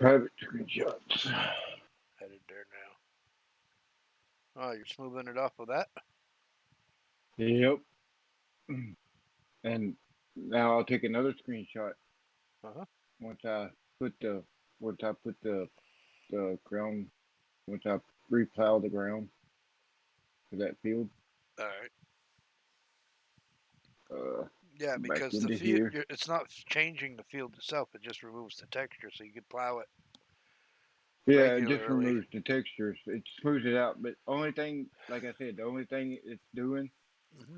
private screenshots. Headed there now. Oh, you're smoothing it off with that? Yep. And now I'll take another screenshot Uh-huh. once I put the once I put the ground once I replow the ground for that field. Alright. Uh, Yeah, back because the into field, here. it's not changing the field itself. It just removes the texture, so you could plow it Yeah, it just regularly. removes the textures. It smooths it out. But only thing, like I said, the only thing it's doing Hmm.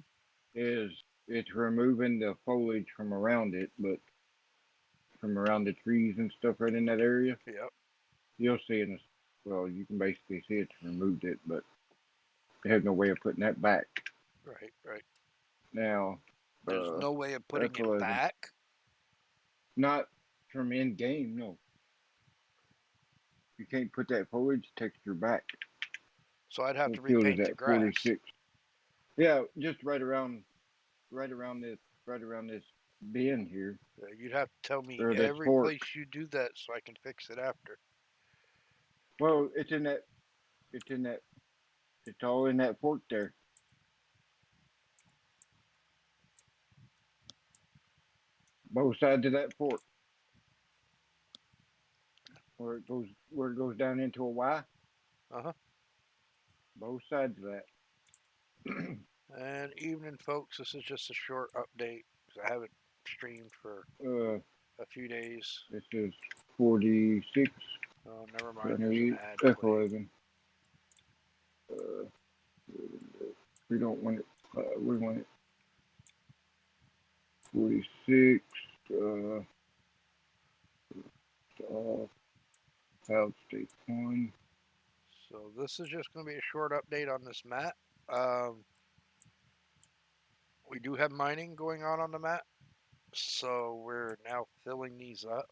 is it's removing the foliage from around it, but from around the trees and stuff right in that area, Yep. you'll see it. Well, you can basically see it's removed it, but it has no way of putting that back. Right, right. Now, There's no way of putting it F11, back. not from in game, no. You can't put that foliage texture back. So I'd have to What field is repaint the that? grass. 46. Yeah, just right around right around this bend here, You'd have to tell me or this every fork. place you do that so I can fix it after. Well, it's in that, it's all in that fork there. Both sides of that fork, where it goes down into a Y. Uh-huh. Both sides of that. And evening, folks. This is just a short update because I haven't streamed for uh, a few days. this is 46, Oh, never mind. There's an 28, ad playing. F11. Uh, we don't want it. We want it 46. Uh, off. Cloud state 1. So this is just going to be a short update on this map. Um, we do have mining going on the map, so we're now filling these up.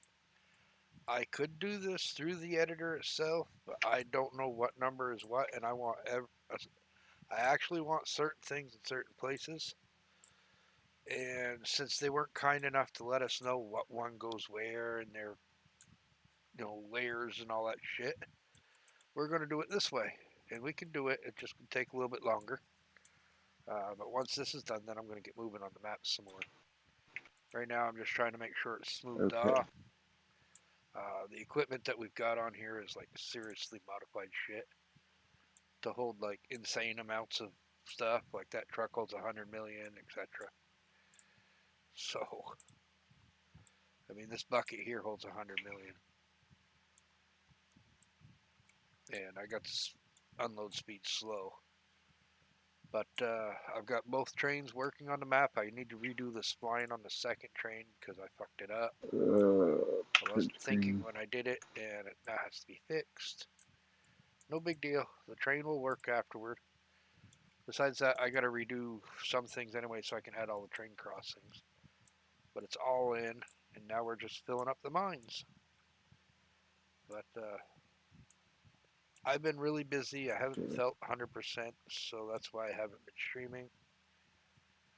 I could do this through the editor itself, but I don't know what number is what, and I actually want certain things in certain places. And since they weren't kind enough to let us know what one goes where and their layers and all that shit, we're going to do it this way, and we can do it. It just can take a little bit longer. But once this is done, then I'm going to get moving on the map some more. Right now, I'm just trying to make sure it's smoothed Okay. off. The equipment that we've got on here is like seriously modified shit to hold like insane amounts of stuff. Like that truck holds 100 million, etc. So, I mean, this bucket here holds 100 million, and I got this unload speed slow. But I've got both trains working on the map. I need to redo the spline on the second train because I fucked it up. I Print wasn't thinking screen. when I did it, and it now has to be fixed. No big deal. The train will work afterward. Besides that, I got to redo some things anyway so I can add all the train crossings. But it's all in, and now we're just filling up the mines. But I've been really busy. I haven't felt 100%, so that's why I haven't been streaming.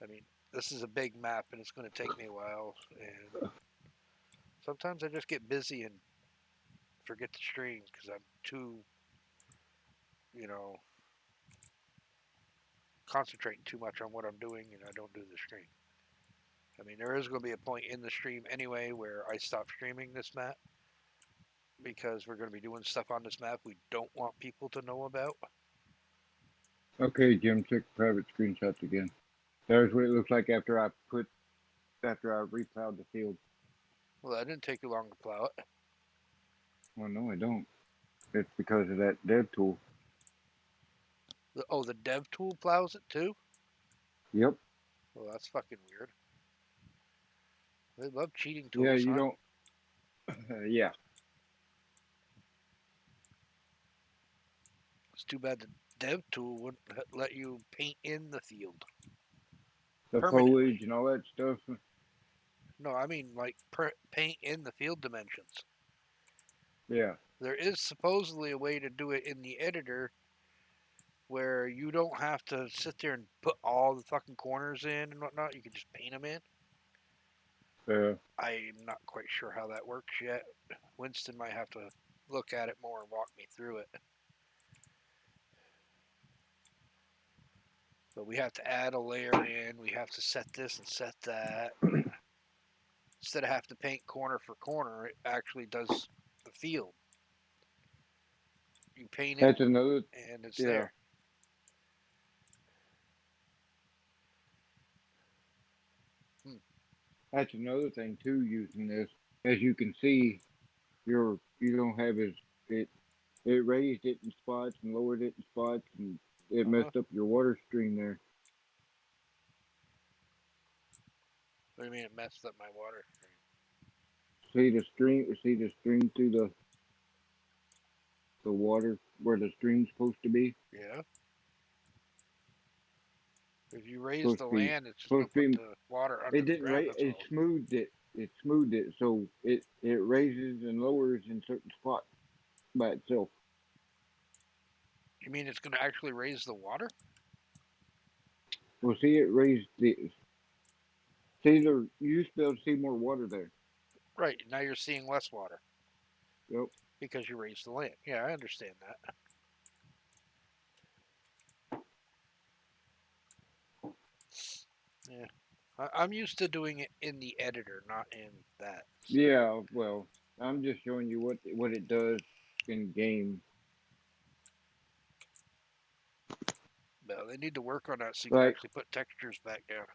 I mean, this is a big map, and it's going to take me a while. And sometimes I just get busy and forget to stream because I'm too, you know, concentrating too much on what I'm doing, and I don't do the stream. I mean, there is going to be a point in the stream anyway where I stop streaming this map because we're going to be doing stuff on this map we don't want people to know about. Okay, Jim, check private screenshots again. There's what it looks like after I replowed the field. Well, that didn't take you long to plow it. Well, no, I don't. It's because of that dev tool. The dev tool plows it too? Yep. Well, that's fucking weird. They love cheating Yeah, tools, you huh? don't. Yeah. It's too bad the dev tool wouldn't let you paint in the field The permanently. foliage and all that stuff. No, I mean like paint in the field dimensions. Yeah. There is supposedly a way to do it in the editor where you don't have to sit there and put all the fucking corners in and whatnot. You can just paint them in. Uh, I'm not quite sure how that works yet. Winston might have to look at it more and walk me through it. But we have to add a layer in. We have to set this and set that. Instead of have to paint corner for corner, it actually does the field. You paint it That's another, and it's yeah, there. Hmm. that's another thing too. Using this, as you can see, you don't have as it it raised it in spots and lowered it in spots, and it Uh huh. messed up your water stream there. What do you mean it messed up my water stream? See the stream through the water where the stream's supposed to be. Yeah. If you raise Supposed the to be land, it's just supposed gonna to put be. the water It under the didn't ground. raise. That's all. It smoothed it so it raises and lowers in certain spots by itself. You mean it's gonna actually raise the water? Well, see, it raised the. See, there you used to be able to see more water there. Right. Now you're seeing less water Yep. because you raised the land. Yeah, I understand that. Yeah. I'm used to doing it in the editor, not in that. So, Yeah. Well, I'm just showing you what it does in game. but they need to work on that so you can Like, actually put textures back down.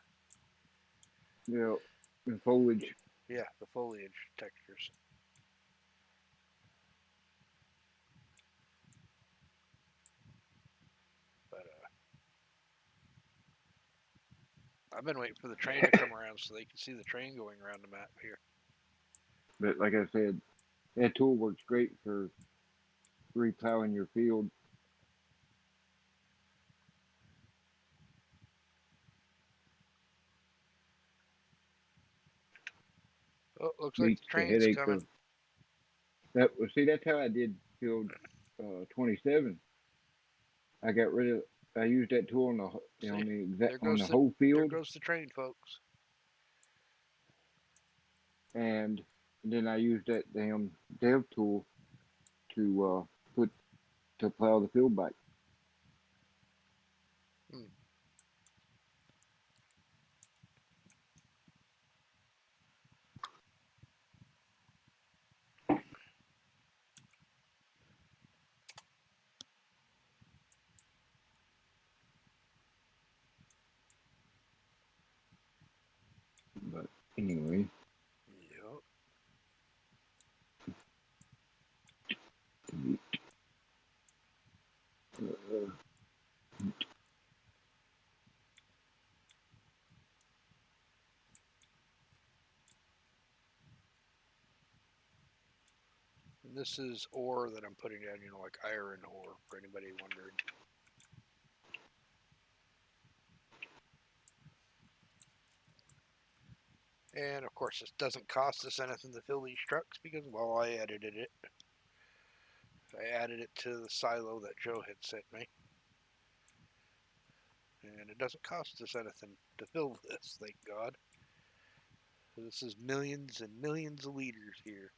you know, in foliage. Yeah, the foliage textures. But I've been waiting for the train to come around so they can see the train going around the map here. But like I said, that tool works great for replowing your field. Oh, looks like the Beats the train's headache coming. of that. Well, see, that's how I did field 27. I got rid of. I used that tool See, on the whole there field, goes the train, folks. and then I used that damn dev tool to put to plow the field back. Hmm. But anyway, Yep. uh, And this is ore that I'm putting down, like iron ore, for anybody wondering. And of course, this doesn't cost us anything to fill these trucks because, well, I edited it. I added it to the silo that Joe had sent me. And it doesn't cost us anything to fill this, thank God. This is millions and millions of liters here.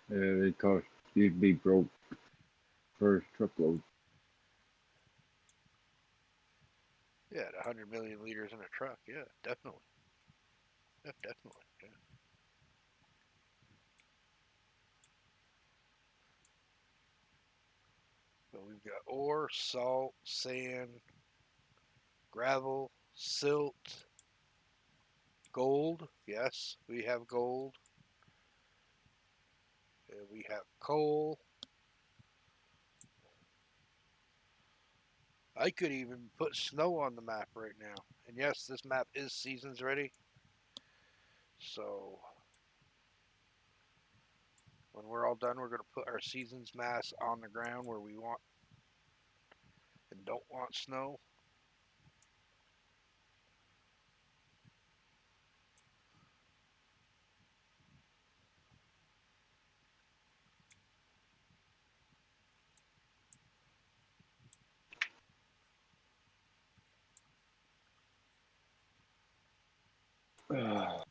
it cost you'd be broke first truckload. Yeah, 100 million liters in a truck. Yeah, definitely. Yeah, definitely. Yeah. But we've got ore, salt, sand, gravel, silt, gold. Yes, we have gold. We have coal. I could even put snow on the map right now. And yes, this map is seasons ready. So when we're all done, we're going to put our seasons mass on the ground where we want and don't want snow. Uh,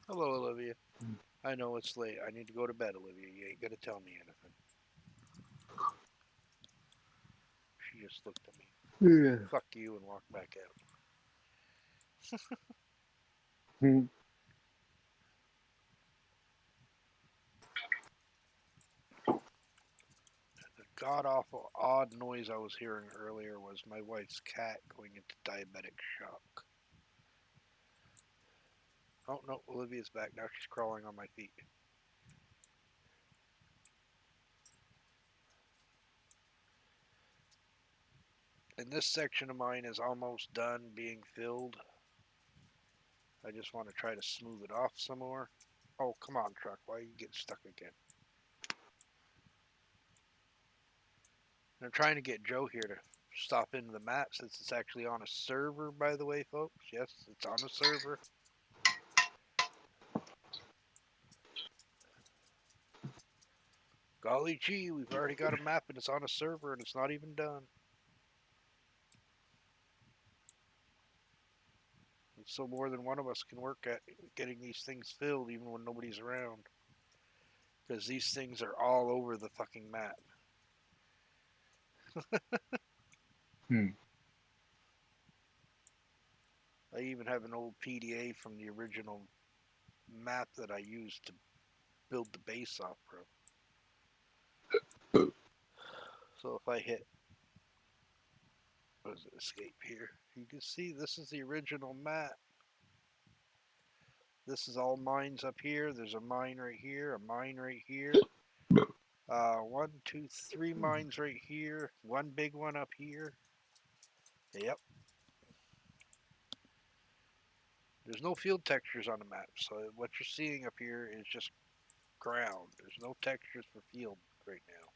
Hello, Olivia. I know it's late. I need to go to bed, Olivia. You ain't gonna tell me anything. She just looked at me. Yeah. Fuck you and walked back out. Hmm. The god awful odd noise I was hearing earlier was my wife's cat going into diabetic shock. Oh no, Olivia's back. Now she's crawling on my feet. And this section of mine is almost done being filled. I just want to try to smooth it off some more. Oh, come on, truck. Why are you getting stuck again? And I'm trying to get Joe here to stop into the map since it's actually on a server, by the way, folks. Yes, it's on a server. Golly gee, we've already got a map and it's on a server and it's not even done. And so more than one of us can work at getting these things filled even when nobody's around. Because these things are all over the fucking map. Hmm. I even have an old PDA from the original map that I used to build the base off from. So if I hit, what is it, escape here, you can see this is the original map. This is all mines up here. There's a mine right here, a mine right here. One, two, three mines right here. One big one up here. Yep. There's no field textures on the map, so what you're seeing up here is just ground. There's no textures for field right now.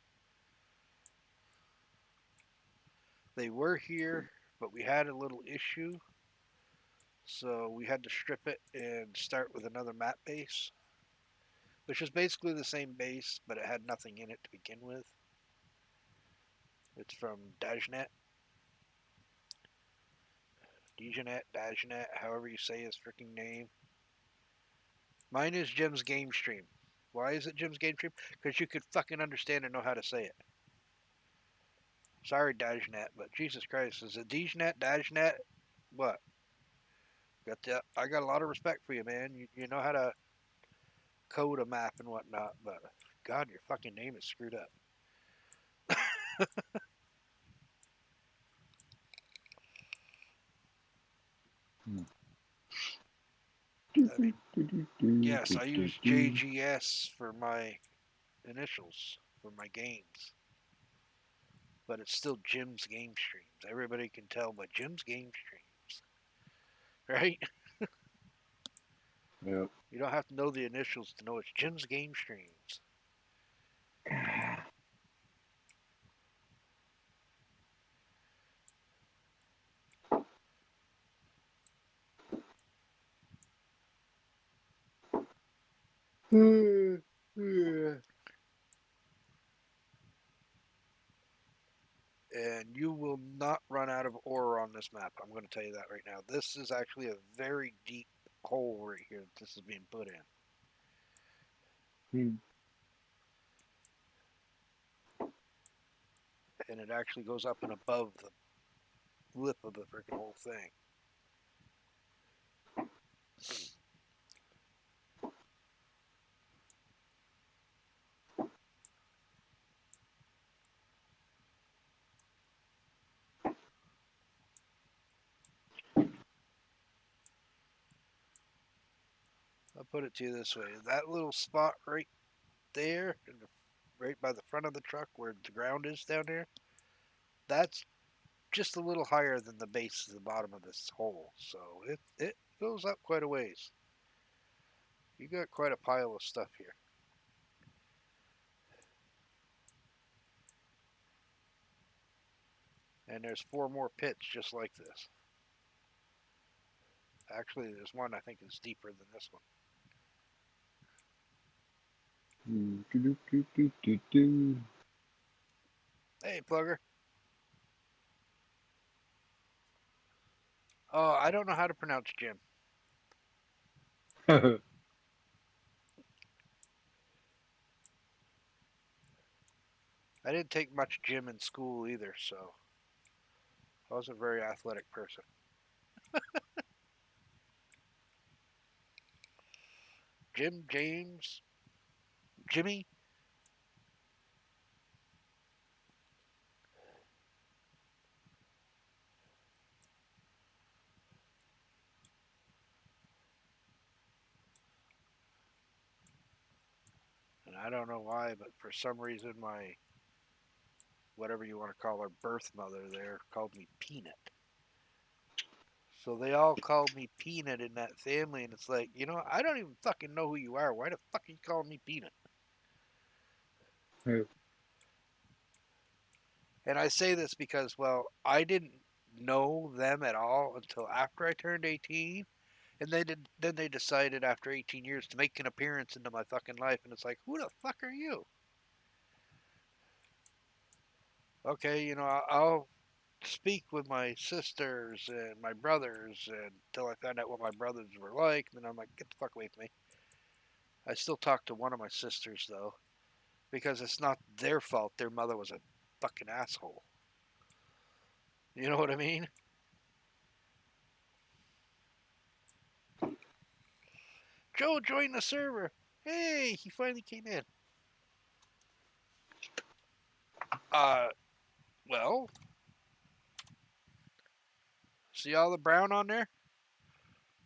They were here, but we had a little issue, so we had to strip it and start with another map base, which is basically the same base, but it had nothing in it to begin with. It's from Dajnet, Dajnet, however you say his freaking name. Mine is Jim's Game Stream. Why is it Jim's Game Stream? Because you could fucking understand and know how to say it. Sorry, Dajnet, but Jesus Christ, is it Dajnet, Dajnet? What? I got a lot of respect for you, man. You know how to code a map and whatnot, but God, your fucking name is screwed up. Hmm. I mean, yes, I use JGS for my initials for my games, but it's still Jim's Game Streams. Everybody can tell by Jim's Game Streams, right? Yep. You don't have to know the initials to know it's Jim's Game Streams. Yeah. And you will not run out of ore on this map. I'm going to tell you that right now. This is actually a very deep hole right here that this is being put in. Hmm. And it actually goes up and above the lip of the freaking whole thing. I'll put it to you this way. That little spot right there, right by the front of the truck where the ground is down there, that's just a little higher than the base of the bottom of this hole. So it goes up quite a ways. You got quite a pile of stuff here. And there's 4 more pits just like this. Actually, there's one I think is deeper than this one. Hey, Plugger. Oh, I don't know how to pronounce Jim. I didn't take much gym in school either, so I was a very athletic person. Jim James, Jimmy. And I don't know why, but for some reason, my whatever you want to call her birth mother there called me Peanut. So they all called me Peanut in that family, and it's like, I don't even fucking know who you are. Why the fuck are you calling me Peanut? Yeah. And I say this because, well, I didn't know them at all until after I turned 18, and then they decided after 18 years to make an appearance into my fucking life, and it's like, who the fuck are you? Okay, I'll speak with my sisters and my brothers until I found out what my brothers were like. And then I'm like, get the fuck away from me. I still talk to one of my sisters though, because it's not their fault. Their mother was a fucking asshole. You know what I mean? Joe joined the server. Hey, he finally came in. Uh, well, see all the brown on there?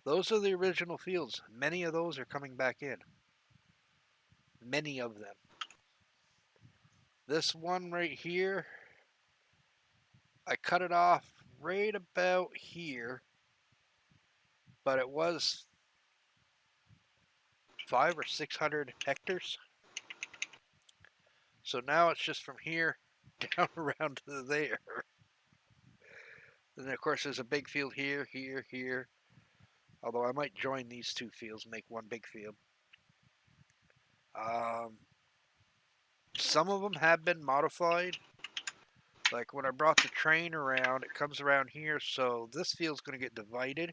Those are the original fields. Many of those are coming back in. Many of them. This one right here, I cut it off right about here, but it was 500 or 600 hectares. So now it's just from here down around to there. And then of course there's a big field here, here, here. Although I might join these two fields and make one big field. Um, some of them have been modified. Like when I brought the train around, it comes around here, so this field's going to get divided.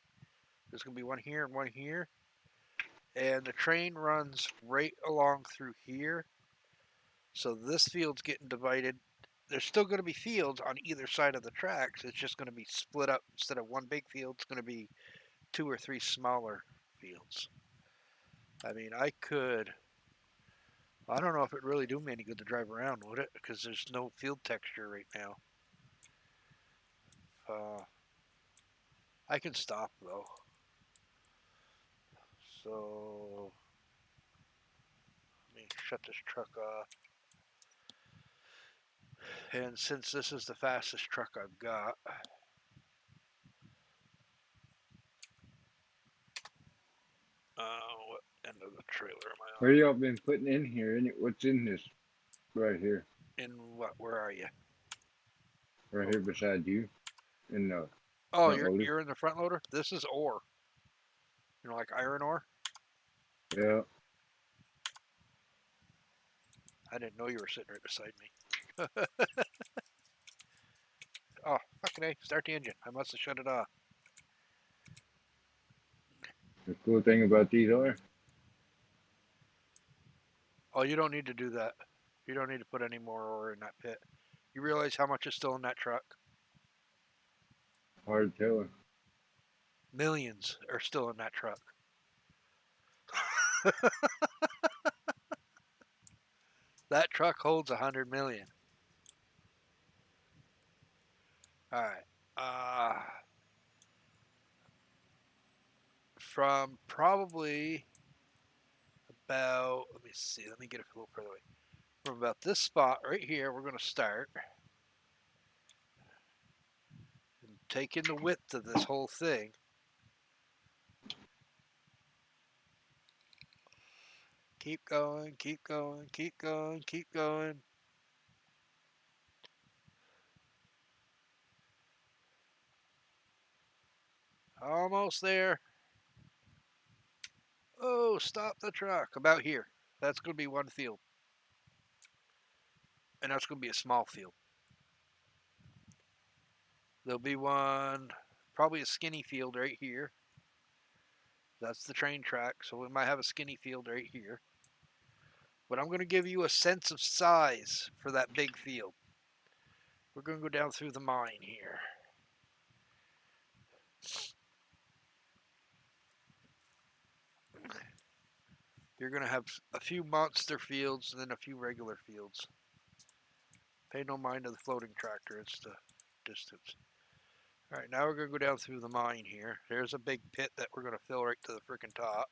There's going to be one here and one here. And the train runs right along through here. So this field's getting divided. There's still going to be fields on either side of the tracks. It's just going to be split up. Instead of one big field, it's going to be 2 or 3 smaller fields. I mean, I could. I don't know if it really do me any good to drive around, would it? Because there's no field texture right now. I can stop though. So let me shut this truck off. And since this is the fastest truck I've got, what end of the trailer am I What y'all been putting in here? What's in this right here? on? In what? Where are you? Right Oh, here beside you in the oh, front you're loader? you're in the front loader. This is ore. Like iron ore. Yeah. I didn't know you were sitting right beside me. Oh, fucking A. Start the engine. I must have shut it off. The cool thing about these are Oh, you don't need to do that. You don't need to put any more ore in that pit. You realize how much is still in that truck? hard telling. Millions are still in that truck. That truck holds 100 million. All right. From probably about, let me see, let me get it a little further away. From about this spot right here, we're going to start and take in the width of this whole thing. Keep going, keep going, keep going, keep going. Almost there. Oh, stop the truck. About here. That's going to be one field. And that's going to be a small field. There'll be one, probably a skinny field right here. That's the train track. So we might have a skinny field right here. but I'm going to give you a sense of size for that big field. We're going to go down through the mine here. You're going to have a few monster fields and then a few regular fields. Pay no mind to the floating tractor, it's the distance. All right, now we're going to go down through the mine here. There's a big pit that we're going to fill right to the freaking top.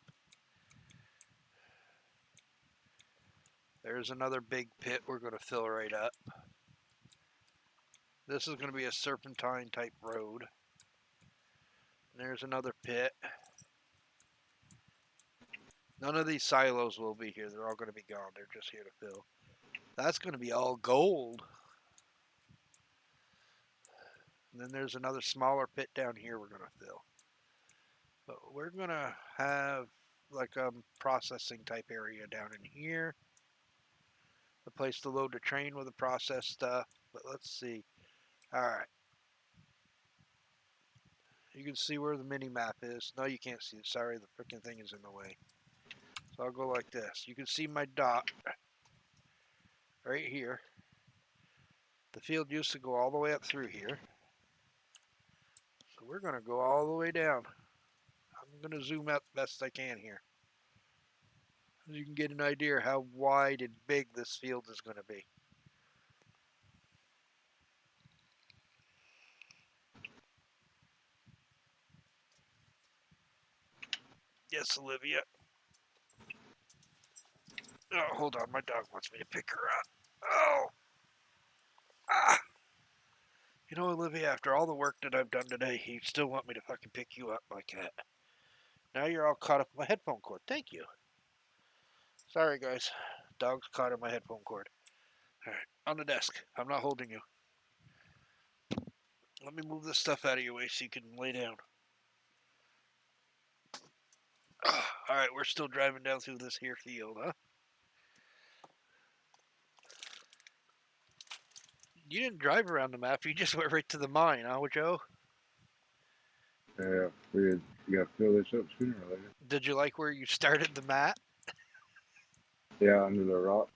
There's another big pit we're going to fill right up. This is going to be a serpentine type road. And there's another pit. None of these silos will be here. They're all going to be gone. They're just here to fill. That's going to be all gold. And then there's another smaller pit down here we're going to fill. But we're going to have like a processing type area down in here. A place to load the train with the processed stuff. But let's see. All right. You can see where the mini map is. No, you can't see it. Sorry, the freaking thing is in the way. So I'll go like this. You can see my dot right here. The field used to go all the way up through here. So we're going to go all the way down. I'm going to zoom out the best I can here. You can get an idea how wide and big this field is going to be. Yes, Olivia. Oh, hold on. My dog wants me to pick her up. Oh! Ah! You know, Olivia, after all the work that I've done today, you still want me to fucking pick you up, my cat. Now you're all caught up in my headphone cord. Thank you. Sorry, guys. Dog's caught in my headphone cord. All right, on the desk. I'm not holding you. Let me move this stuff out of your way so you can lay down. All right, we're still driving down through this here field, huh? You didn't drive around the map. You just went right to the mine, huh, Joe? Yeah, we got to fill this up sooner or later. Did you like where you started the map? Yeah, under the rock.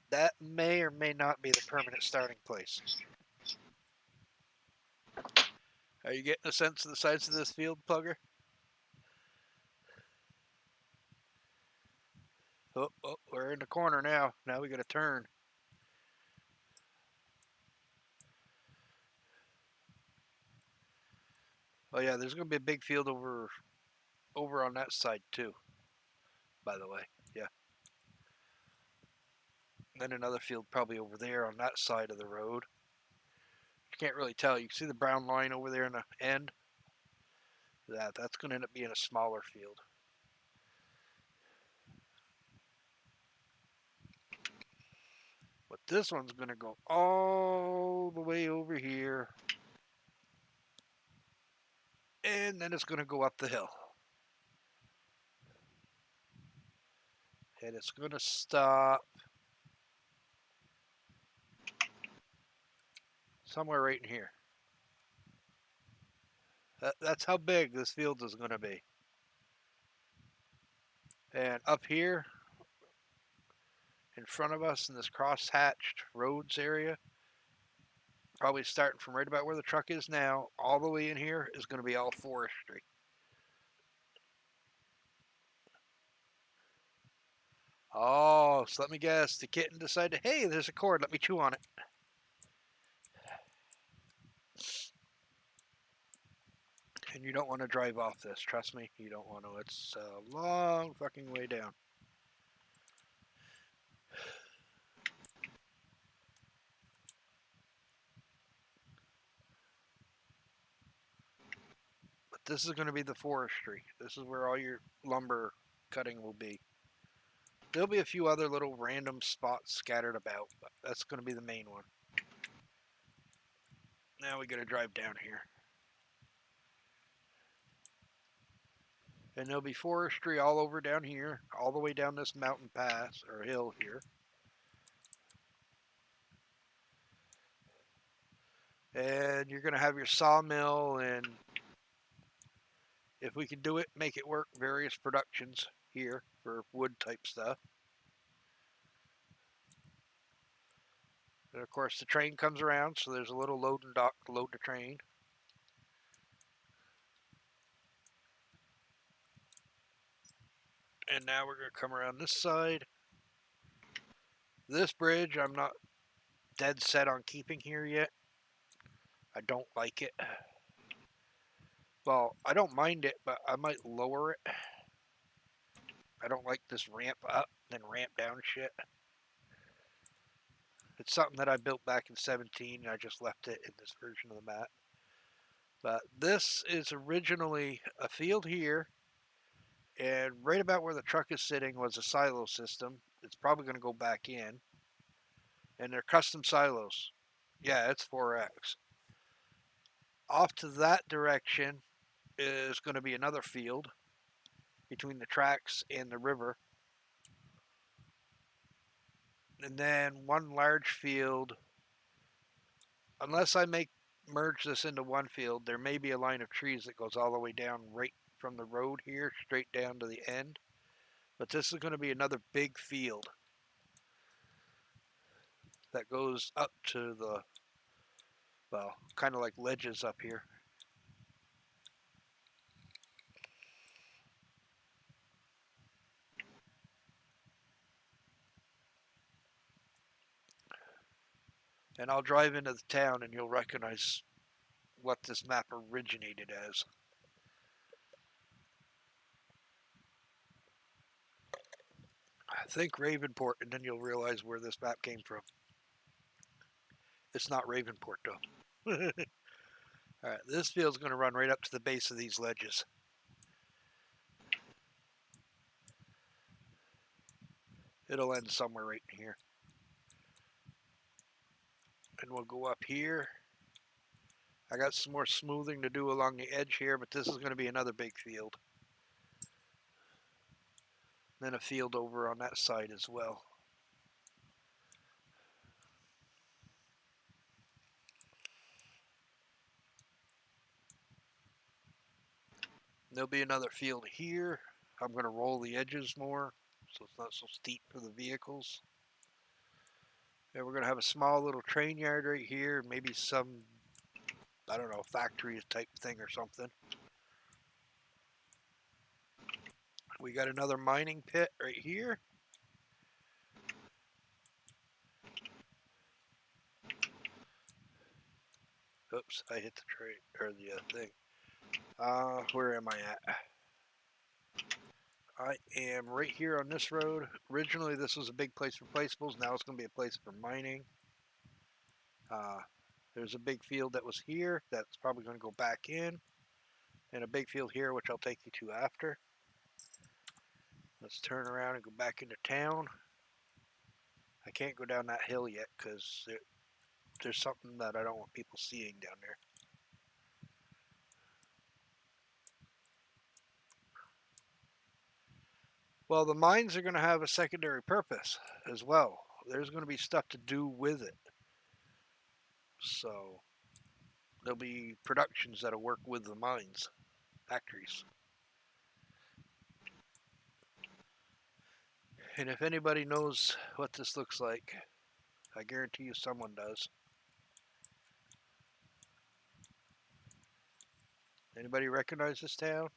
That may or may not be the permanent starting place. Are you getting a sense of the size of this field, Plugger? Oh, we're in the corner now. Now we got to turn. Oh yeah, there's going to be a big field over on that side too. By the way, yeah. And then another field probably over there on that side of the road. You can't really tell. You can see the brown line over there in the end. That's going to end up being a smaller field. But this one's going to go all the way over here. And then it's going to go up the hill. And it's going to stop somewhere right in here. That's how big this field is going to be. And up here, in front of us in this cross-hatched roads area, probably starting from right about where the truck is now, all the way in here is going to be all forestry. Oh, so let me guess. The kitten decided, hey, there's a cord. Let me chew on it. And you don't want to drive off this. Trust me, you don't want to. It's a long fucking way down. But this is going to be the forestry. This is where all your lumber cutting will be. There'll be a few other little random spots scattered about, but that's going to be the main one. Now we got to drive down here. And there'll be forestry all over down here, all the way down this mountain pass, or hill here. And you're going to have your sawmill, and if we can do it, make it work, various productions here for wood type stuff. And of course, the train comes around, so there's a little loading dock to load the train. And now we're going to come around this side. This bridge, I'm not dead set on keeping here yet. I don't like it. Well, I don't mind it, but I might lower it. I don't like this ramp up, then ramp down shit. It's something that I built back in 17, and I just left it in this version of the map. But this is originally a field here, and right about where the truck is sitting was a silo system. It's probably going to go back in, and they're custom silos. Yeah, it's 4X. Off to that direction is going to be another field between the tracks and the river. And then one large field, unless I merge this into one field, there may be a line of trees that goes all the way down right from the road here, straight down to the end. But this is going to be another big field that goes up to the, well, kind of like ledges up here. And I'll drive into the town and you'll recognize what this map originated as. Think Ravenport, and then you'll realize where this map came from. It's not Ravenport, though. Alright, this field's going to run right up to the base of these ledges. It'll end somewhere right in here. And we'll go up here. I got some more smoothing to do along the edge here, but this is going to be another big field. Then a field over on that side as well. There'll be another field here. I'm going to roll the edges more so it's not so steep for the vehicles. And we're going to have a small little train yard right here. Maybe some, I don't know, factory type thing or something. We got another mining pit right here. Oops, I hit the train or the thing. Where am I at? I am right here on this road. Originally, this was a big place for placeables. Now it's going to be a place for mining. There's a big field that was here. That's probably going to go back in. And a big field here, which I'll take you to after. Let's turn around and go back into town. I can't go down that hill yet because there's something that I don't want people seeing down there. Well, the mines are going to have a secondary purpose as well. There's going to be stuff to do with it. So there'll be productions that'll work with the mines, factories. And if anybody knows what this looks like, I guarantee you someone does. Anybody recognize this town?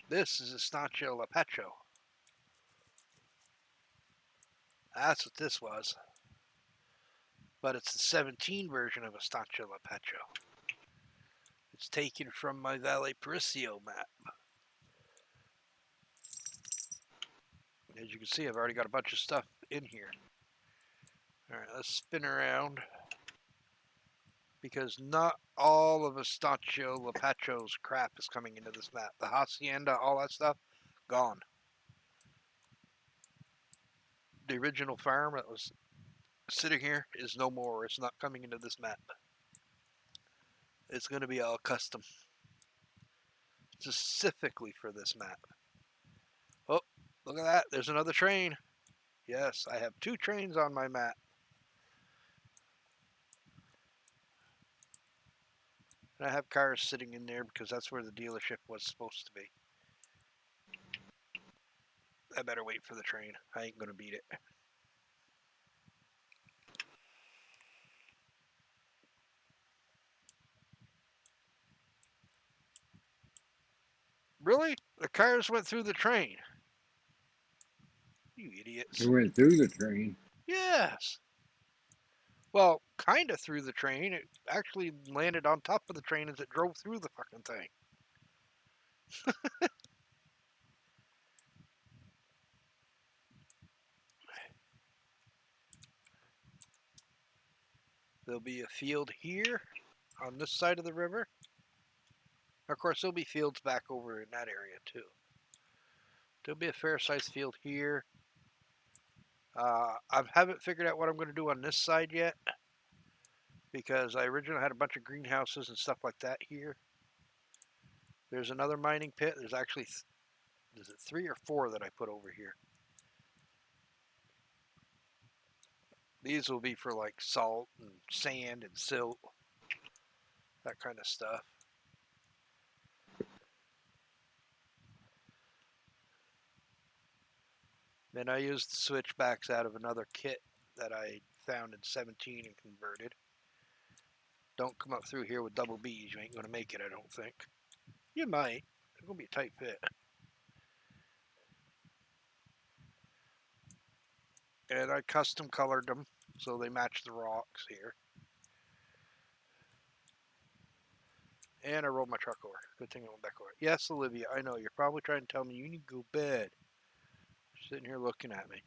This is Estancia Lapacho. That's what this was. But it's the 17 version of Estancia Lapacho. It's taken from my Valle Parisio map. As you can see, I've already got a bunch of stuff in here. Alright, let's spin around. Because not all of Estancia Lapacho's crap is coming into this map. The Hacienda, all that stuff, gone. The original farm that was sitting here is no more. It's not coming into this map. It's going to be all custom. Specifically for this map. Oh, look at that. There's another train. Yes, I have 2 trains on my map. And I have cars sitting in there because that's where the dealership was supposed to be. I better wait for the train. I ain't gonna beat it. Really? The cars went through the train. You It idiots. went through the train. Yes. Well, kind of through the train. It actually landed on top of the train as it drove through the fucking thing. There'll be a field here on this side of the river. Of course, there'll be fields back over in that area too. There'll be a fair-sized field here. I haven't figured out what I'm going to do on this side yet because I originally had a bunch of greenhouses and stuff like that here. There's another mining pit. There's actually, is it 3 or 4 that I put over here? These will be for like salt and sand and silt, that kind of stuff. Then I used the switchbacks out of another kit that I found in 17 and converted. Don't come up through here with double B's. You ain't going to make it, I don't think. You might. It's going to be a tight fit. And I custom colored them so they match the rocks here. And I rolled my truck over. Good thing I went back over. Yes, Olivia, I know. You're probably trying to tell me you need to go to bed. You're sitting here looking at me.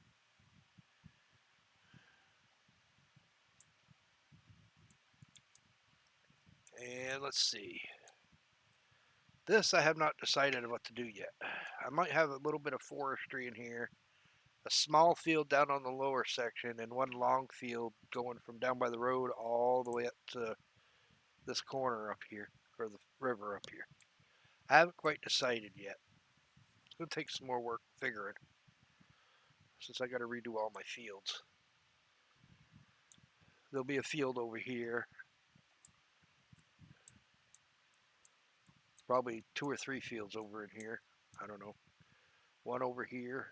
And let's see. This I have not decided what to do yet. I might have a little bit of forestry in here. A small field down on the lower section and one long field going from down by the road all the way up to this corner up here, or the river up here. I haven't quite decided yet. It's going to take some more work figuring, since I got to redo all my fields. There'll be a field over here. Probably 2 or 3 fields over in here. I don't know. One over here.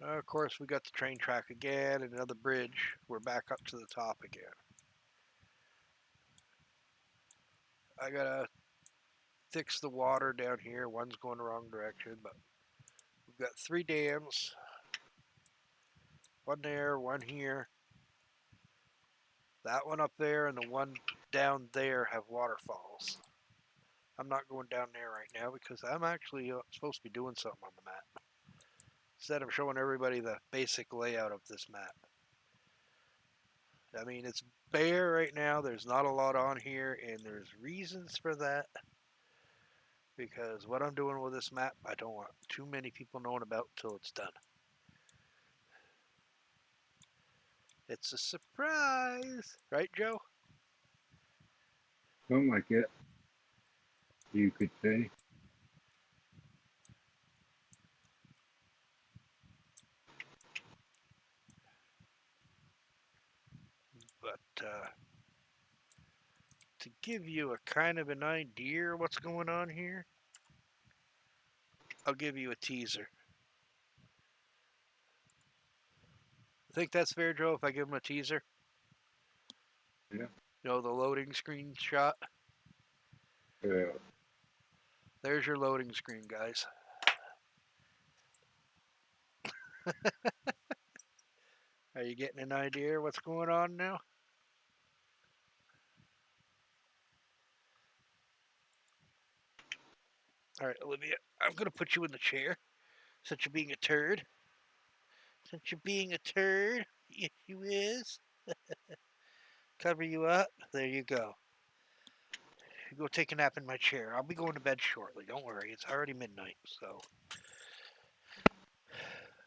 Of course, we got the train track again and another bridge. We're back up to the top again. I gotta fix the water down here. One's going the wrong direction, but we've got 3 dams. One there, one here. That one up there and the one down there have waterfalls. I'm not going down there right now because I'm actually supposed to be doing something on the map. Instead of showing everybody the basic layout of this map. I mean, it's bare right now. There's not a lot on here, and there's reasons for that. Because what I'm doing with this map, I don't want too many people knowing about till it's done. It's a surprise, right, Joe? Something like that, you could say. But to give you a kind of an idea what's going on here, I'll give you a teaser. Think that's fair, Joe, if I give him a teaser? Yeah. You know, the loading screen shot? Yeah. There's your loading screen, guys. Are you getting an idea what's going on now? All right, Olivia, I'm going to put you in the chair since you're being a turd. Since you're being a turd, yes, you is. Cover you up. There you go. You go take a nap in my chair. I'll be going to bed shortly. Don't worry. It's already midnight, so.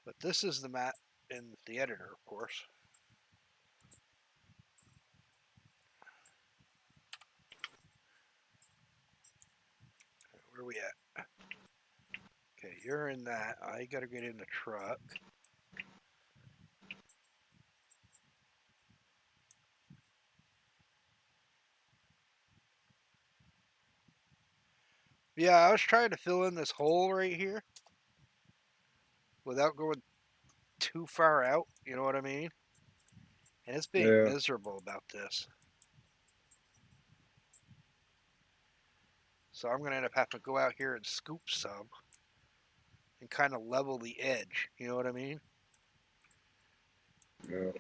But this is the map in the editor, of course. Where are we at? Okay, you're in that. I gotta get in the truck. Yeah, I was trying to fill in this hole right here without going too far out. You know what I mean? And it's being Yeah, miserable about this. So I'm going to end up having to go out here and scoop some and kind of level the edge. You know what I mean? yeah,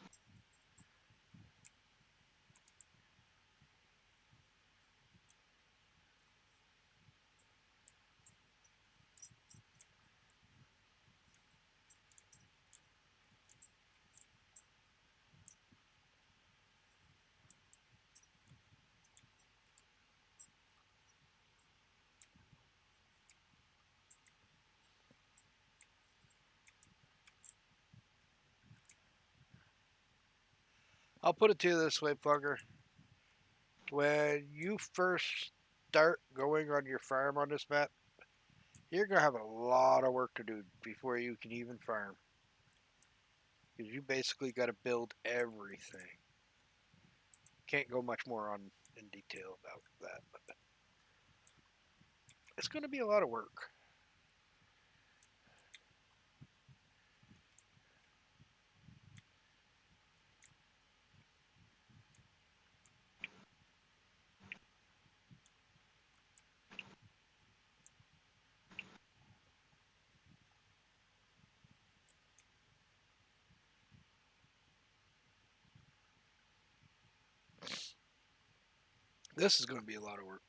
I'll put it to you this way, Plugger. When you first start going on your farm on this map, you're going to have a lot of work to do before you can even farm. Because you basically got to build everything. Can't go much more on in detail about that, but it's going to be a lot of work. This is going to be a lot of work.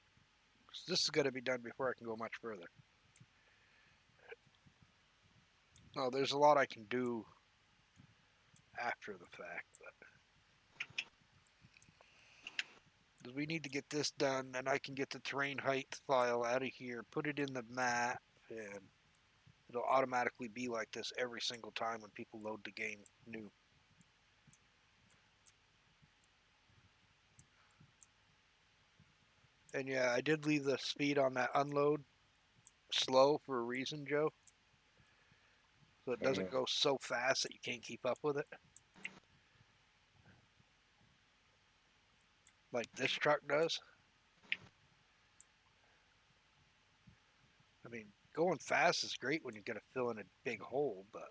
This is going to be done before I can go much further. Oh, there's a lot I can do after the fact, but we need to get this done, and I can get the terrain height file out of here, put it in the map, and it'll automatically be like this every single time when people load the game new. And yeah, I did leave the speed on that unload slow for a reason, Joe. So it uh, doesn't go so fast that you can't keep up with it. Like this truck does. I mean, going fast is great when you got to fill in a big hole, but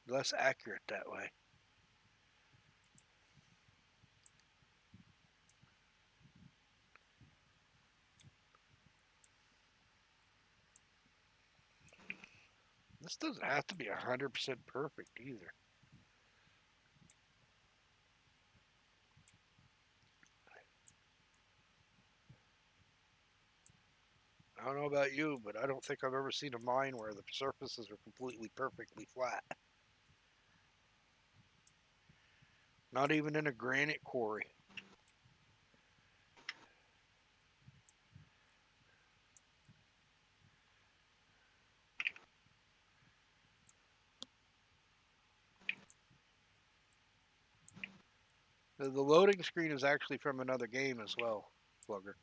less accurate that way. This doesn't have to be 100% perfect either. I don't know about you, but I don't think I've ever seen a mine where the surfaces are completely perfectly flat. Not even in a granite quarry. The loading screen is actually from another game as well, Plugger.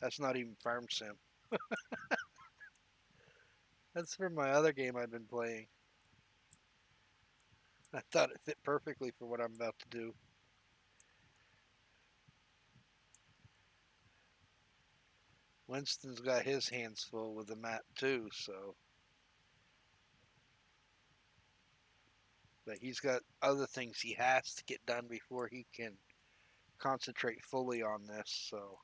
That's not even Farm Sim. That's from my other game I've been playing. I thought it fit perfectly for what I'm about to do. Winston's got his hands full with the map too, so. But he's got other things he has to get done before he can concentrate fully on this, so.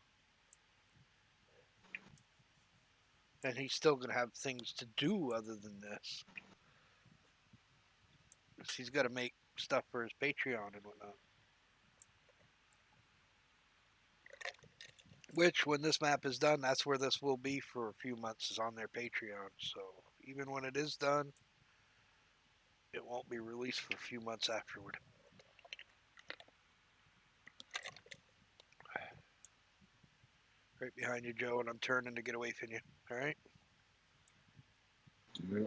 And he's still going to have things to do other than this. He's got to make stuff for his Patreon and whatnot. Which, when this map is done, that's where this will be for a few months, is on their Patreon. So even when it is done, it won't be released for a few months afterward. Right behind you, Joe, and I'm turning to get away from you. All right? yeah.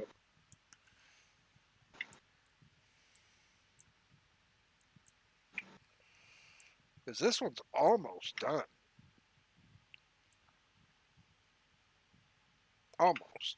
Because this one's almost done. Almost.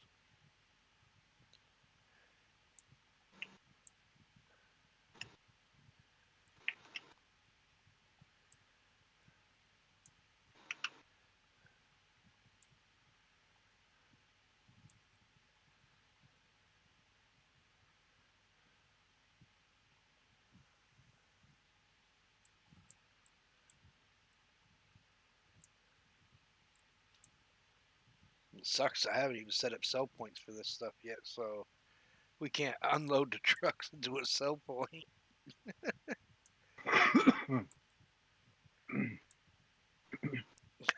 It sucks. I haven't even set up sell points for this stuff yet, so we can't unload the trucks into a sell point.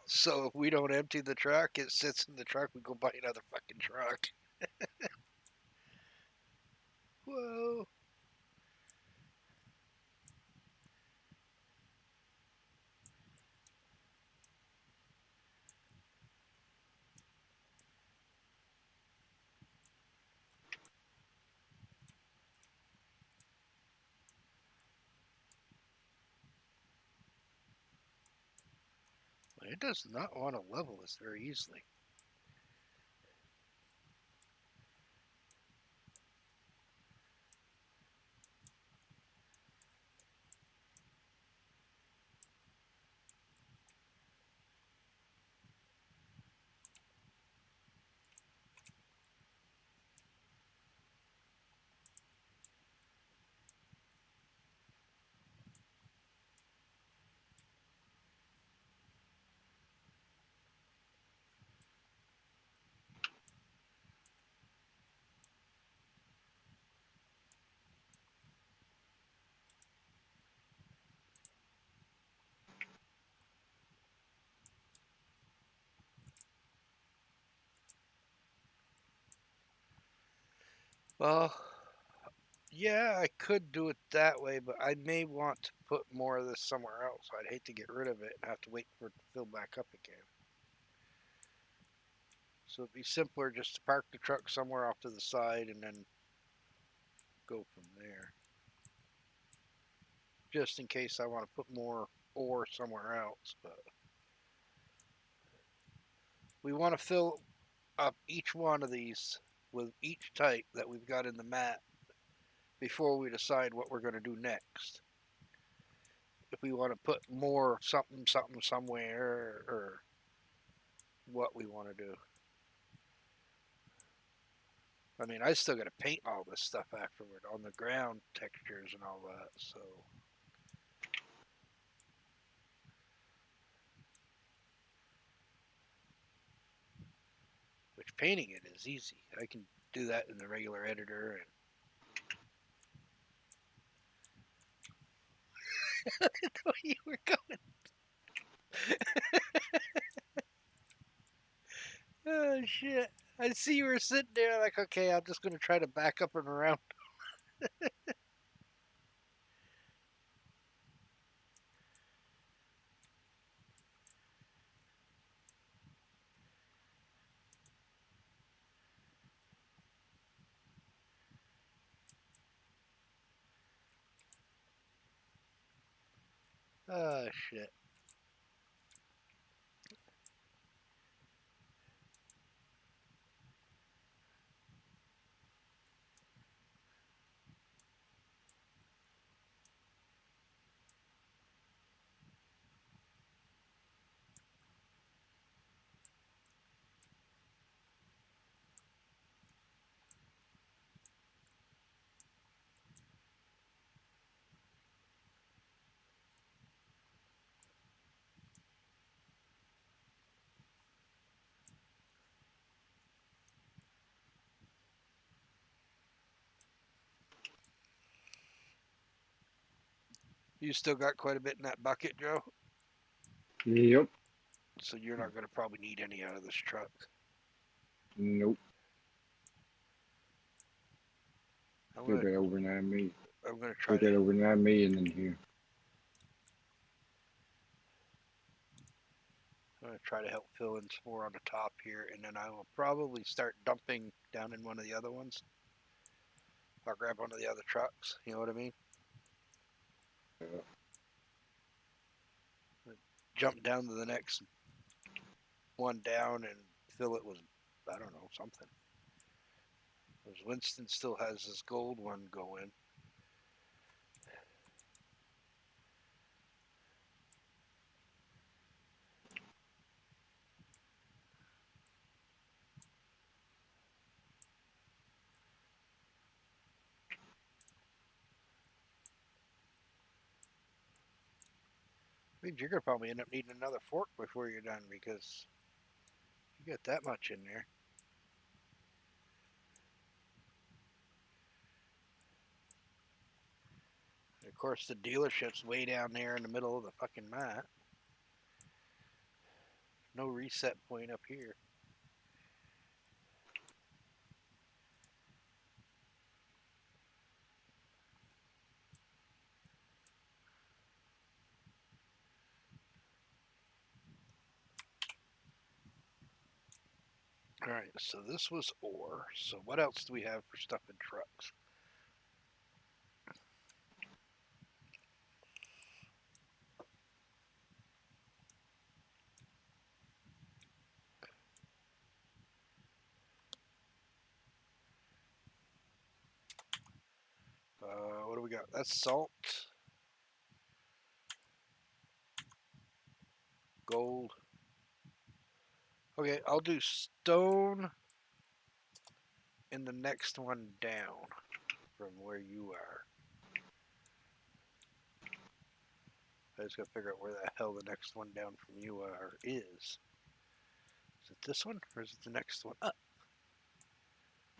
So if we don't empty the truck, it sits in the truck. We go buy another fucking truck. Whoa. It does not want to level this very easily. Well, yeah, I could do it that way, but I may want to put more of this somewhere else. I'd hate to get rid of it and have to wait for it to fill back up again. So it'd be simpler just to park the truck somewhere off to the side and then go from there. Just in case I want to put more ore somewhere else. But we want to fill up each one of these with each type that we've got in the mat before we decide what we're going to do next. If we want to put more something something somewhere or what we want to do. I mean, I still got to paint all this stuff afterward on the ground textures and all that. So, which painting it is easy. I can do that in the regular editor and where you were going. Oh shit! I see you were sitting there like, okay, I'm just gonna try to back up and around. Oh shit! You still got quite a bit in that bucket, Joe. Yep. So you're not gonna probably need any out of this truck. Nope. I'm Still gonna got over 9 million. I'm gonna Still try to got over 9 million in here. I'm gonna try to help fill in some more on the top here, and then I will probably start dumping down in one of the other ones. I'll grab one of the other trucks. You know what I mean? Jump down to the next one down and fill it with, I don't know, something. Because Winston still has his gold one going. I mean, you're gonna probably end up needing another fork before you're done because You got that much in there. And of course, the dealership's way down there in the middle of the fucking mat. No reset point up here. All right, so this was ore. So what else do we have for stuff in trucks? What do we got? That's salt, gold. Okay, I'll do stone in the next one down from where you are. I just gotta figure out where the hell the next one down from you are is. Is it this one or is it the next one up?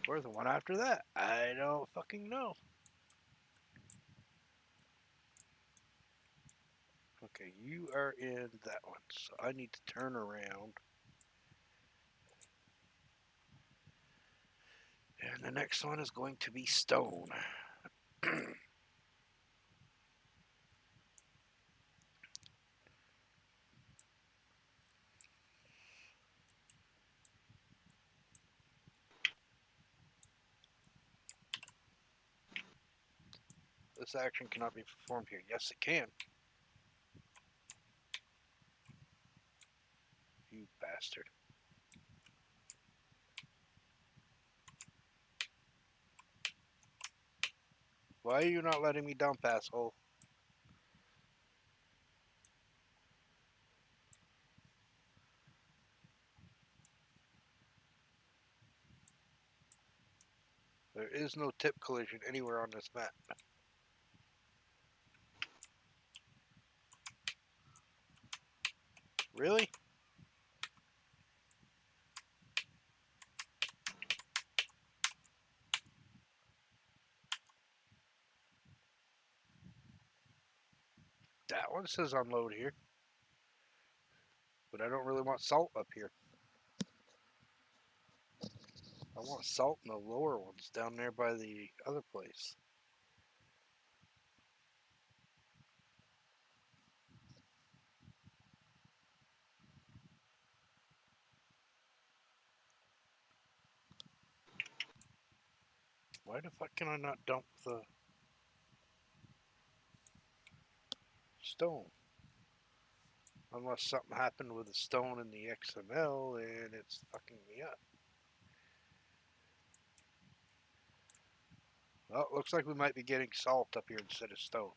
Or the one after that? I don't fucking know. Okay, you are in that one, so I need to turn around. And the next one is going to be stone. This action cannot be performed here. Yes, it can. You bastard. Why are you not letting me dump, asshole? There is no tip collision anywhere on this map. Really? That one says unload here. But I don't really want salt up here. I want salt in the lower ones down there by the other place. Why the fuck can I not dump the stone? Unless something happened with the stone in the XML and it's fucking me up. Well, looks like we might be getting salt up here instead of stone.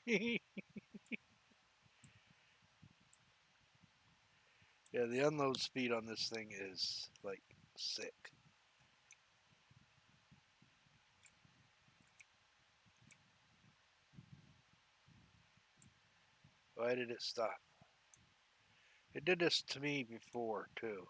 Yeah, the unload speed on this thing is like sick. Why did it stop? It did this to me before too.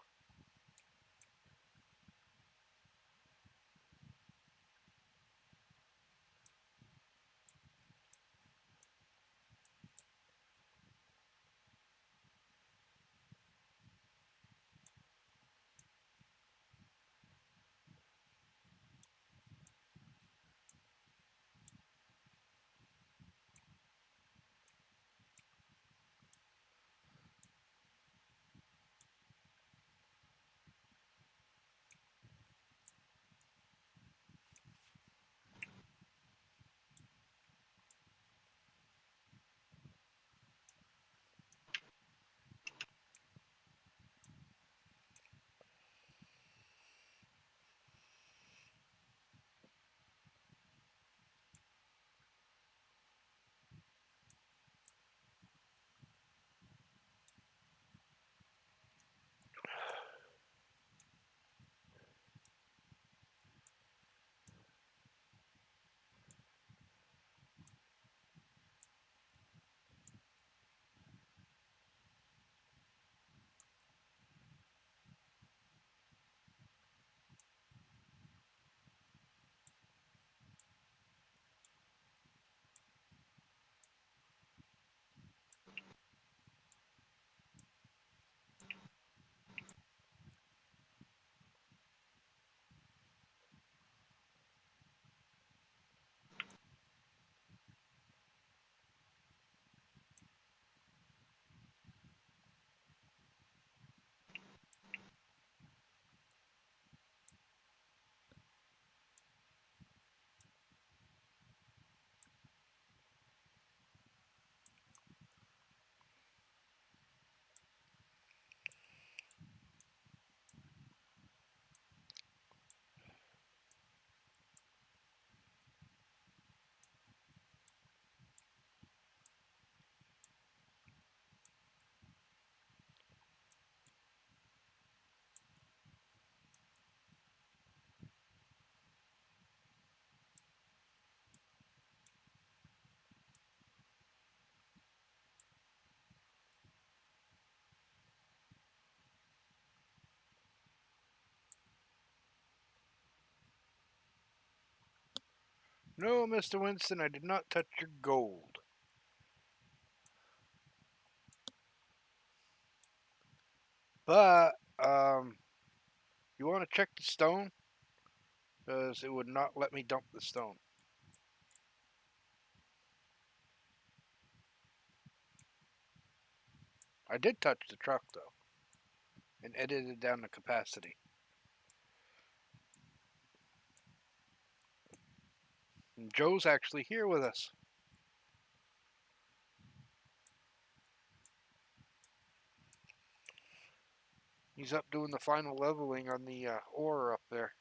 No, Mr. Winston, I did not touch your gold. But, you want to check the stone? Because it would not let me dump the stone. I did touch the truck, though, and edited down the capacity. And Joe's actually here with us. He's up doing the final leveling on the ore up there.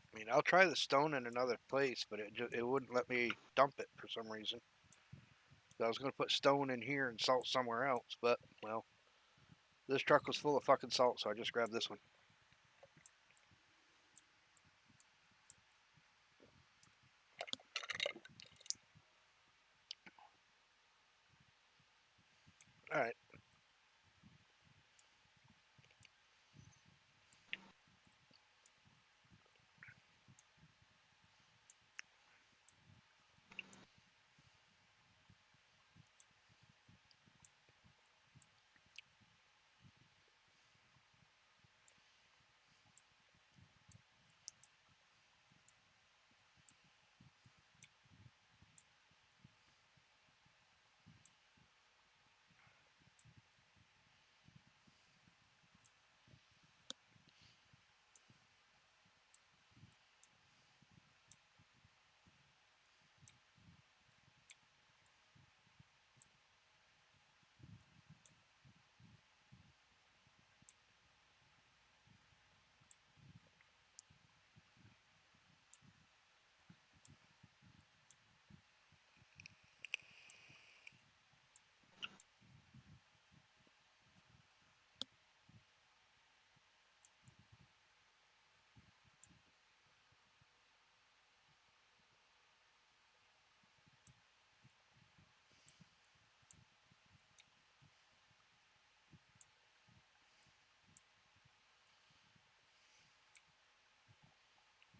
I mean, I'll try the stone in another place, but it wouldn't let me dump it for some reason. So I was going to put stone in here and salt somewhere else, but, well, this truck was full of fucking salt, so I just grabbed this one. Alright.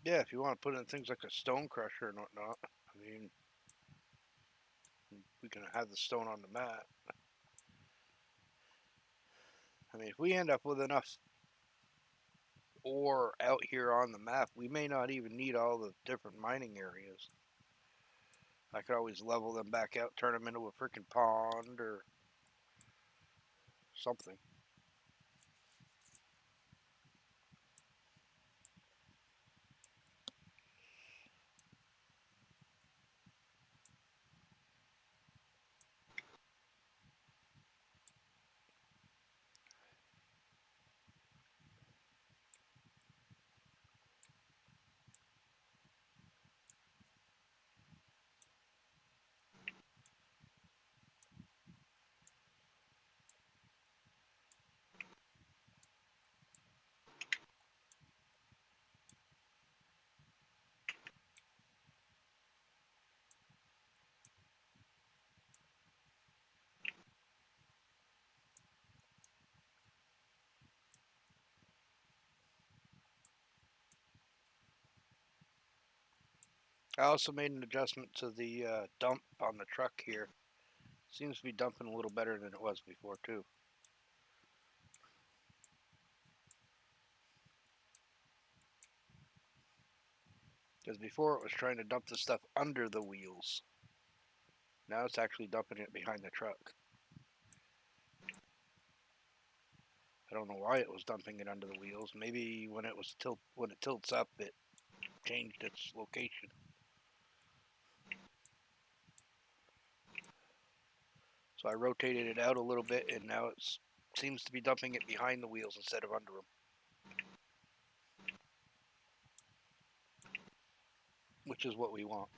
Yeah, if you want to put in things like a stone crusher and whatnot, I mean, we can have the stone on the mat. I mean, if we end up with enough ore out here on the map, we may not even need all the different mining areas. I could always level them back out, turn them into a freaking pond or something. I also made an adjustment to the dump on the truck here. Seems to be dumping a little better than it was before, too. Because before it was trying to dump the stuff under the wheels. Now it's actually dumping it behind the truck. I don't know why it was dumping it under the wheels. Maybe when it tilts up, it changed its location. So I rotated it out a little bit, and now it seems to be dumping it behind the wheels instead of under them, which is what we want.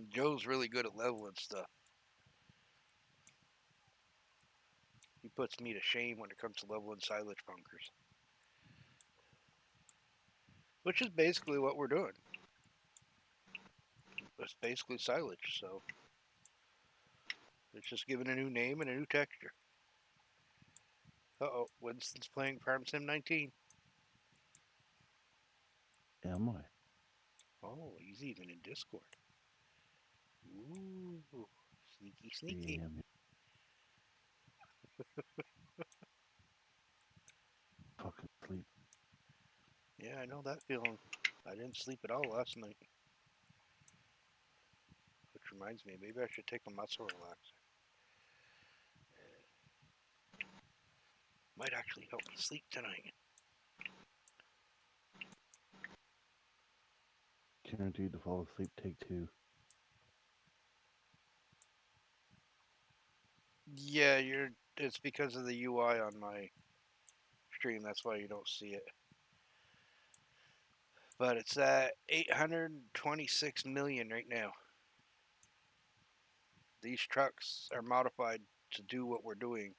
Joe's really good at leveling stuff. He puts me to shame when it comes to leveling silage bunkers, which is basically what we're doing. It's basically silage, so it's just given a new name and a new texture. Uh-oh, Winston's playing Farm Sim 19. Am I? Oh, he's even in Discord. Ooh, sneaky, sneaky. Am fucking sleep. Yeah, I know that feeling. I didn't sleep at all last night. Which reminds me, maybe I should take a muscle relaxer. Might actually help me sleep tonight. Guaranteed to fall asleep. Take two. Yeah, you're. It's because of the UI on my stream. That's why you don't see it. But it's at 826 million right now. These trucks are modified to do what we're doing.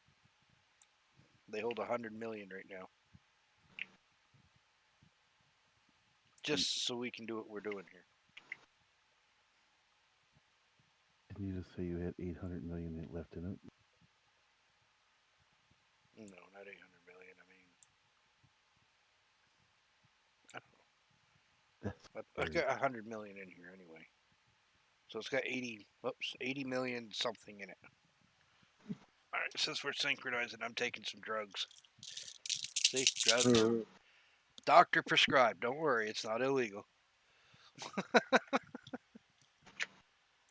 They hold 100 million right now. Just so we can do what we're doing here. Didn't you just say you had 800 million left in it? No, not 800 million. I mean, I don't know. That's I've got 100 million in here anyway. So it's got 80 million something in it. All right, since we're synchronizing, I'm taking some drugs. See, drugs. Doctor prescribed. Don't worry, it's not illegal.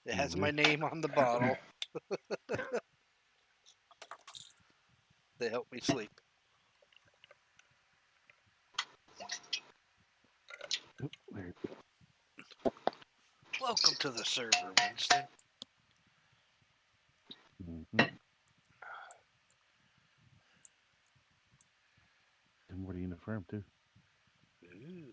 It You has my wish. name on the bottle. They help me sleep. Oh, there. Welcome to the server, Winston. Mm-hmm. I'm already in the farm too. Ooh.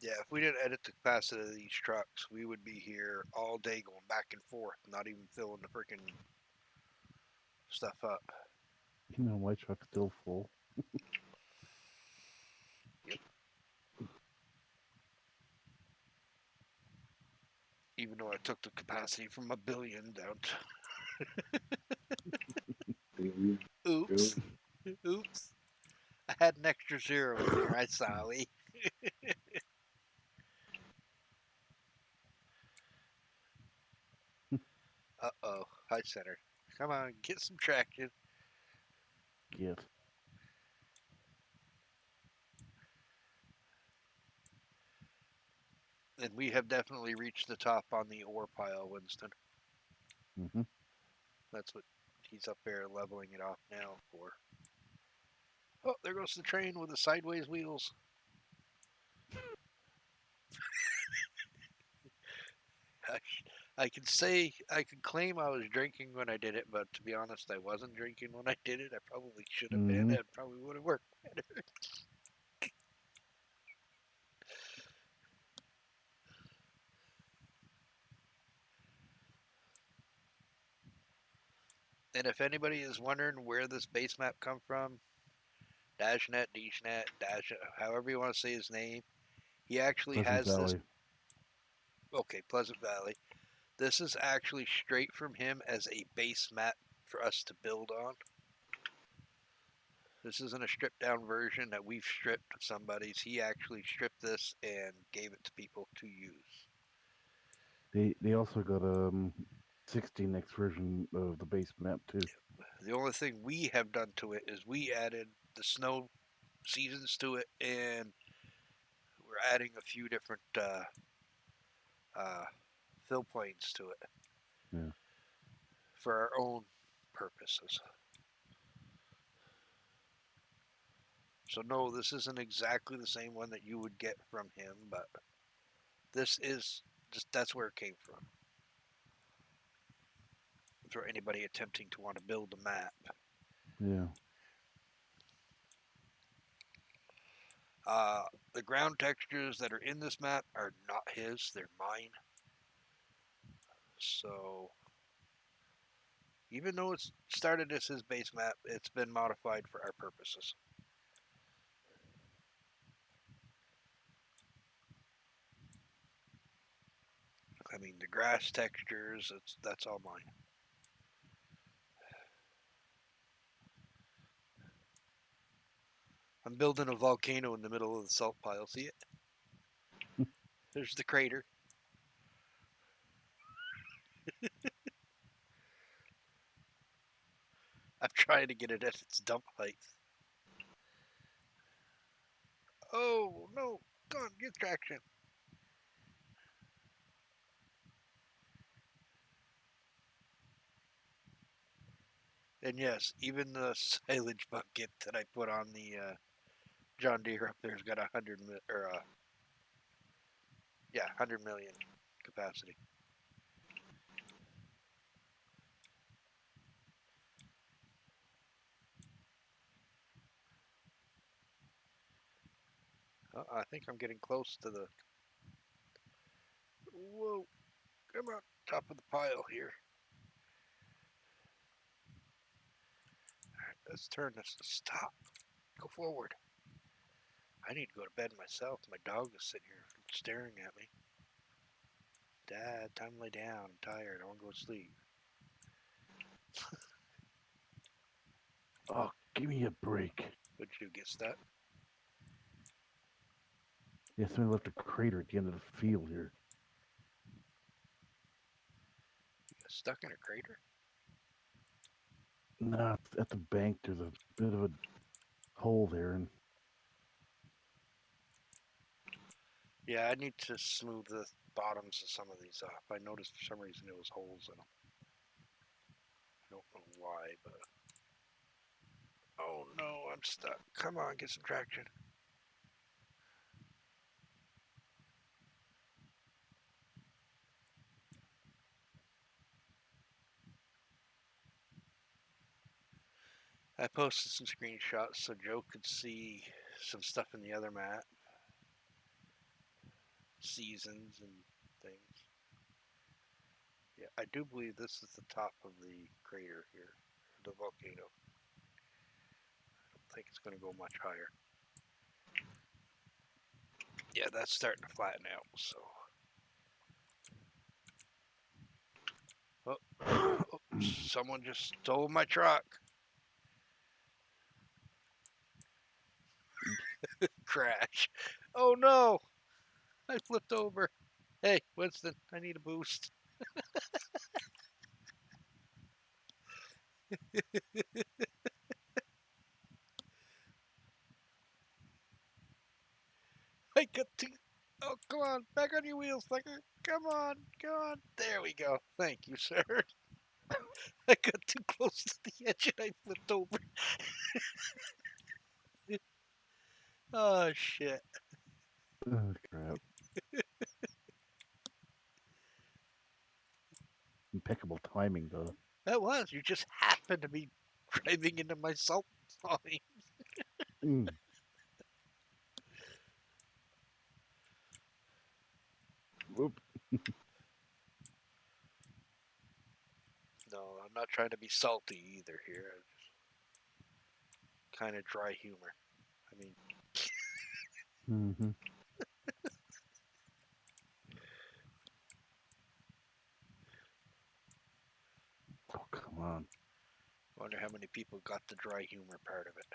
Yeah, if we didn't edit the capacity of these trucks, we would be here all day going back and forth, not even filling the freaking stuff up. You know, my truck's still full. Yep. Even though I took the capacity from a billion down to. Oops. Oops. I had an extra zero in there. I sorry. Uh-oh. Hi, center. Come on, get some traction. Yes. And we have definitely reached the top on the ore pile, Winston. Mm-hmm. That's what he's up there leveling it off now for. Oh, there goes the train with the sideways wheels. I, I can say, I can claim I was drinking when I did it, but to be honest, I wasn't drinking when I did it. I probably should have been. Mm-hmm. It probably would have worked better. And if anybody is wondering where this base map come from, Dashnet, Dashnet, Dash, however you want to say his name, he actually Pleasant has this. Valley. Okay, Pleasant Valley. This is actually straight from him as a base map for us to build on. This isn't a stripped down version that we've stripped somebody's. He actually stripped this and gave it to people to use. They also got 16x version of the base map too. The only thing we have done to it is we added the snow seasons to it, and we're adding a few different fill planes to it. Yeah. For our own purposes. So no, this isn't exactly the same one that you would get from him, but this is just that's where it came from. for anybody attempting to want to build a map. Yeah. The ground textures that are in this map are not his, they're mine. So even though it's started as his base map, it's been modified for our purposes. I mean, the grass textures, that's all mine. I'm building a volcano in the middle of the salt pile. See it? There's the crater. I'm trying to get it at its dump height. Oh, no. Come on, get traction. And yes, even the silage bucket that I put on the John Deere up there's got 100 million capacity. I think I'm getting close to the. Whoa, come on, top of the pile here. All right, let's turn this. Stop. Go forward. I need to go to bed myself. My dog is sitting here staring at me. Dad, time to lay down. I'm tired. I want to go to sleep. Oh, give me a break. Would you get stuck? Yeah, somebody left a crater at the end of the field here. You got stuck in a crater? Nah, at the bank, there's a bit of a hole there, and Yeah, I need to smooth the bottoms of some of these off. I noticed for some reason there was holes in them. I don't know why, but... Oh no, I'm stuck. Come on, get some traction. I posted some screenshots so Joe could see some stuff in the other map. Seasons and things. Yeah, I do believe this is the top of the crater here, the volcano. I don't think it's going to go much higher. Yeah, that's starting to flatten out, so... Oh, someone just stole my truck. Crash. Oh no! I flipped over. Hey, Winston, I need a boost. I got to. Oh, come on. Back on your wheels, sucker. Come on. Come on. There we go. Thank you, sir. I got too close to the edge and I flipped over. Oh, shit. crap. Impeccable timing, though. That was. You just happened to be driving into my salt line. Mm. Whoop. No, I'm not trying to be salty either here. Kind of dry humor. I mean, Mm-hmm. Oh, come on. wonder how many people got the dry humor part of it.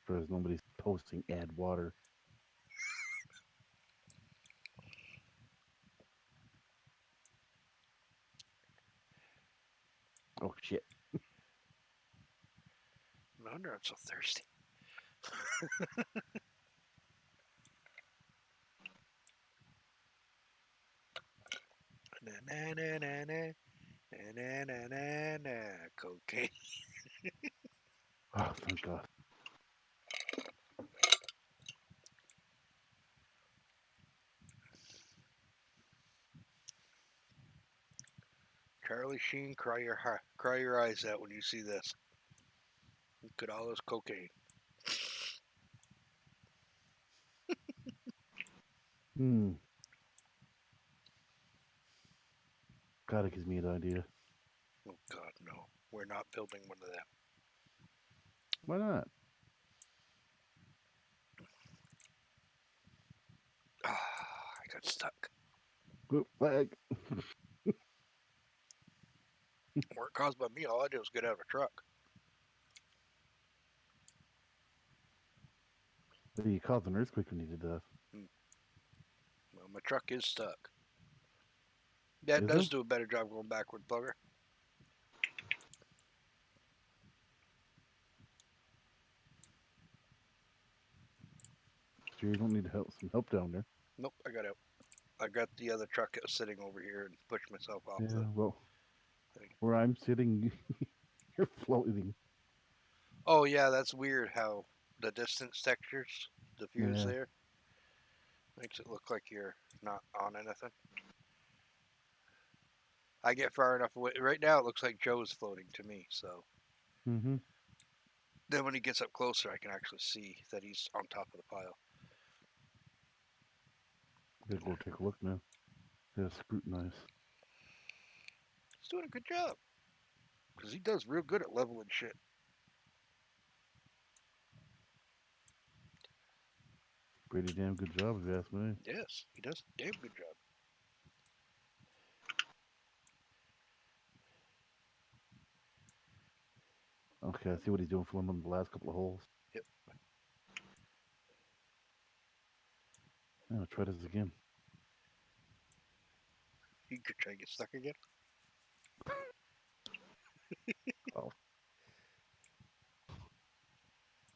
Because nobody's posting add water. Oh, shit. No wonder I'm so thirsty. Na na na na na na na na na cocaine. Oh, thank God. Charlie Sheen, cry your eyes out when you see this. Look at all this cocaine. Hmm. God, it gives me an idea. Oh God, no. We're not building one of them. Why not? Ah, I got stuck. Good flag. Weren't caused by me. All I did was get out of a truck. But you caused an earthquake when you did that. Hmm. Well, my truck is stuck. That Is does it? do a better job going backward, plugger. Sure, you don't need some help down there. Nope, I got out. I got the other truck that was sitting over here and pushed myself off the Yeah, well, thing. where I'm sitting, you're floating. Oh yeah, that's weird how the distance textures, the views Yeah. there, makes it look like you're not on anything. I get far enough away. Right now, it looks like Joe's floating to me. So Mm-hmm. then when he gets up closer, I can actually see that he's on top of the pile. Gotta go take a look now. Gotta scrutinize. He's doing a good job because he does real good at leveling shit. Pretty damn good job, if you ask me. Yes, he does a damn good job. Okay, I see what he's doing for him on the last couple of holes. Yep. Yeah, I'll try this again. He could try to get stuck again. Oh,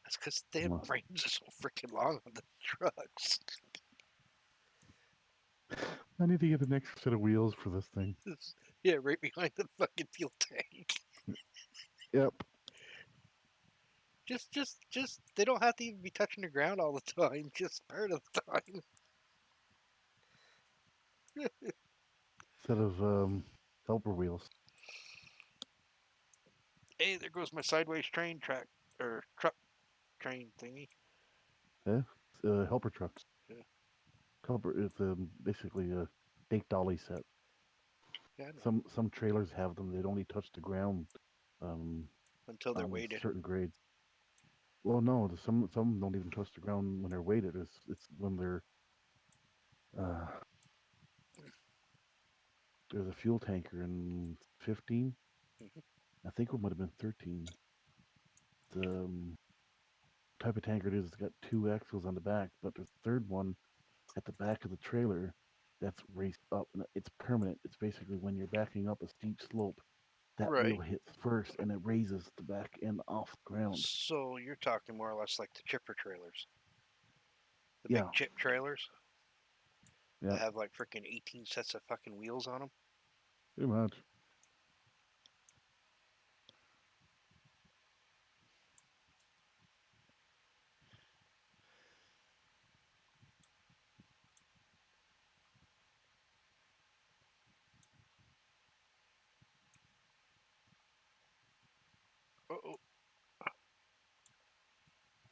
That's because the damn come on. frames are so freaking long on the trucks. I need to get an extra set of wheels for this thing. Yeah, right behind the fucking fuel tank. Yep. Just they don't have to even be touching the ground all the time. Just part of the time. Set of helper wheels. Hey, there goes my sideways train track or truck train thingy. Yeah. Helper trucks. Yeah, Helper. It's basically a take dolly set. yeah, I know. Some trailers have them. They'd only touch the ground um, Until they're on weighted. certain grades. Well, no, some don't even touch the ground when they're weighted. It's when they're uh, there's a fuel tanker in 15. Mhm. I think it might have been 13. The type of tanker it is. It's got two axles on the back, but there's a third one at the back of the trailer that's raised up, and it's permanent. It's basically when you're backing up a steep slope, that wheel Right. hits first, and it raises the back end off the ground. So you're talking more or less like the chipper trailers, the big Yeah, chip trailers yeah, that have like freaking 18 sets of fucking wheels on them. pretty much. Oh,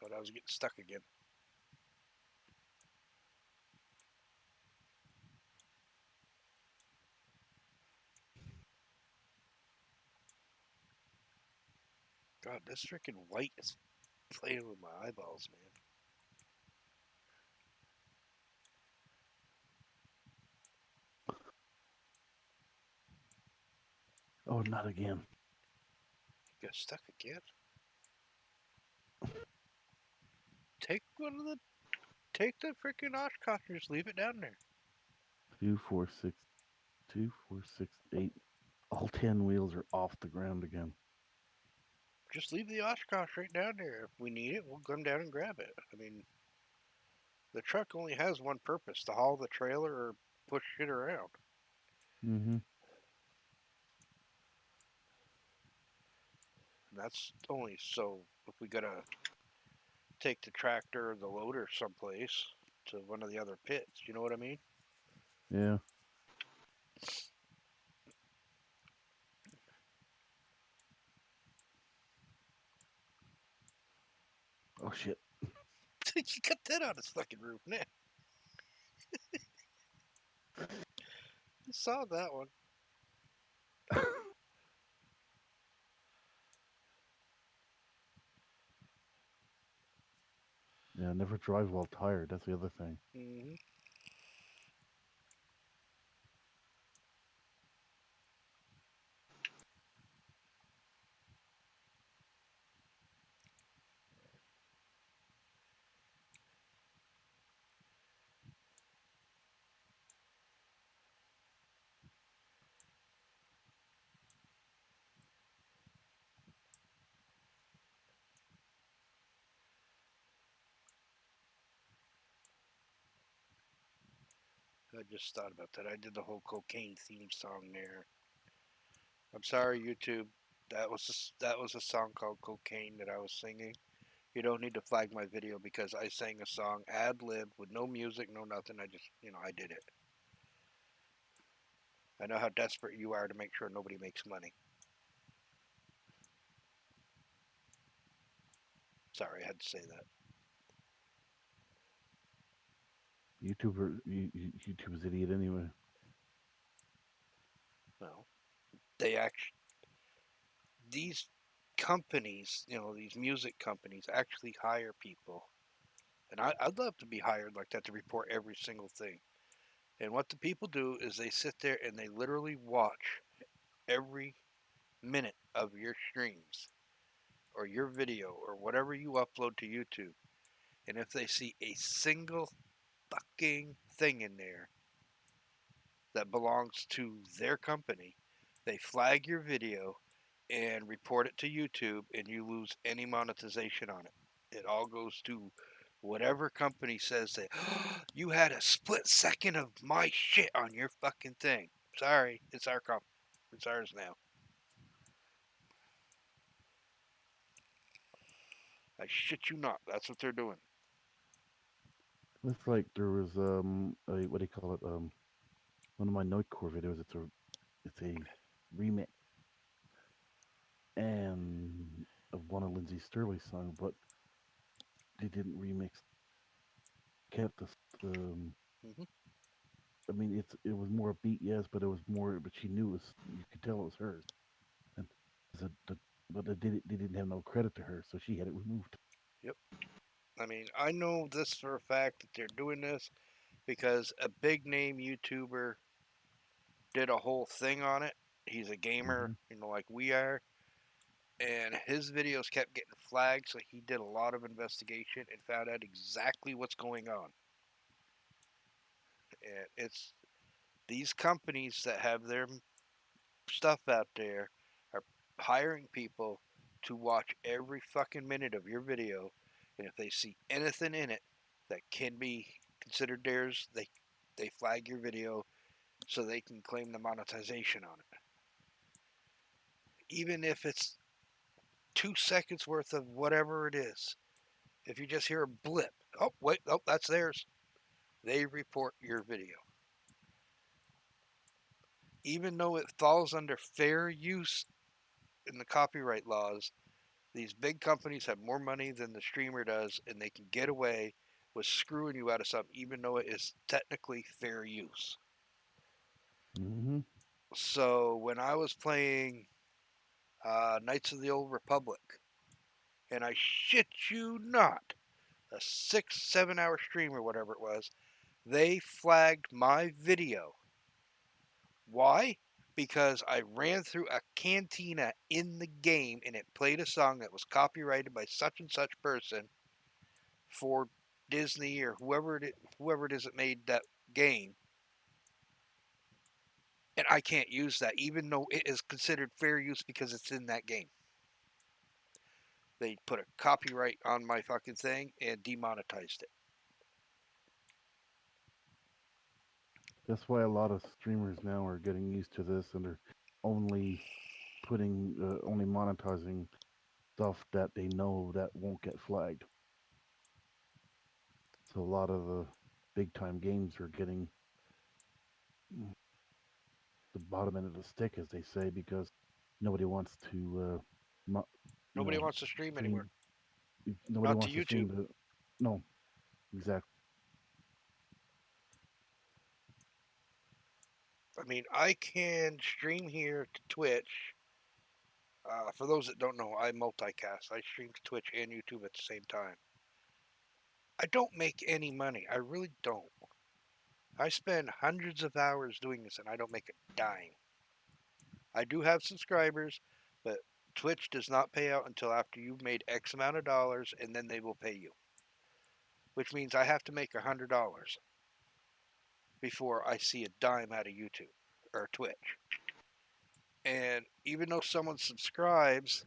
thought I was getting stuck again. God, this freaking white is playing with my eyeballs, man. Oh, not again. Got stuck again. Take one of the take the freaking Oshkoshers, leave it down there. 2, 4, 6, 2, 4, 6, 8. All 10 wheels are off the ground again. Just leave the Oshkosh right down there. If we need it, we'll come down and grab it. I mean, the truck only has one purpose: to haul the trailer or push shit around. Mm-hmm. And that's only so if we gotta take the tractor or the loader someplace to one of the other pits. You know what I mean? Yeah. shit. You got that on his fucking roof now. You saw that one. Yeah, never drive while tired. That's the other thing. Hmm. I just thought about that. I did the whole cocaine theme song there. I'm sorry, YouTube. That was a song called Cocaine that I was singing. You don't need to flag my video because I sang a song ad lib with no music, no nothing. I just, I did it. I know how desperate you are to make sure nobody makes money. Sorry, I had to say that. YouTube's idiot anyway. No, they actually these companies, these music companies actually hire people, and I'd love to be hired like that to report every single thing. And what the people do is they sit there and they literally watch every minute of your streams or your video or whatever you upload to YouTube. And if they see a single fucking thing in there that belongs to their company, they flag your video and report it to YouTube, and you lose any monetization on it. It all goes to whatever company says that you had a split second of my shit on your fucking thing. Sorry, it's our comp. It's ours now. I shit you not. That's what they're doing. It's like there was a what do you call it one of my Nightcore videos. It's a remix and of one of Lindsay Sterling's song, but they didn't remix. Kept the Hmm. I mean, it was more beat, yes, but it was more. But she knew it was. You could tell it was hers, and but they didn't have no credit to her, so she had it removed. Yep. I mean, I know this for a fact that they're doing this because a big name YouTuber did a whole thing on it. He's a gamer, Hmm. like we are, and his videos kept getting flagged, so he did a lot of investigation and found out exactly what's going on. And it's these companies that have their stuff out there are hiring people to watch every fucking minute of your video, and if they see anything in it that can be considered theirs, they flag your video so they can claim the monetization on it. Even if it's 2 seconds worth of whatever it is. If you just hear a blip, oh wait, oh that's theirs. They report your video. Even though it falls under fair use in the copyright laws, these big companies have more money than the streamer does, and they can get away with screwing you out of something, even though it is technically fair use. Hmm. So when I was playing Knights of the Old Republic, and I shit you not, a 6, 7 hour stream or whatever it was, they flagged my video. Why? Because I ran through a cantina in the game and it played a song that was copyrighted by such and such person for Disney or whoever it is that made that game, and I can't use that even though it is considered fair use because it's in that game. They put a copyright on my fucking thing and demonetized it. That's why a lot of streamers now are getting used to this, and they're only only monetizing stuff that they know that won't get flagged. So a lot of the big time games are getting the bottom end of the stick, as they say, because nobody wants to, you Nobody know, wants to stream anymore. stream. Nobody not to wants to YouTube. stream to. No, exactly. I mean, I can stream here to Twitch. For those that don't know, I multicast. I stream to Twitch and YouTube at the same time. I don't make any money. I really don't. I spend hundreds of hours doing this and I don't make a dime. I do have subscribers, but Twitch does not pay out until after you've made X amount of dollars and then they will pay you. Which means I have to make $100 before I see a dime out of YouTube or Twitch. And even though someone subscribes,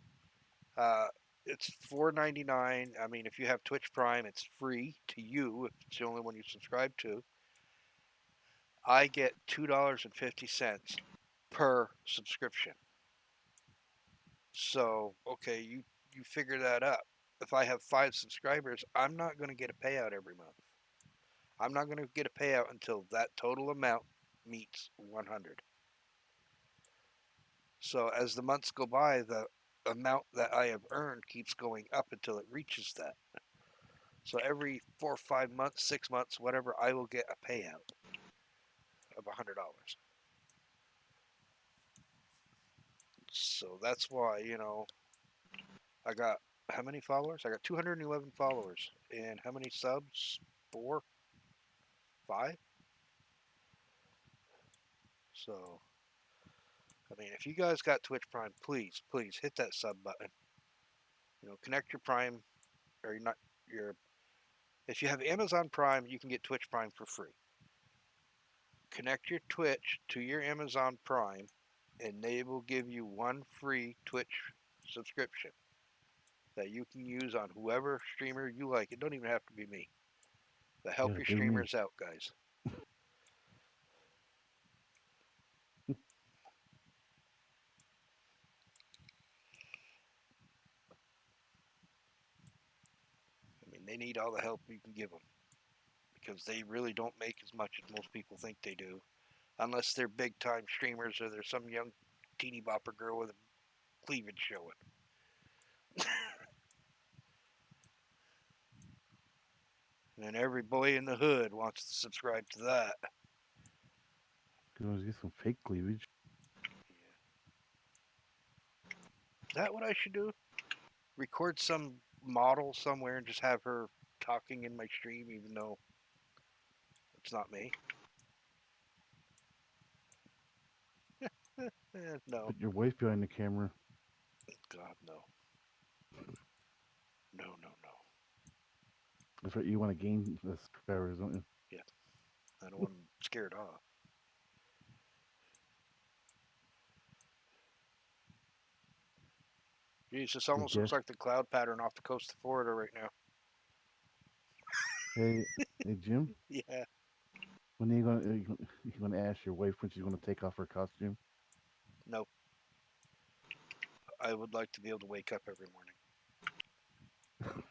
uh, it's $4.99. I mean, if you have Twitch Prime, it's free to you if it's the only one you subscribe to. I get $2.50 per subscription. So, okay, you figure that up. If I have 5 subscribers, I'm not going to get a payout every month. I'm not going to get a payout until that total amount meets 100. So as the months go by, the amount that I have earned keeps going up until it reaches that. So every 4 or 5 months, 6 months, whatever, I will get a payout of $100. So that's why, I got how many followers? I got 211 followers. And how many subs? Four? Five? So, I mean, if you guys got Twitch Prime, please, please hit that sub button. Connect your Prime, or not your. If you have Amazon Prime, you can get Twitch Prime for free. Connect your Twitch to your Amazon Prime, and they will give you one free Twitch subscription that you can use on whoever streamer you like. It don't even have to be me. But help Yeah, your be me. streamers out, guys. I mean, they need all the help you can give them because they really don't make as much as most people think they do, unless they're big time streamers or there's some young teeny bopper girl with a cleavage showing. And every boy in the hood wants to subscribe to that. Can always get some fake cleavage. Yeah. Is that what I should do? Record some model somewhere and just have her talking in my stream, even though it's not me? No. Put your wife behind the camera. God, no. No, no, no. That's right. You want to gain the subscribers, don't you? Yeah, I don't want them scared off. Geez, this Hey almost looks Jeff. like the cloud pattern off the coast of Florida right now. Hey, hey Jim. Yeah. When are you gonna ask your wife when she's gonna take off her costume? No, I would like to be able to wake up every morning.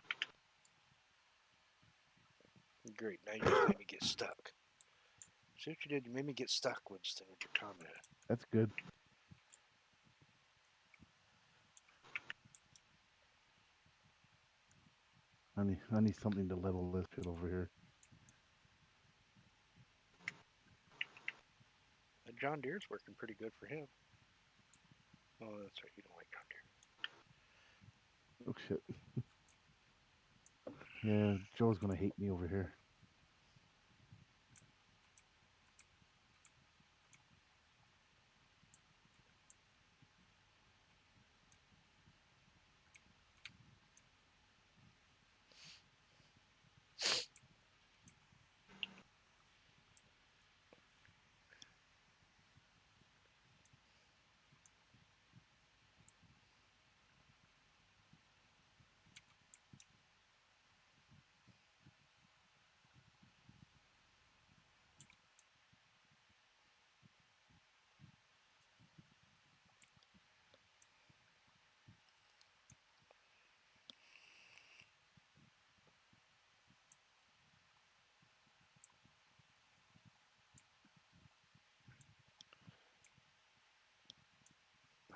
Great. Now you just made me get stuck. See what you did? You made me get stuck, Winston, with your comment. That's good. I need something to level this shit over here. John Deere's working pretty good for him. Oh, that's right. You don't like John Deere. Oh shit. Yeah, Joe's gonna hate me over here.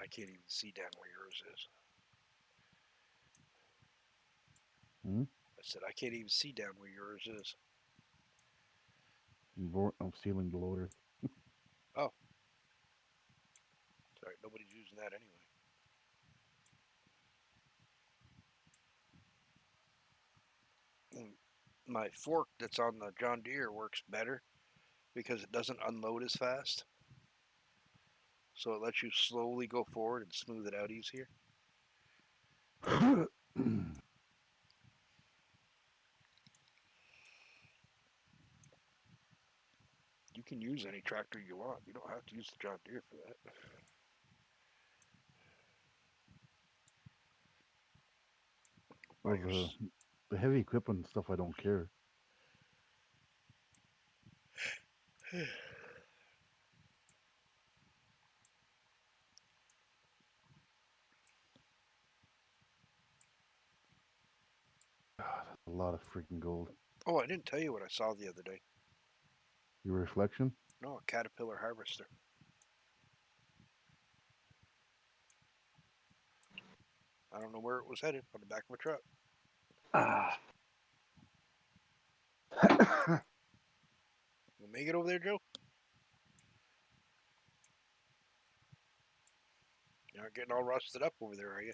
I can't even see down where yours is. Hmm? I said, I can't even see down where yours is. I'm stealing the loader. Oh, sorry, nobody's using that anyway. Mm, my fork that's on the John Deere works better because it doesn't unload as fast. So it lets you slowly go forward and smooth it out easier. You can use any tractor you want. You don't have to use the John Deere for that. Buy Well, your. the heavy equipment stuff, I don't care. God, that's a lot of freaking gold. Oh, I didn't tell you what I saw the other day. Your reflection? No, a Caterpillar harvester. I don't know where it was headed on the back of a truck. Ah. You make it over there, Joe? You're not getting all rusted up over there, are you?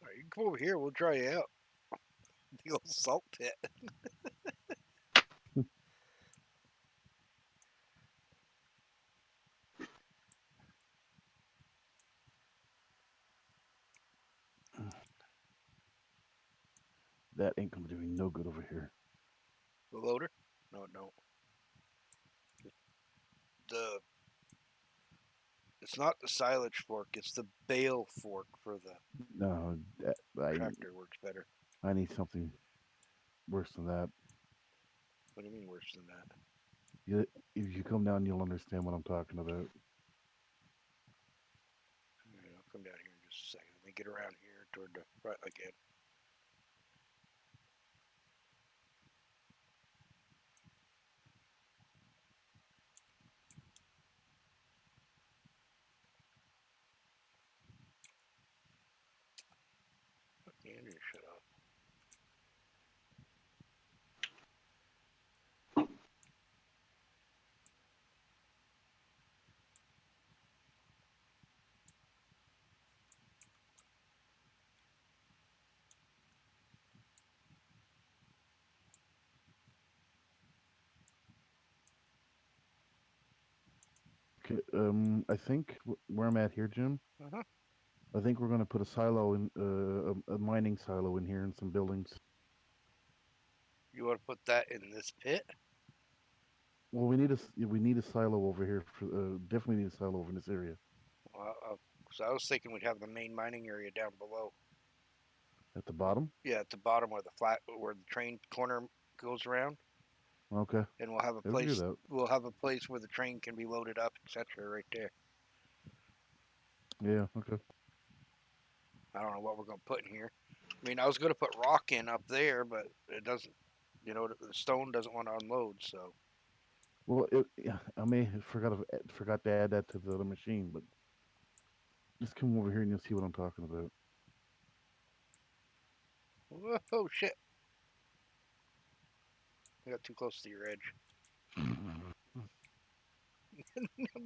All right, you can come over here. We'll dry you out. The old salt pit. That ain't gonna do me no good over here. The loader? No, no. The It's not the silage fork. It's the bale fork for the No, tractor works better. I need something worse than that. What do you mean worse than that? You, if you come down, you'll understand what I'm talking about. All right, I'll come down here in just a second. Let me get around here toward the front again. Andrew, shut up. Okay, I think where I'm at here, Jim. Uh-huh. I think we're gonna put a silo in, a mining silo in here and some buildings. You want to put that in this pit? Well, we need a silo over here. For, definitely need a silo over in this area Well, so I was thinking we'd have the main mining area down below. at the bottom. Yeah, at the bottom where the train corner goes around, Okay, and we'll have a I can do place. that. We'll have a place where the train can be loaded up, etc. Right there. Yeah, okay. I don't know what we're gonna put in here. I mean, I was gonna put rock in up there, but it doesn't. You know, the stone doesn't want to unload, so Well, yeah, I may have forgot to add that to the other machine, but just come over here and you'll see what I'm talking about. whoa, shit! I got too close to your edge. I'm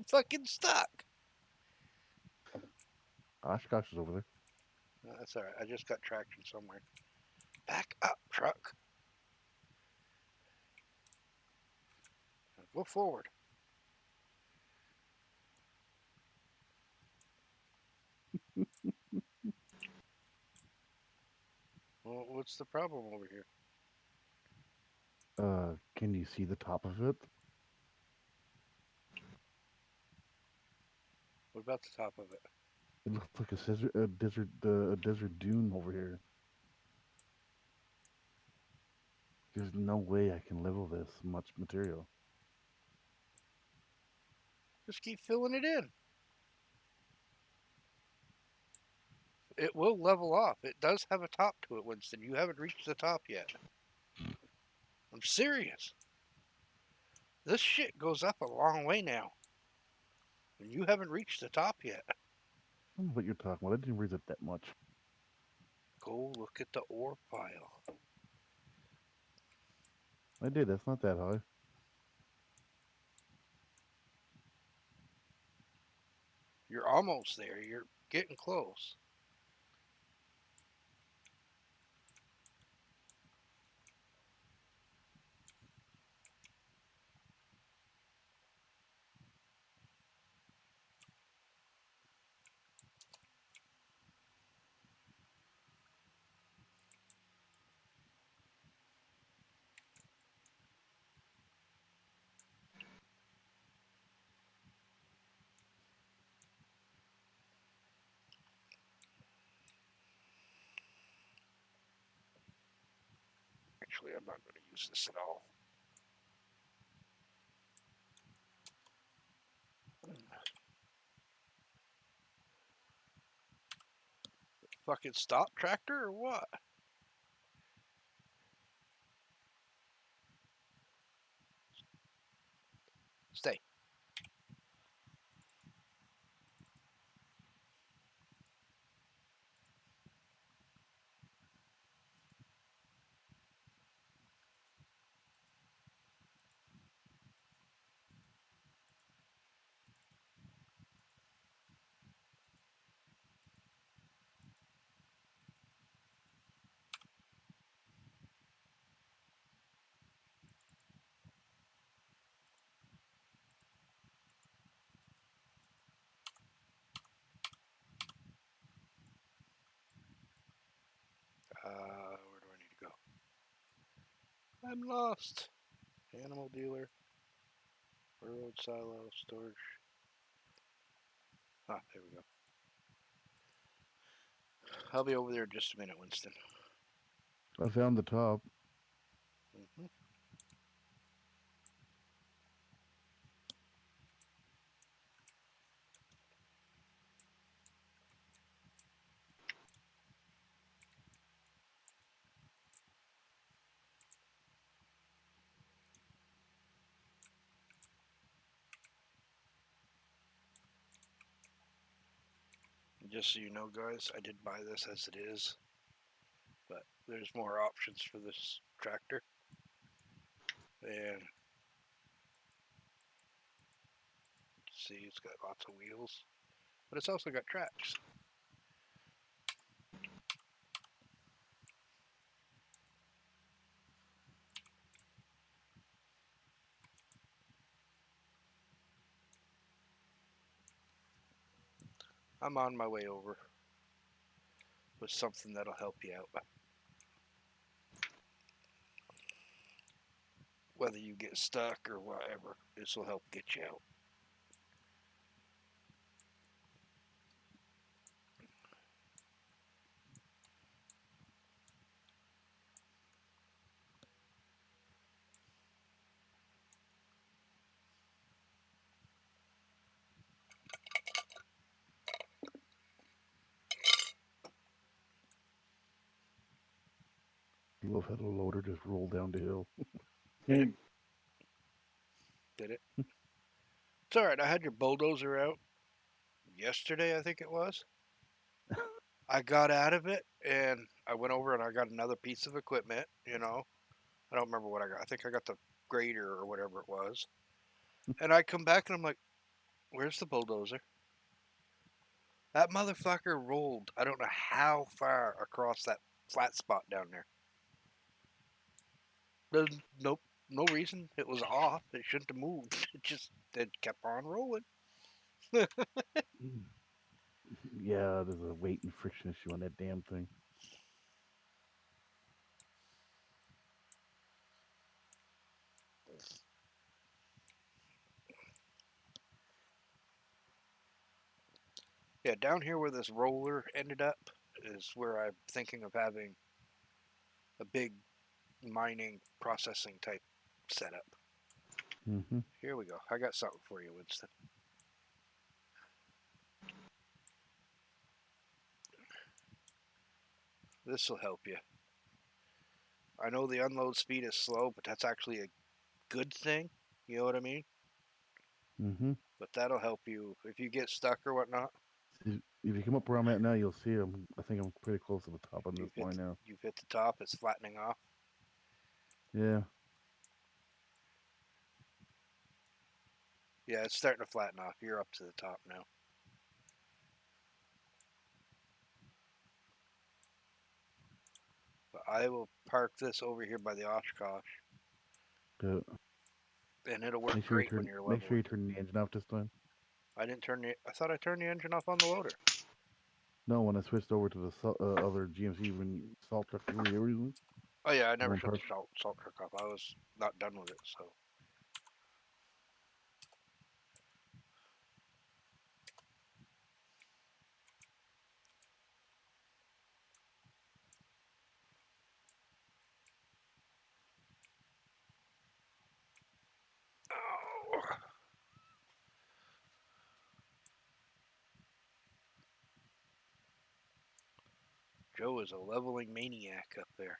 fucking stuck. Oshkosh is over there. That's all right. I just got traction somewhere. Back up, truck. Now go forward. Well, what's the problem over here? Can you see the top of it? What about the top of it? It looks like a desert dune over here. There's no way I can level this much material. Just keep filling it in. It will level off. It does have a top to it, Winston. You haven't reached the top yet. I'm serious. This shit goes up a long way now. And you haven't reached the top yet. I don't know what you're talking about. I didn't read it that much. Go look at the ore pile. I did. That's not that high. You're almost there. You're getting close. Actually, I'm not going to use this at all. Fucking stop tractor or what? Stay. Where do I need to go? I'm lost. Animal dealer. Railroad silo. Storage. Ah, there we go. I'll be over there in just a minute, Winston. I found the top. Mm-hmm. Just so you know, guys, I did buy this as it is, but there's more options for this tractor. And see, it's got lots of wheels, but it's also got tracks. I'm on my way over with something that'll help you out. Whether you get stuck or whatever, this will help get you out. Love how the loader just rolled down the hill. And Did it? It's all right. I had your bulldozer out yesterday, I think it was. I got out of it and I went over and I got another piece of equipment. I don't remember what I got. I think I got the grader or whatever it was. And I come back and I'm like, where's the bulldozer? That motherfucker rolled, I don't know how far across that flat spot down there. There's no reason. It was off. It shouldn't have moved. It kept on rolling. Yeah, there's a weight and friction issue on that damn thing. Yeah, down here where this roller ended up is where I'm thinking of having a big mining processing type setup. Mm-hmm. Here we go. I got something for you, Winston. This will help you. I know the unload speed is slow, but that's actually a good thing. You know what I mean? Mm-hmm. But that'll help you if you get stuck or whatnot. If you come up where I'm at now, you'll see I think I'm pretty close to the top on this line now. You've hit the top. It's flattening off. Yeah. Yeah, it's starting to flatten off. You're up to the top now. But I will park this over here by the Oshkosh, Good. and it'll work great when you're Make sure leveling. you turn the engine off this time. I didn't turn the. I thought I turned the engine off on the loader. No, when I switched over to the other GMC when salt truck you were here recently. Oh yeah, I never Home shut the park. salt truck off. I was not done with it, so. Oh. Joe is a leveling maniac up there.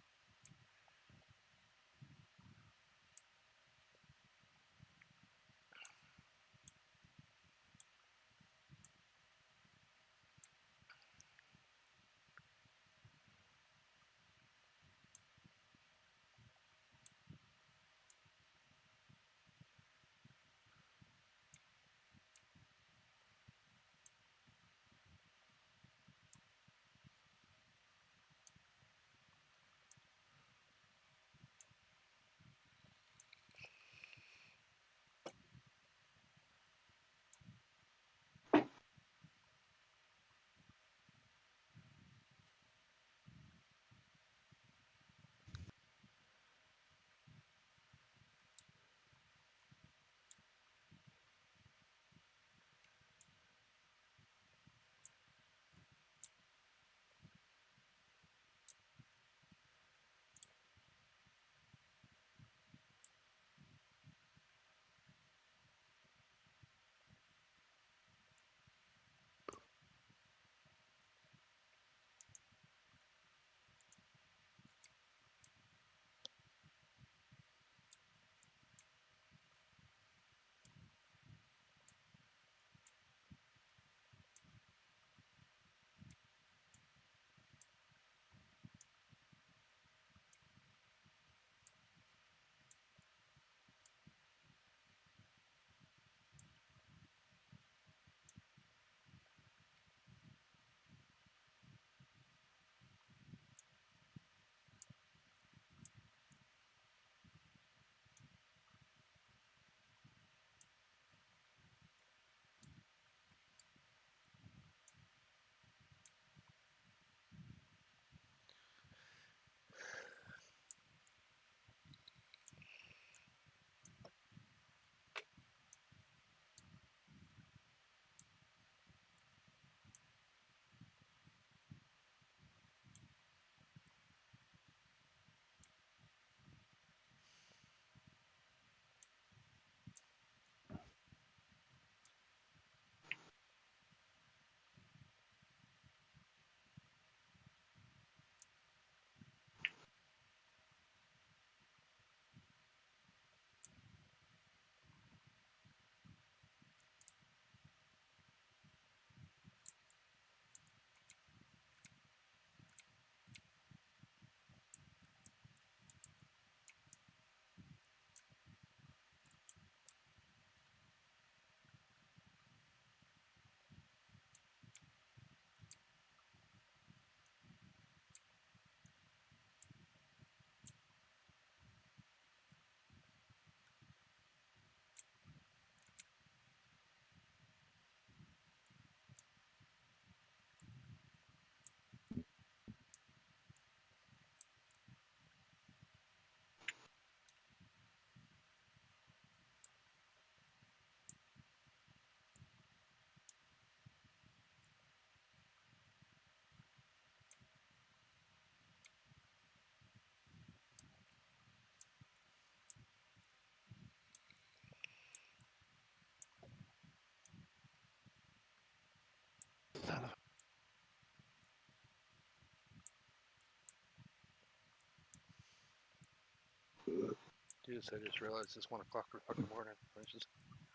Dude, I just realized it's 1 o'clock for fucking morning. I just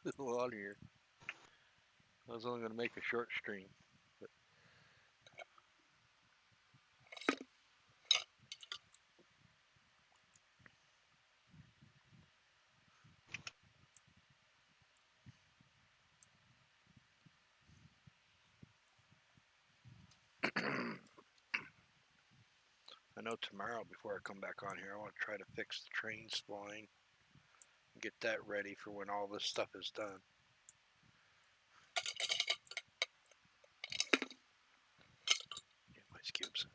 a little out of here. I was only gonna make a short stream, but I know tomorrow before I come back on here, I want to try to fix the train spline and get that ready for when all this stuff is done. Get my cubes.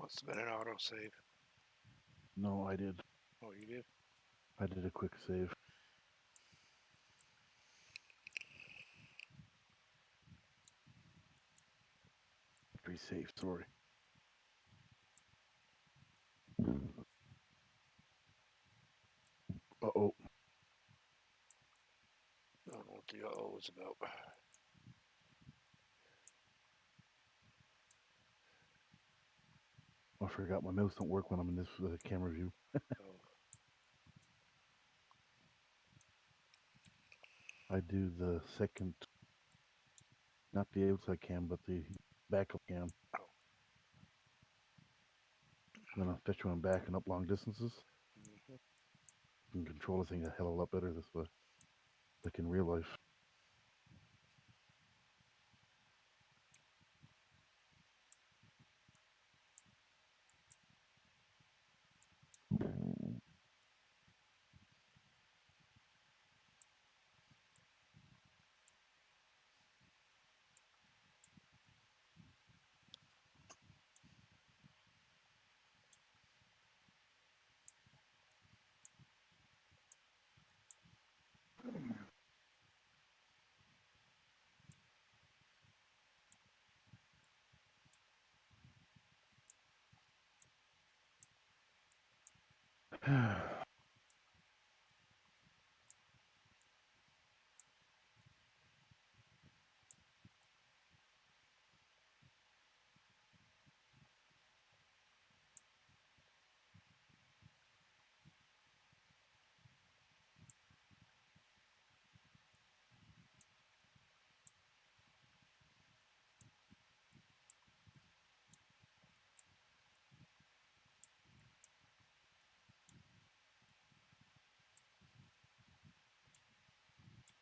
Must have been an autosave. No, I did. Oh, you did? I did a quick save. Factory save, sorry. Uh-oh. I don't know what the uh-oh was about. I forgot my mouse don't work when I'm in this camera view. Oh, I do the second, not the outside cam, but the backup cam. oh. Then especially when I'm backing up long distances, Mm-hmm. you can control the thing a hell of a lot better this way, like in real life.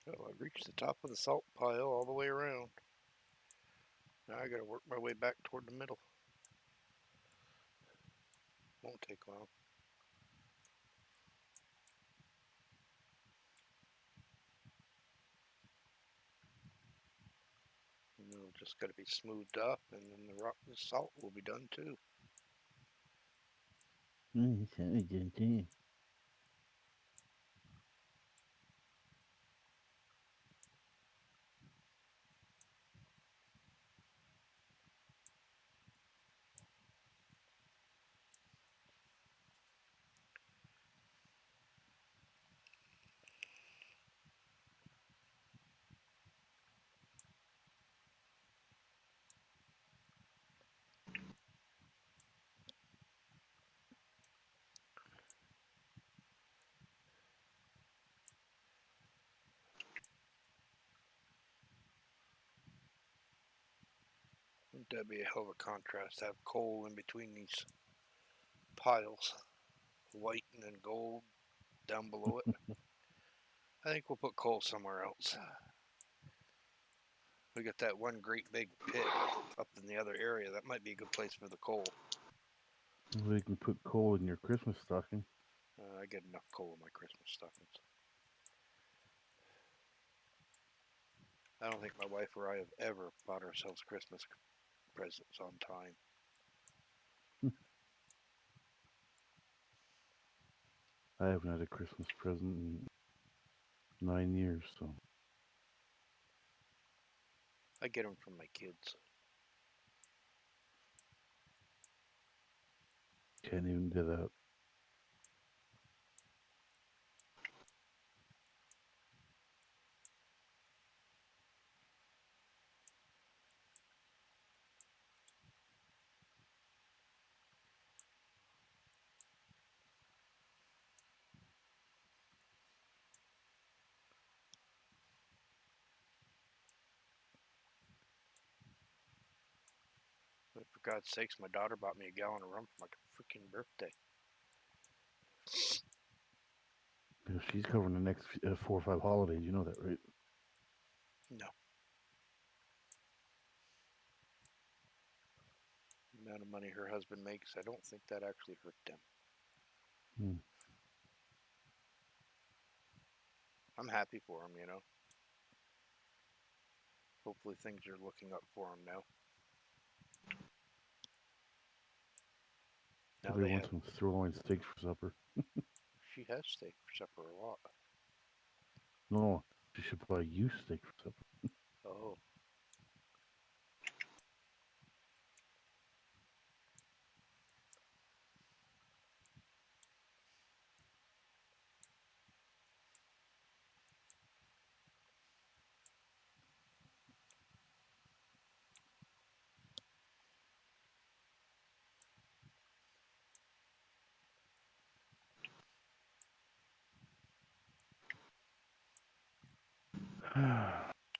Oh, I reached the top of the salt pile all the way around. Now I gotta work my way back toward the middle. Won't take long. And it'll just gotta be smoothed up, and then the salt will be done too. That'd be a hell of a contrast to have coal in between these piles, white and then gold down below it. I think we'll put coal somewhere else. We got that one great big pit up in the other area. That might be a good place for the coal. Well, you can put coal in your Christmas stocking. I get enough coal in my Christmas stockings. I don't think my wife or I have ever bought ourselves Christmas presents on time. I haven't had a Christmas present in 9 years, so I get them from my kids. can't even do that. But for God's sakes, my daughter bought me a gallon of rum for my freaking birthday. She's covering the next 4 or 5 holidays. You know that, right? No. The amount of money her husband makes, I don't think that actually hurt them. Hmm. I'm happy for him, you know. Hopefully things are looking up for him now. Now Everybody they wants have. some sirloin steaks for supper. She has steak for supper a lot. No, she should buy you steak for supper. Oh,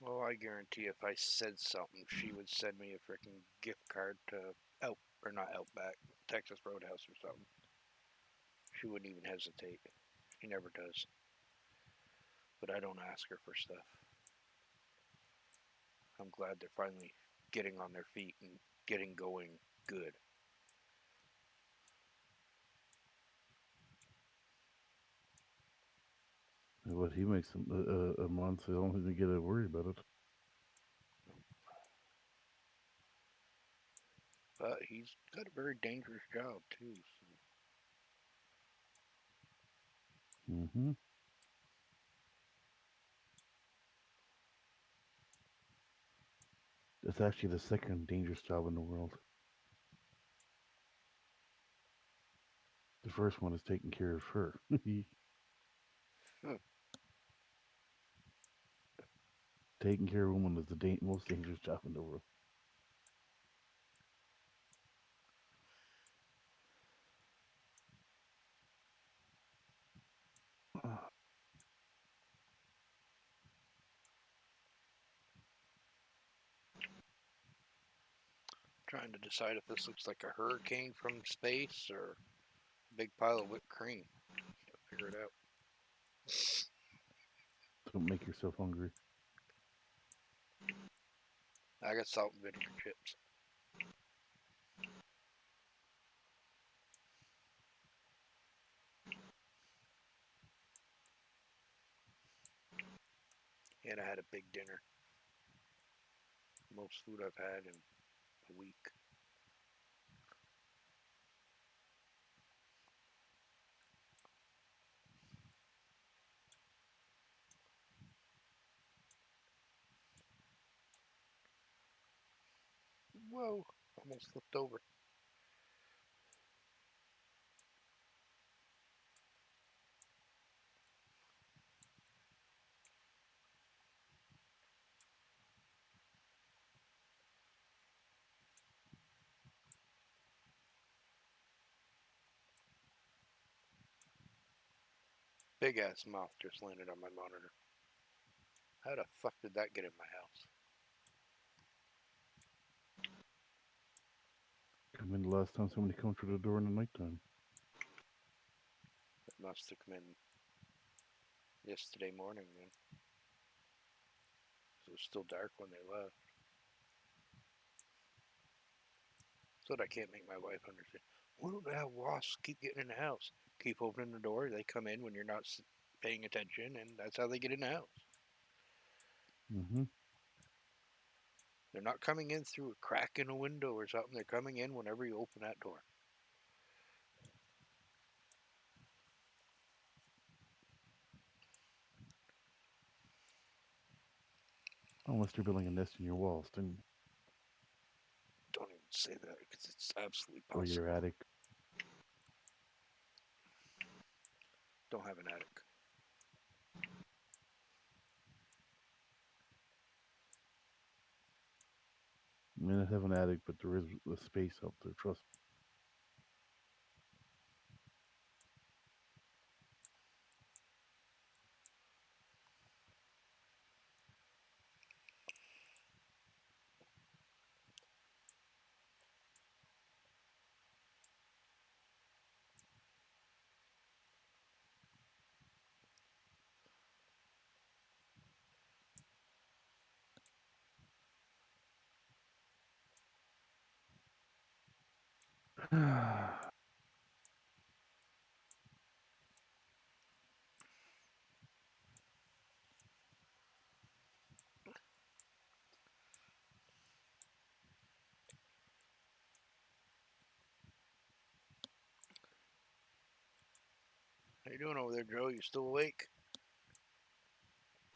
well, I guarantee if I said something, she would send me a freaking gift card to Out or not Outback, Texas Roadhouse or something. She wouldn't even hesitate. She never does. But I don't ask her for stuff. I'm glad they're finally getting on their feet and getting going good. What he makes a month, so I don't even get to worry about it. But he's got a very dangerous job too. So. Mm-hmm. It's actually the second dangerous job in the world. The first one is taking care of her. Hmm. Taking care of a woman is the most dangerous job in the world. Trying to decide if this looks like a hurricane from space or a big pile of whipped cream. Can't figure it out. Don't make yourself hungry. I got salt and vinegar chips. And I had a big dinner. Most food I've had in a week. Whoa, almost flipped over. Big ass mouth just landed on my monitor. How the fuck did that get in my house? Come in the last time somebody come through the door in the nighttime. It must have come in yesterday morning then. It was still dark when they left. That's what I can't make my wife understand. Why don't they have wasps keep getting in the house? Keep opening the door. They come in when you're not paying attention, and that's how they get in the house. Mm-hmm. They're not coming in through a crack in a window or something. They're coming in whenever you open that door. Unless they're building a nest in your walls, then Don't even say that because it's absolutely or your possible. attic. Don't have an attic. I mean, I have an attic, but there is a space up there. Trust me. How you doing over there, Joe? You still awake?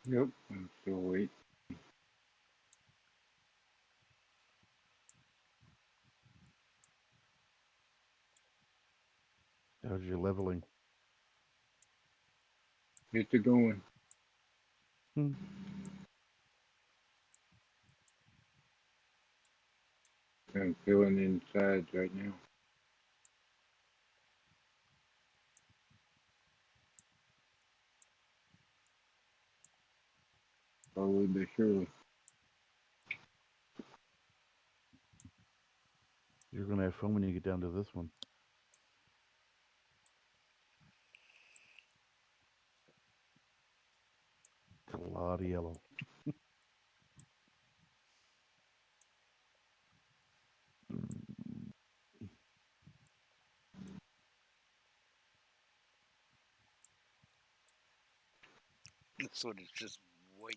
Yep, I'm still awake. How's your leveling? It's a going. Hmm. I'm filling in sides right now. Slowly but surely. You're gonna have fun when you get down to this one. It's a lot of yellow. This one is just white.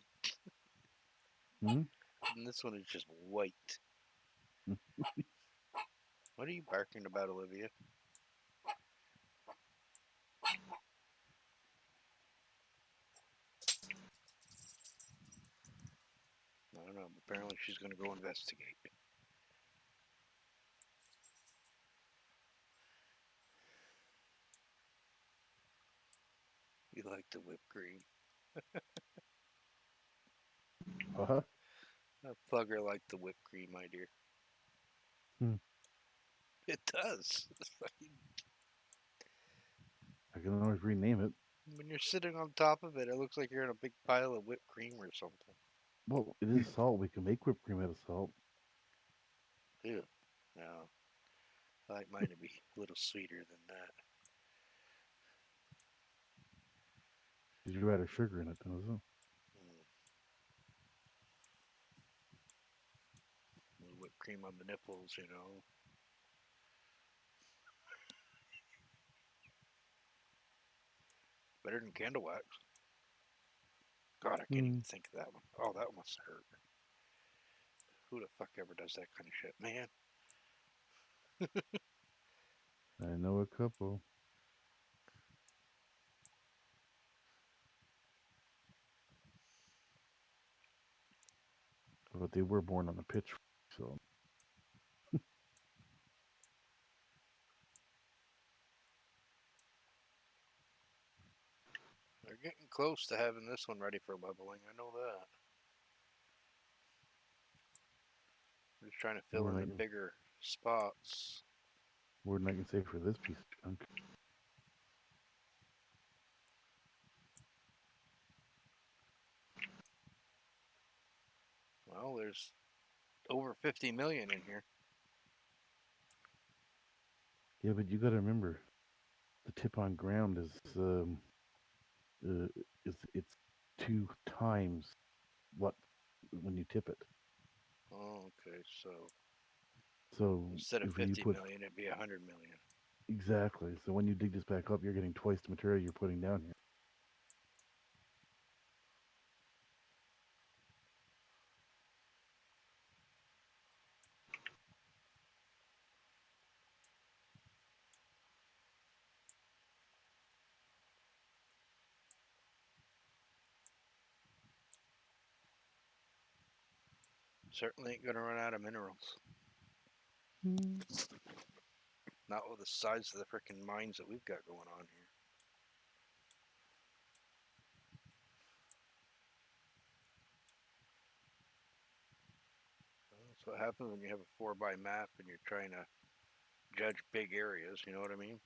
Hmm? And this one is just white. What are you barking about, Olivia? I don't know. Apparently, she's going to go investigate. You like the whipped cream? What? That bugger like the whipped cream, my dear. Hmm. It does. I can always rename it. When you're sitting on top of it, it looks like you're in a big pile of whipped cream or something. Well, it is salt. We can make whipped cream out of salt. Ew. No. I like mine to be a little sweeter than that. Because you add a sugar in it, doesn't it? Mm. Whipped cream on the nipples, you know. Better than candle wax. God, I can't Hmm. even think of that one. Oh, that must hurt. Who the fuck ever does that kind of shit, man? I know a couple. But they were born on a pitchfork, so. They're getting close to having this one ready for leveling. I know that. I'm just trying to fill More in than the bigger spots. I can say for this piece of junk. Well, there's over 50 million in here. Yeah, but you got to remember, the tip on ground uh, it's 2 times what when you tip it. Oh, okay. So So instead of if you 50 put million, it'd be 100 million. exactly, so when you dig this back up, you're getting twice the material you're putting down here. Certainly ain't gonna run out of minerals. Hmm. Not with the size of the freaking mines that we've got going on here. That's what happens when you have a 4 by map and you're trying to judge big areas. You know what I mean?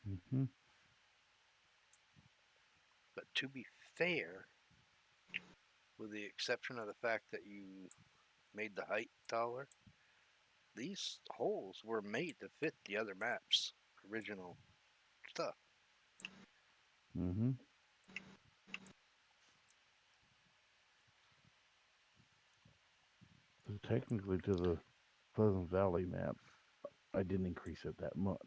Mm-hmm. But to be fair, with the exception of the fact that you made the height taller, these holes were made to fit the other maps' original stuff. Mm-hmm. So technically, to the Pleasant Valley map, I didn't increase it that much.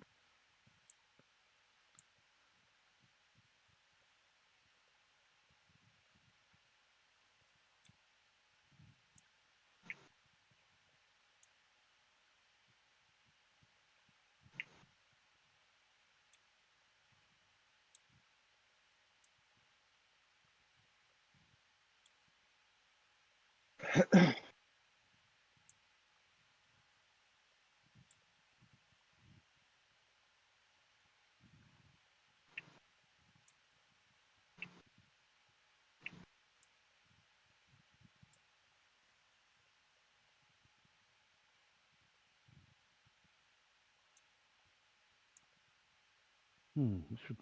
We should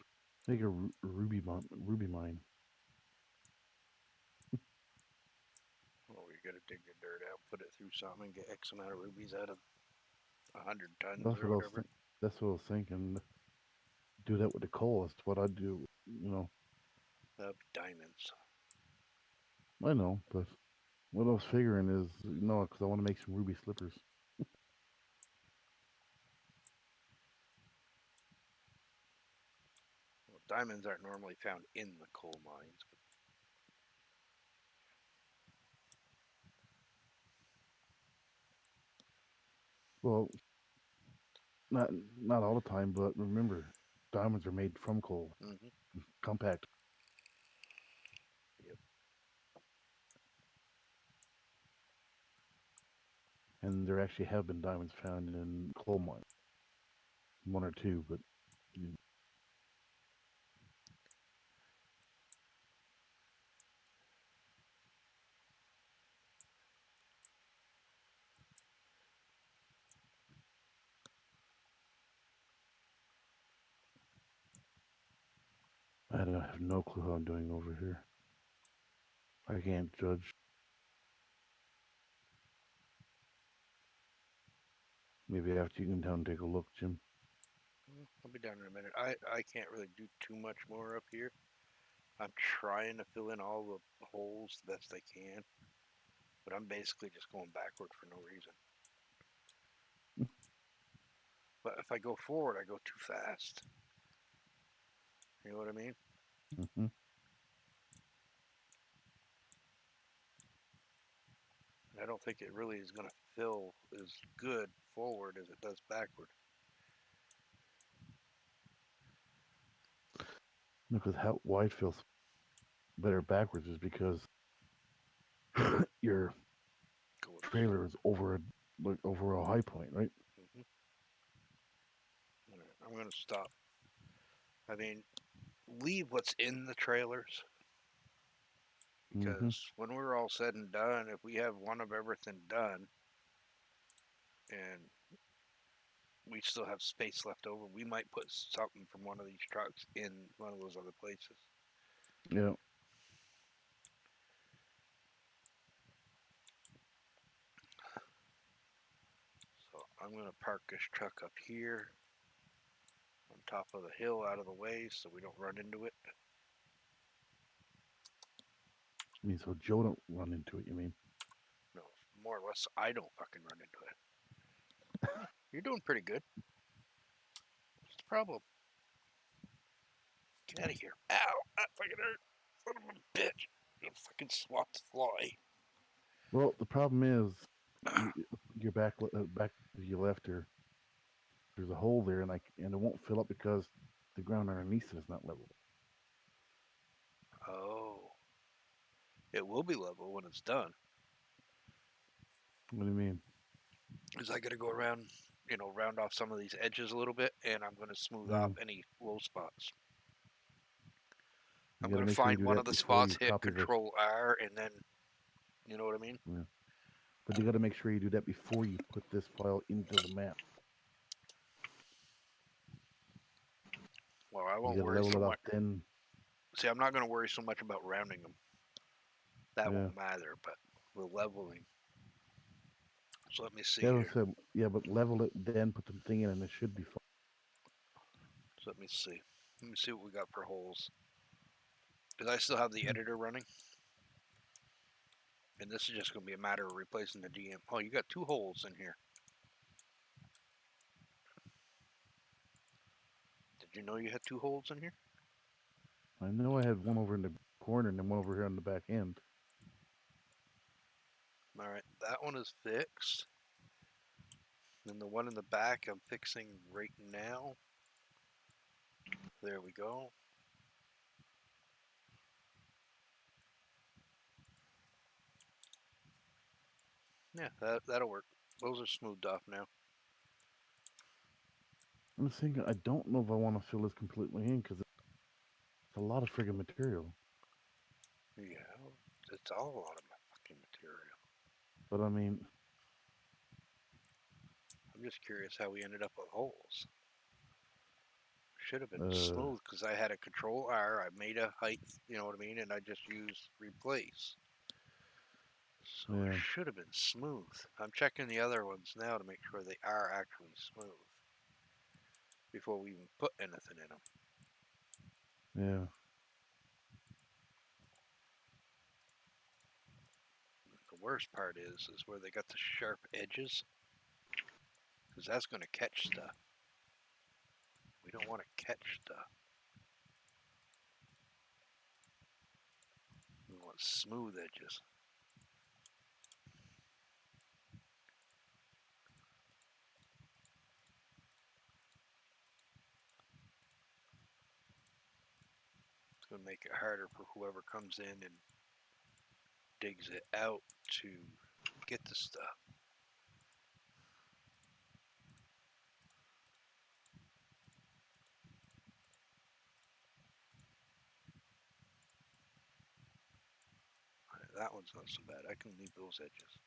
make a ruby mine. Well, we gotta dig the dirt out, put it through something, and get X amount of rubies out of 100 tons That's or what I was. whatever. That's what I was thinking. Do that with the coal. That's what I'd do. Of diamonds. I know, but what I was figuring is, because I want to make some ruby slippers. Well, diamonds aren't normally found in the coal mines, but Well, not all the time, but remember, diamonds are made from coal, compact, yep. and there actually have been diamonds found in coal mines, one or two, but you, I don't have no clue how I'm doing over here. I can't judge. Maybe after you can down and take a look, Jim. I'll be down in a minute. I can't really do too much more up here. I'm trying to fill in all the holes the best I can, but I'm basically just going backward for no reason. But if I go forward, I go too fast. You know what I mean? Mm-hmm. I don't think it really is going to fill as good forward as it does backward. Because why it feels better backwards is because your Going trailer is over a high point, right? Mm-hmm. All right, I'm going to stop. I mean, leave what's in the trailers Mm-hmm. because when we're all said and done, if we have one of everything done and we still have space left over, we might put something from one of these trucks in one of those other places. Yeah. So I'm going to park this truck up here on top of the hill out of the way so we don't run into it. I mean, so Joe don't run into it. You mean? No, more or less, I don't fucking run into it. You're doing pretty good. What's the problem? Get out of here. Ow! That fucking hurt. Son of a bitch. You fucking swat the fly. Well, the problem is, you, your back to your left here. There's a hole there, and it won't fill up because the ground underneath it is not level. Oh. It will be level when it's done. What do you mean? Because I got to go around, round off some of these edges a little bit, and I'm going to smooth Yeah. off any low spots. You I'm got to going to make sure you find do one that of the before spots, you hit copy this. Control R, and then, you know what I mean? Yeah. But you got to make sure you do that before you put this file into the map. Well, I You won't got to worry level so it off much. then. See, I'm not going to worry so much about rounding them. That Yeah. won't matter, but the leveling. So let me see Yeah, here. yeah, but level it then put the thing in, and it should be fine. So let me see. Let me see what we got for holes. Because I still have the editor running. And this is just going to be a matter of replacing the DM. Oh, you got 2 holes in here. Did you know you had 2 holes in here? I know I had one over in the corner and then one over here on the back end. All right, that one is fixed. And the one in the back I'm fixing right now. There we go. Yeah, that'll work. Those are smoothed off now. I'm just thinking, I don't know if I want to fill this completely in because it's a lot of friggin' material. Yeah, it's all a lot of my fucking material. But I mean, I'm just curious how we ended up with holes. Should have been uh, smooth because I had a control R. I made a height, you know what I mean, and I just used replace. So it yeah, should have been smooth. I'm checking the other ones now to make sure they are actually smooth before we even put anything in them. yeah. The worst part is where they got the sharp edges, because that's going to catch stuff. We don't want to catch stuff. We want smooth edges. It's going to make it harder for whoever comes in and digs it out to get the stuff. That one's not so bad. I can leave those edges.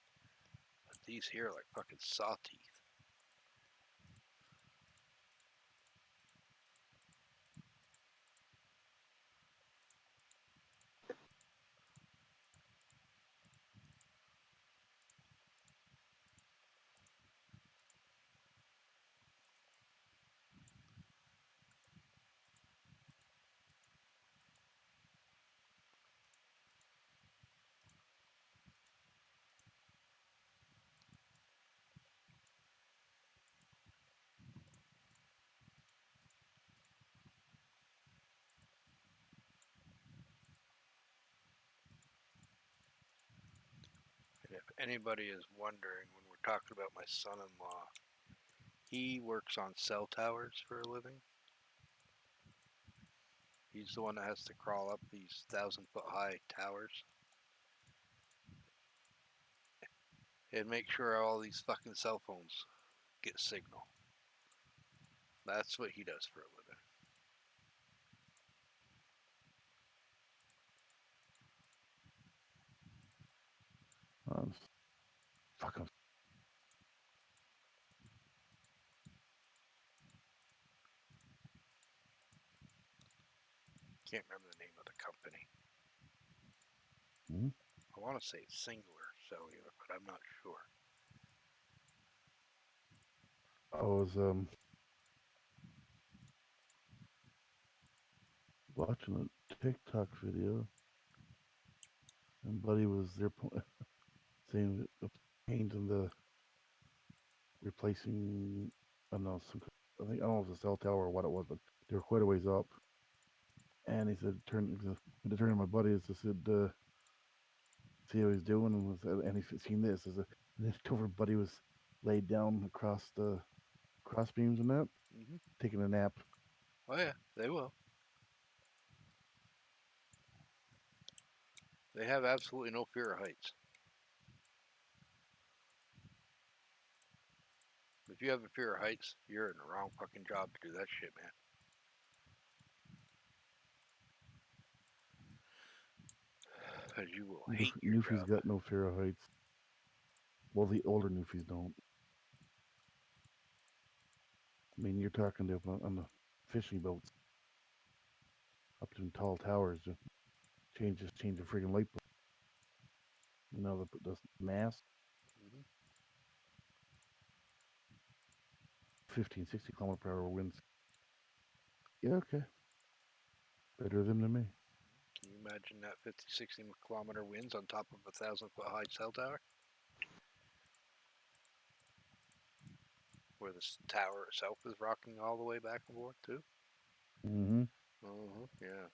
But these here are like fucking saw teeth. And if anybody is wondering, when we're talking about my son-in-law, he works on cell towers for a living. He's the one that has to crawl up these 1,000-foot high towers and make sure all these fucking cell phones get signal. That's what he does for a living. I'm fucking. Can't remember the name of the company. Hmm? I want to say Singular Cellular, but I'm not sure. I was watching a TikTok video, and Buddy was there saying that the pains in the replacing, I don't know, I think I don't know if it was a cell tower or what it was, but they were quite a ways up. And he said, to turn to my buddy, he said, see how he's doing, and he's seen this. And then over Buddy was laid down across the cross beams and that, Mm-hmm. taking a nap. Oh yeah, they will. They have absolutely no fear of heights. If you have a fear of heights, you're in the wrong fucking job to do that shit, man. Because you will hate your Newfie's job. got no fear of heights. Well, the older Newfies don't. I mean, you're talking to on the fishing boats up to tall towers to change the freaking light bulb. You know, the mast, Mm-hmm. 15, 60 kilometer per hour winds. Yeah, okay. Better them than me. Can you imagine that 50, 60 kilometer winds on top of a 1,000-foot high cell tower? Where the tower itself is rocking all the way back and forth, too? Mm-hmm. Yeah.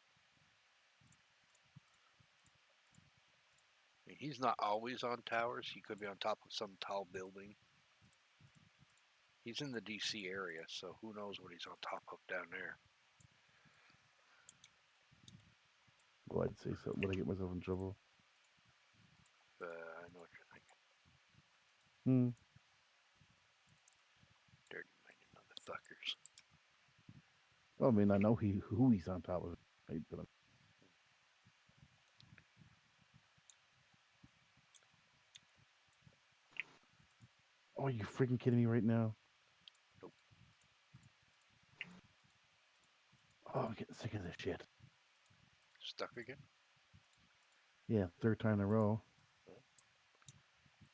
I mean, he's not always on towers. He could be on top of some tall building. He's in the DC area, so who knows what he's on top of down there. Well, I'd say so. Would I get myself in trouble? I know what you're thinking. Hmm. Dirty minded motherfuckers. Well, I mean, I know who he's on top of. Right? But oh, you freaking kidding me right now? Nope. Oh, I'm getting sick of this shit. Stuck again? Yeah, third time in a row. Well,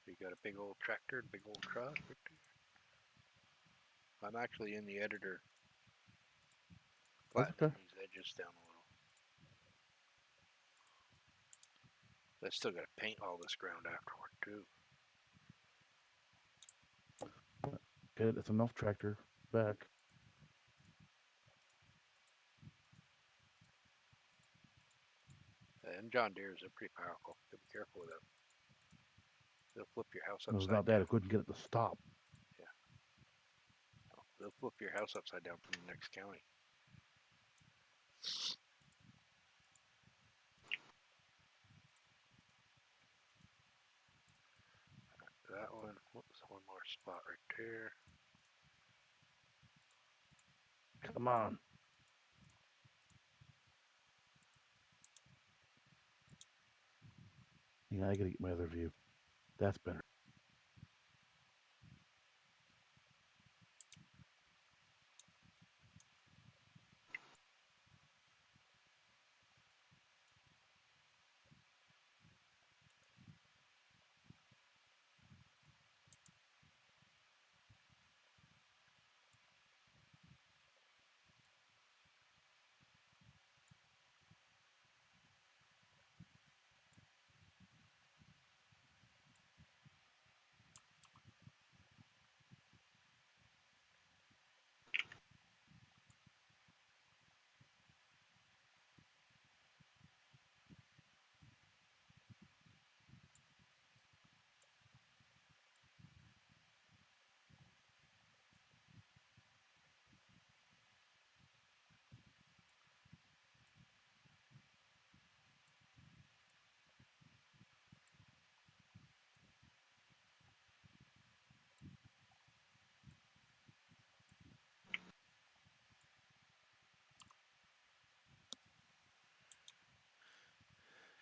you got a big old tractor and big old truck. I'm actually in the editor That's flattening okay. these edges down a little. I still got to paint all this ground afterward too. Good. It's enough tractor back. And John Deere's are pretty powerful. So be careful with them. They'll flip your house It was upside not that I down. couldn't get it to stop. Yeah, they'll flip your house upside down from the next county. That one. Whoops, one more spot right there. Come on. Yeah, I gotta get my other view. That's better.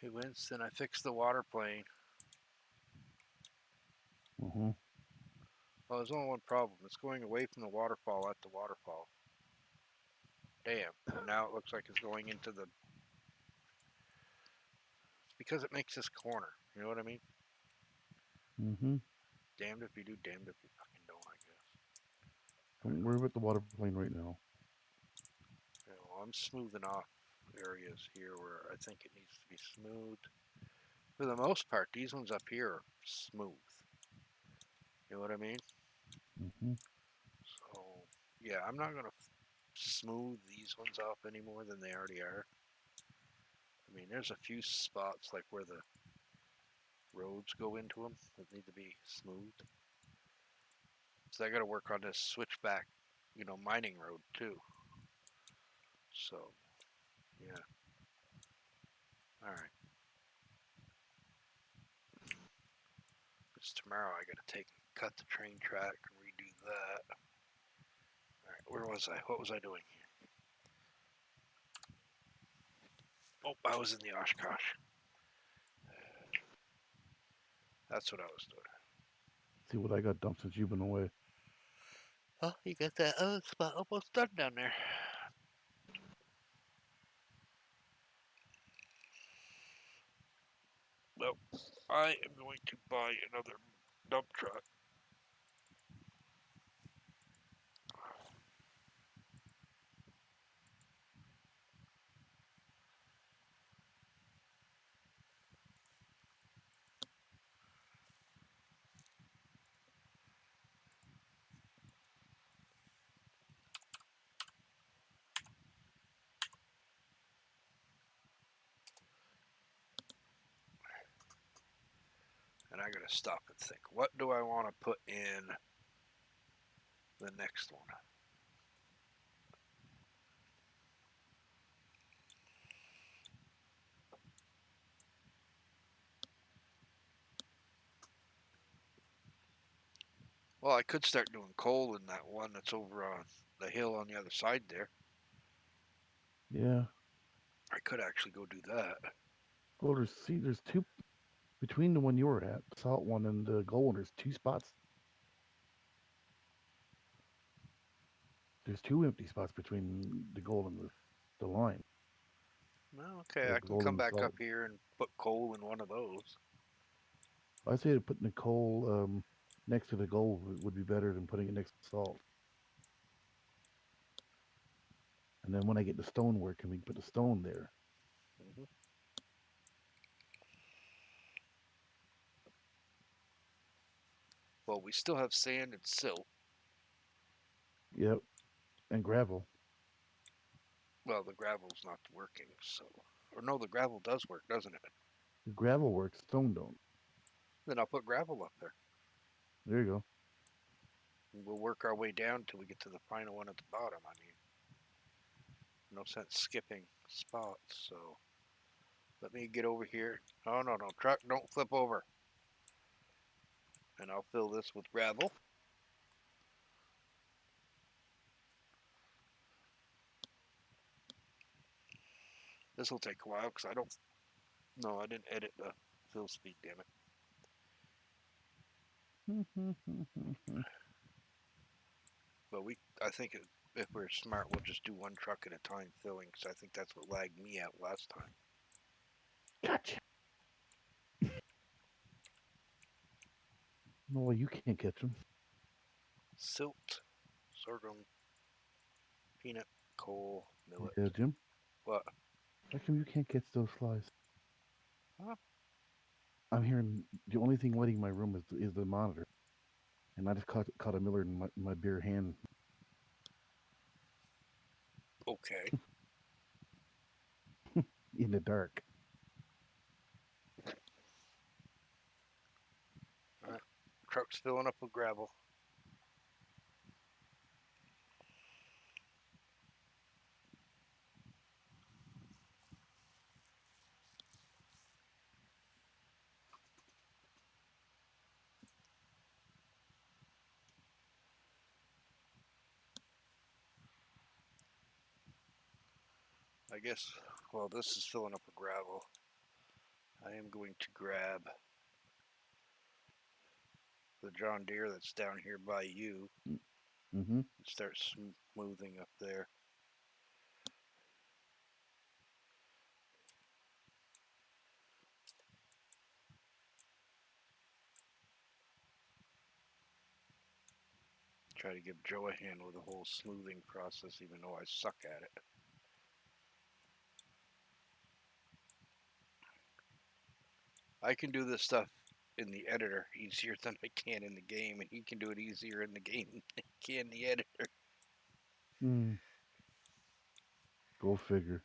Hey, Winston, I fixed the water plane. Mm-hmm. Well, there's only one problem. It's going away from the waterfall at the waterfall. Damn. And now it looks like it's going into the... It's because it makes this corner. You know what I mean? Mm-hmm. Damned if you do, damned if you fucking don't, I guess. Don't worry about the water plane right now. You know, I'm smoothing off areas here where I think it needs to be smooth. For the most part, these ones up here are smooth. You know what I mean? Mm-hmm. So, yeah, I'm not going to smooth these ones off any more than they already are. I mean, there's a few spots like where the roads go into them that need to be smooth. So I got to work on this switchback, mining road too. So, yeah. All right. Because tomorrow I got to cut the train track and redo that. All right, where was I? What was I doing here? Oh, I was in the Oshkosh. That's what I was doing. See what I got dumped since you've been away. Oh, you got that other spot almost done down there. Well, I am going to buy another dump truck. And I got to stop and think, what do I want to put in the next one? Well, I could start doing coal in that one that's over on the hill on the other side there. Yeah. I could actually go do that. Well, there's two between the one you were at, the salt one and the gold one. There's two spots. There's two empty spots between the gold and the line, Well, okay, or I the can gold come and the back up salt. here and put coal in one of those. I say putting the coal next to the gold would be better than putting it next to salt. And then when I get the stone working, we can put the stone there. Hmm. Well, we still have sand and silt. Yep, and gravel. Well, the gravel's not working, so. Or no, the gravel does work, doesn't it? The gravel works, stone don't. Then I'll put gravel up there. There you go. And we'll work our way down till we get to the final one at the bottom. I mean, no sense skipping spots, so. Let me get over here. Oh, no, no. Truck, don't flip over. And I'll fill this with gravel. This will take a while because I don't. No, I didn't edit the fill speed, damn it. But I think if we're smart, we'll just do one truck at a time filling because I think that's what lagged me out last time. Gotcha. No, well, you can't catch them. Silt, sorghum, peanut, coal, millet. Yeah, Jim. What? How come you can't catch those flies? Huh? I'm hearing the only thing wetting my room is the monitor, and I just caught a miller in my bare hand Okay. in the dark. All right. Truck's filling up with gravel. I guess, well, this is filling up with gravel. I am going to grab the John Deere that's down here by you Mm-hmm. and start smoothing up there. Try to give Joe a hand with the whole smoothing process, even though I suck at it. I can do this stuff in the editor easier than I can in the game, and he can do it easier in the game than he can in the editor. Mm. Go figure.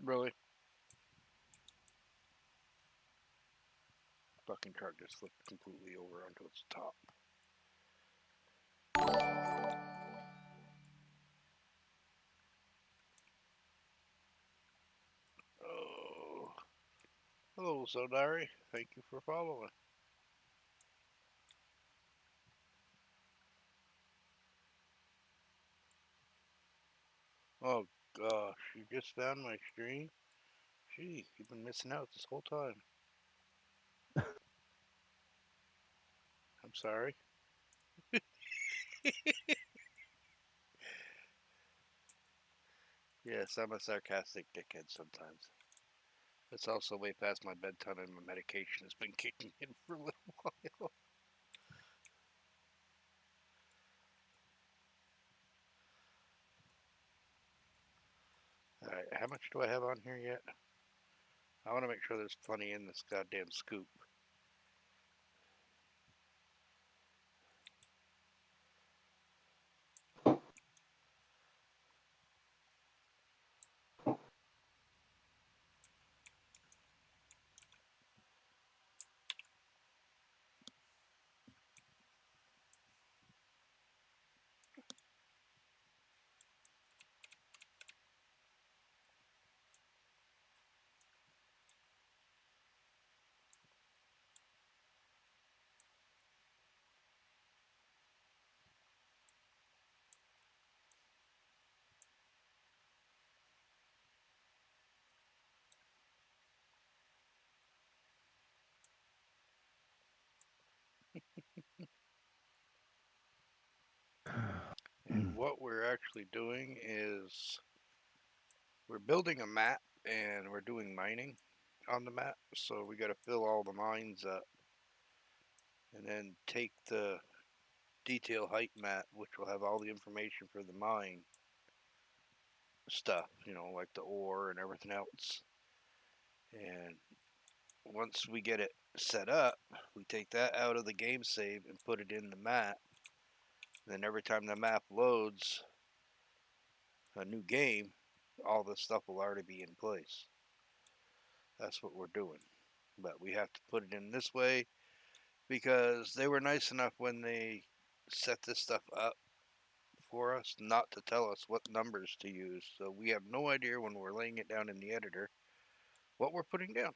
Really? Fucking truck just flipped completely over onto its top. Oh. Hello, Zodari. Thank you for following. Oh gosh, you just found my stream? Gee, you've been missing out this whole time. I'm sorry. Yes, I'm a sarcastic dickhead sometimes. It's also way past my bedtime and my medication has been kicking in for a little while. Alright, how much do I have on here yet? I want to make sure there's plenty in this goddamn scoop. And what we're actually doing is we're building a map and we're doing mining on the map. So we got to fill all the mines up and then take the detail height map, which will have all the information for the mine stuff, like the ore and everything else. And once we get it set up, we take that out of the game save and put it in the map. Then every time the map loads a new game, all this stuff will already be in place. That's what we're doing. But we have to put it in this way because they were nice enough when they set this stuff up for us not to tell us what numbers to use. So we have no idea when we're laying it down in the editor what we're putting down.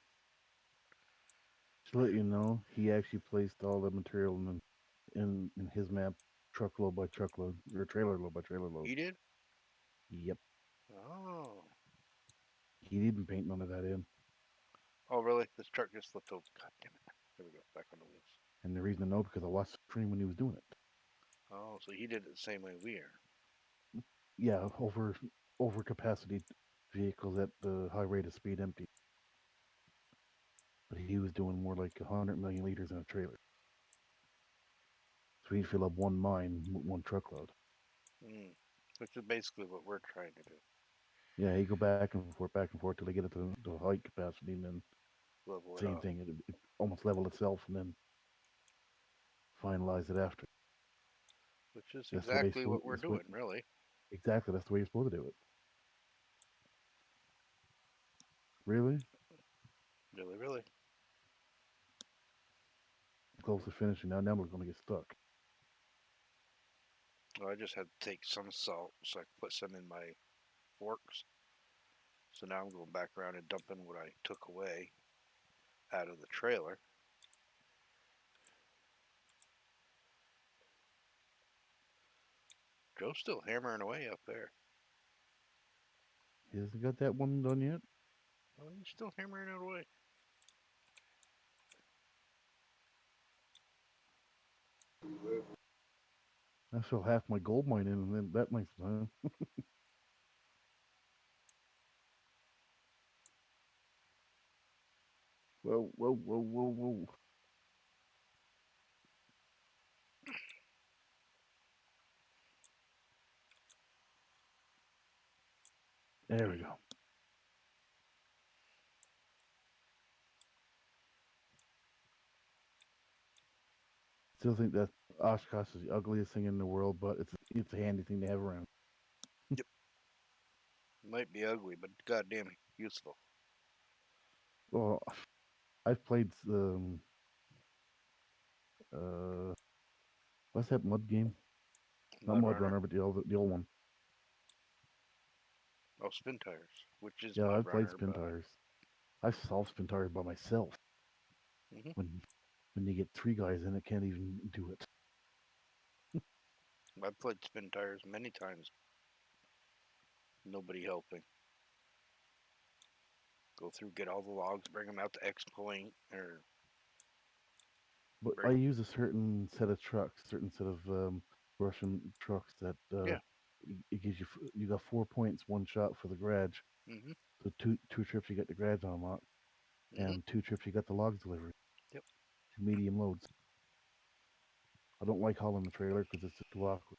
To let you know, he actually placed all the material in his map, truckload by truckload, or trailer load by trailer load. He did? Yep. Oh. He didn't paint none of that in. Oh, really? This truck just flipped over. God damn it. There we go. Back on the wheels. And the reason I know because I watched the stream when he was doing it. Oh, so he did it the same way we are. Yeah, over capacity vehicles at the high rate of speed empty. But he was doing more like 100 million liters in a trailer. So he'd fill up one mine with one truckload. Mm. Which is basically what we're trying to do. Yeah, he'd go back and forth till they get it to the height capacity, and then Level it same up. thing. It almost level itself, and then finalize it after. Which is That's the way exactly what we're that's what doing, really. exactly. That's the way you're supposed to do it. Really Really, really. close to finishing now. Now we're going to get stuck. Well, I just had to take some salt so I could put some in my forks. So now I'm going back around and dumping what I took away out of the trailer. Joe's still hammering away up there. He hasn't got that one done yet. Oh, he's still hammering it away. I fill half my gold mine in, and then that makes whoa, whoa, whoa, whoa, whoa. There we go. Still think that Oshkosh is the ugliest thing in the world, but it's a handy thing to have around. Yep. Might be ugly, but goddamn useful. Well, I've played uh what's that mud game? Not Mud Mud runner. Runner, but the old one. Oh, spin tires, which is Yeah, mud I've played runner, spin but tires. I've solved spin tires by myself. hmm When you get three guys in it, can't even do it. I've played spin tires many times. Nobody helping. Go through, get all the logs, bring them out to X point, or But bring I them. use a certain set of trucks, certain set of Russian trucks that Yeah. it gives you got 4 points, one shot for the garage. hmm So two trips you get the garage unlocked, hmm and two trips you got the logs delivered. Yep. Two medium loads. I don't like hauling the trailer because it's just too awkward.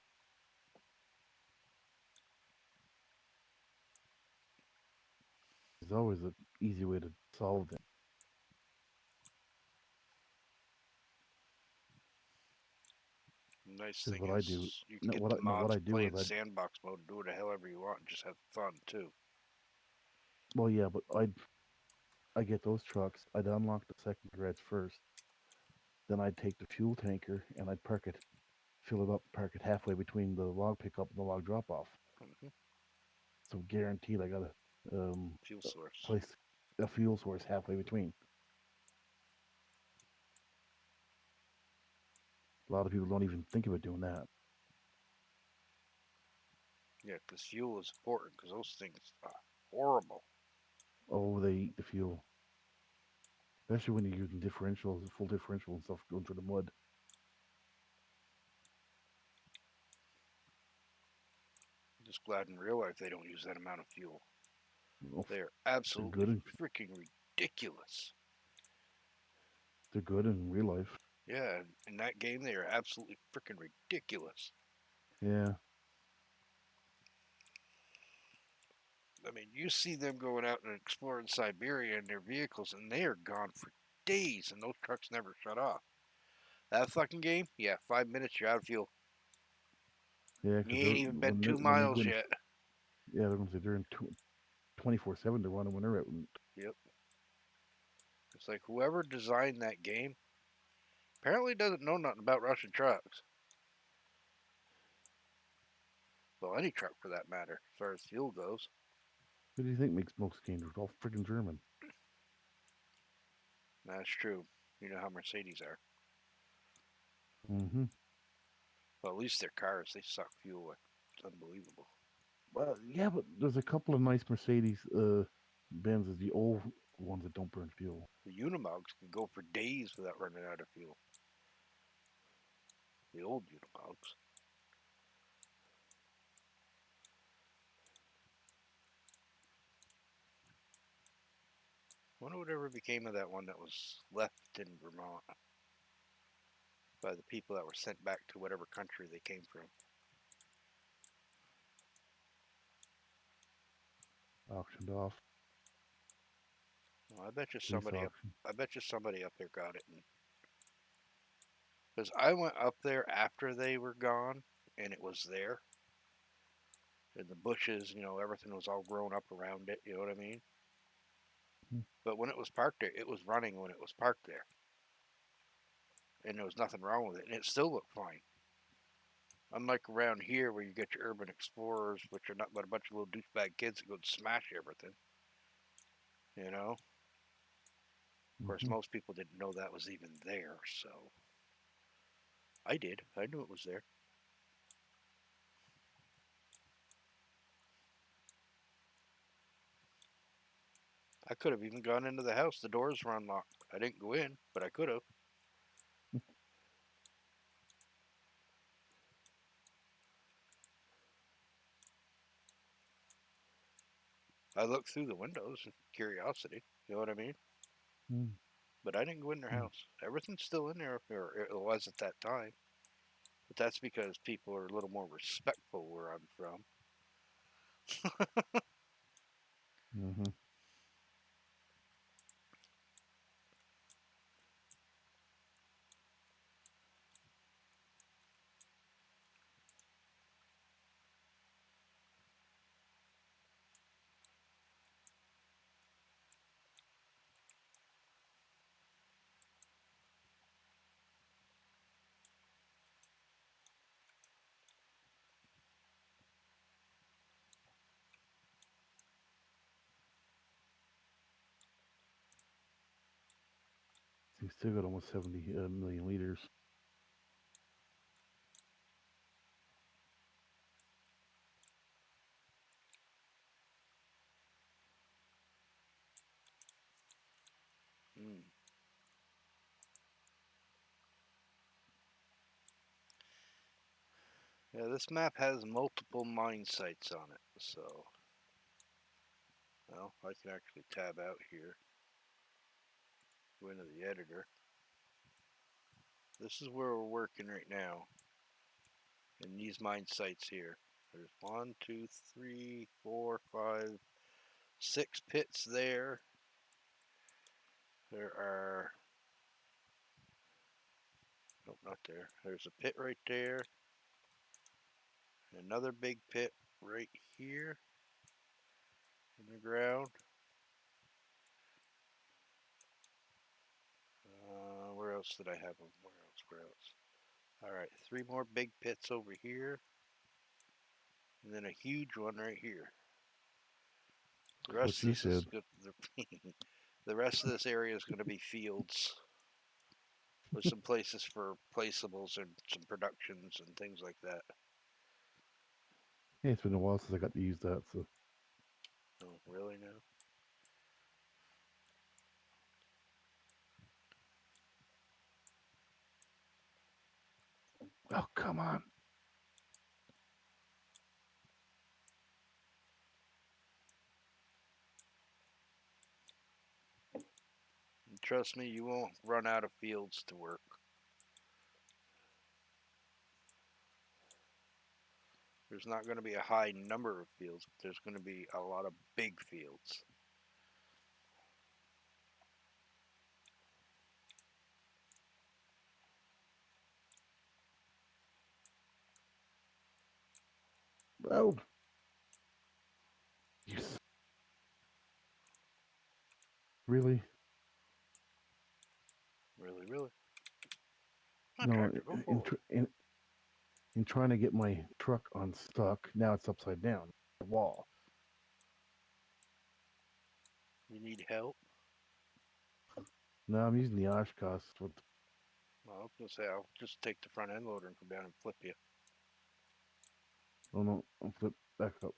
There's always an easy way to solve them. Nice Because thing what I do, is you can no, get the what mods I and do play is in sandbox mode, do it however you want, and just have fun too. well, yeah, but I get those trucks. I'd unlock the second garage first. Then I'd take the fuel tanker and I'd park it, fill it up, park it halfway between the log pickup and the log drop off. hmm So guaranteed, I got Fuel a source. place, a fuel source halfway between. A lot of people don't even think about doing that. Yeah, because fuel is important because those things are horrible. Oh, they eat the fuel, especially when you're using differentials, full differential and stuff going through the mud. Just glad in real life they don't use that amount of fuel. Oh, They are they're absolutely good. freaking ridiculous. They're good in real life. Yeah, in that game they are absolutely freaking ridiculous. Yeah. I mean, you see them going out and exploring Siberia in their vehicles, and they are gone for days, and those trucks never shut off. That fucking game, yeah, 5 minutes you're out of fuel. Yeah, You because ain't even been two when they go miles in, yet. yeah, they're going to say they're in 24/7. They're running when they're out. Yep. It's like whoever designed that game apparently doesn't know nothing about Russian trucks. Well, any truck for that matter, as far as fuel goes. Who do you think makes most games? It's all freaking German. That's true. You know how Mercedes are. Mm-hmm. Well, at least their cars, they suck fuel. It's unbelievable. Well, yeah, but there's a couple of nice Mercedes Benzes, the old ones that don't burn fuel. The Unimogs can go for days without running out of fuel. The old Unimogs. I wonder whatever became of that one that was left in Vermont by the people that were sent back to whatever country they came from. Auctioned off. Well, I bet you Police somebody up. auction. I bet you somebody up there got it. Because I went up there after they were gone, and it was there. And the bushes, everything was all grown up around it. You know what I mean? Hmm. But when it was parked there, it was running when it was parked there, and there was nothing wrong with it, and it still looked fine. Unlike around here where you get your urban explorers, which are not but a bunch of little douchebag kids that go and smash everything. You know? Of course, Mm-hmm. most people didn't know that was even there, so I did. I knew it was there. I could have even gone into the house. The doors were unlocked. I didn't go in, but I could have. I looked through the windows, curiosity. You know what I mean? Mm-hmm. But I didn't go in their house. Everything's still in there, or it was at that time. But that's because people are a little more respectful where I'm from. Mm-hmm. We still got almost 70 million liters. Mm. Yeah, this map has multiple mine sites on it, so well, I can actually tab out here, go into the editor. This is where we're working right now, in these mine sites here. There's 1, 2, 3, 4, 5, 6 pits there. There are, nope, not there. There's a pit right there. Another big pit right here in the ground. Where else did I have them? Where else? Alright, 3 more big pits over here. And then a huge one right here. The That's what rest of she this is said. good. The rest of this area is going to be fields with some places for placeables and some productions and things like that. Hey, it's been a while since I got to use that, so Oh, really now? oh come on. And trust me, you won't run out of fields to work. There's not going to be a high number of fields, but there's going to be a lot of big fields. Oh, yes. Really? Really, really. Come on, No, tractor, go in, forward. in trying to get my truck unstuck, now it's upside down. The wall. You need help? No, I'm using the Oshkosh with. Well, I was going to say, I'll just take the front end loader and come down and flip you. Oh no, I'll flip back up.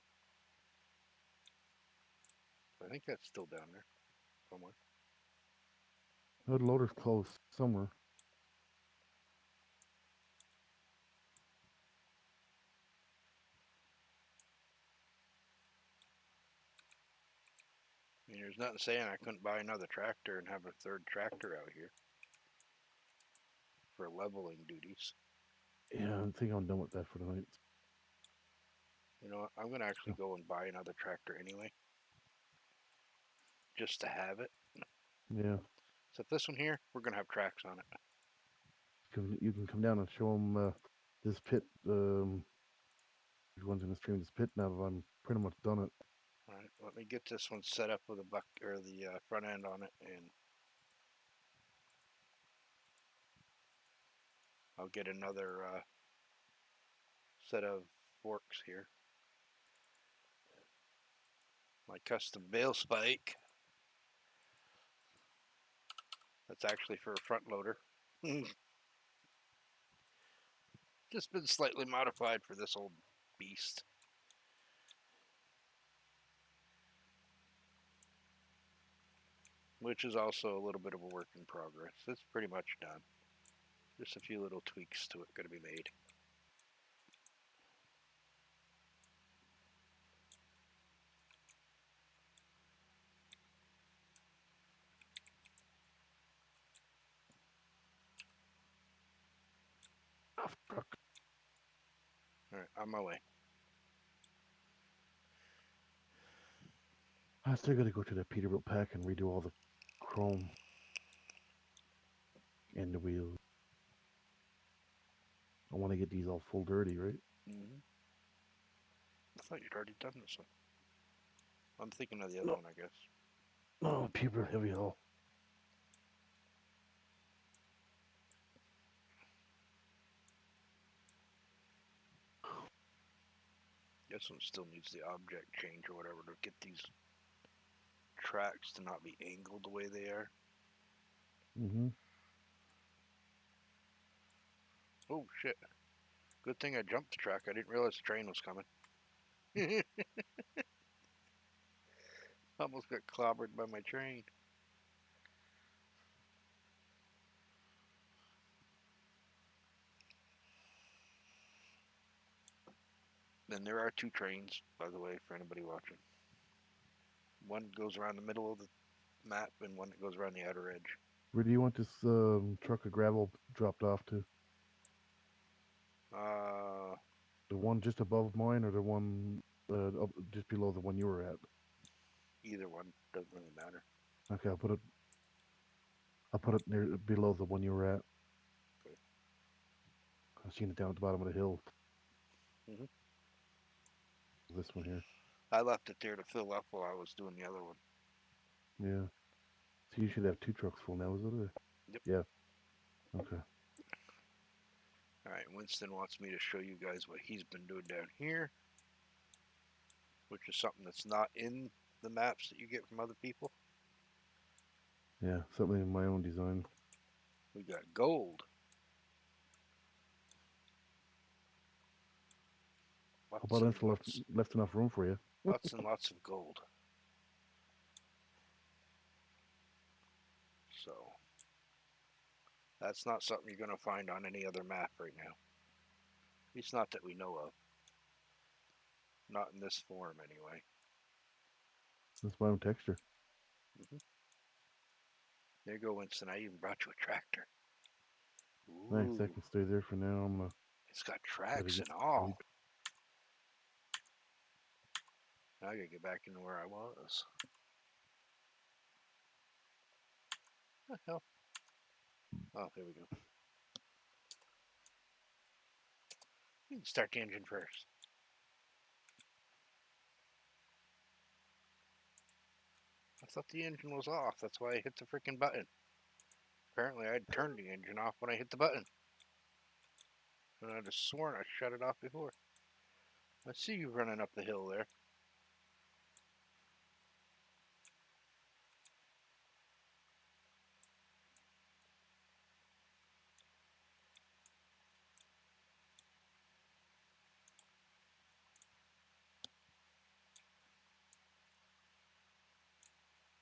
I think that's still down there somewhere. Oh, the loader's close somewhere. I mean, there's nothing saying I couldn't buy another tractor and have a third tractor out here for leveling duties. Yeah, I think I'm done with that for tonight. You know what? I'm going to actually So, go and buy another tractor anyway, just to have it. yeah, Except this one here, we're going to have tracks on it. you can come down and show them this pit. One's in the stream. This pit now that I'm pretty much done it. All right, let me get this one set up with a buck or the front end on it, and I'll get another set of forks here. My custom bale spike. That's actually for a front loader. Just been slightly modified for this old beast. Which is also a little bit of a work in progress. It's pretty much done. Just a few little tweaks to it going to be made. Off truck. All right, on my way. I still got to go to the Peterbilt pack and redo all the chrome and the wheels. I want to get these all full dirty, right? Mm-hmm. I thought you'd already done this one. I'm thinking of the other No, one, I guess. no, Peterbilt heavy haul. This one still needs the object change or whatever to get these tracks to not be angled the way they are. Mm-hmm. Oh shit! Good thing I jumped the track. I didn't realize the train was coming. Almost got clobbered by my train. And there are two trains, by the way, for anybody watching. One goes around the middle of the map, and one that goes around the outer edge. Where do you want this truck of gravel dropped off to? Uh, The one just above mine, or the one up just below the one you were at? either one doesn't really matter. Okay, I'll put it. I'll put it near below the one you were at. Okay. I've seen it down at the bottom of the hill. hmm This one here. I left it there to fill up while I was doing the other one. Yeah. So you should have two trucks full now, is it? Yep. Yeah. Okay. All right, Winston wants me to show you guys what he's been doing down here, which is something that's not in the maps that you get from other people. Yeah, something in my own design. We got gold. How Lots about and enough lots, left enough room for you? lots and lots of gold. So that's not something you're going to find on any other map right now. At least not that we know of. Not in this form, anyway. That's my own texture. hmm There you go, Winston. I even brought you a tractor. Thanks. That Ooh, can stay there for now. I'm gonna it's got try to tracks get and to all. sleep. Now I gotta get back into where I was. What the hell? Oh, here we go. You can start the engine first. I thought the engine was off. That's why I hit the freaking button. Apparently, I had turned the engine off when I hit the button. And I'd have sworn I shut it off before. I see you running up the hill there.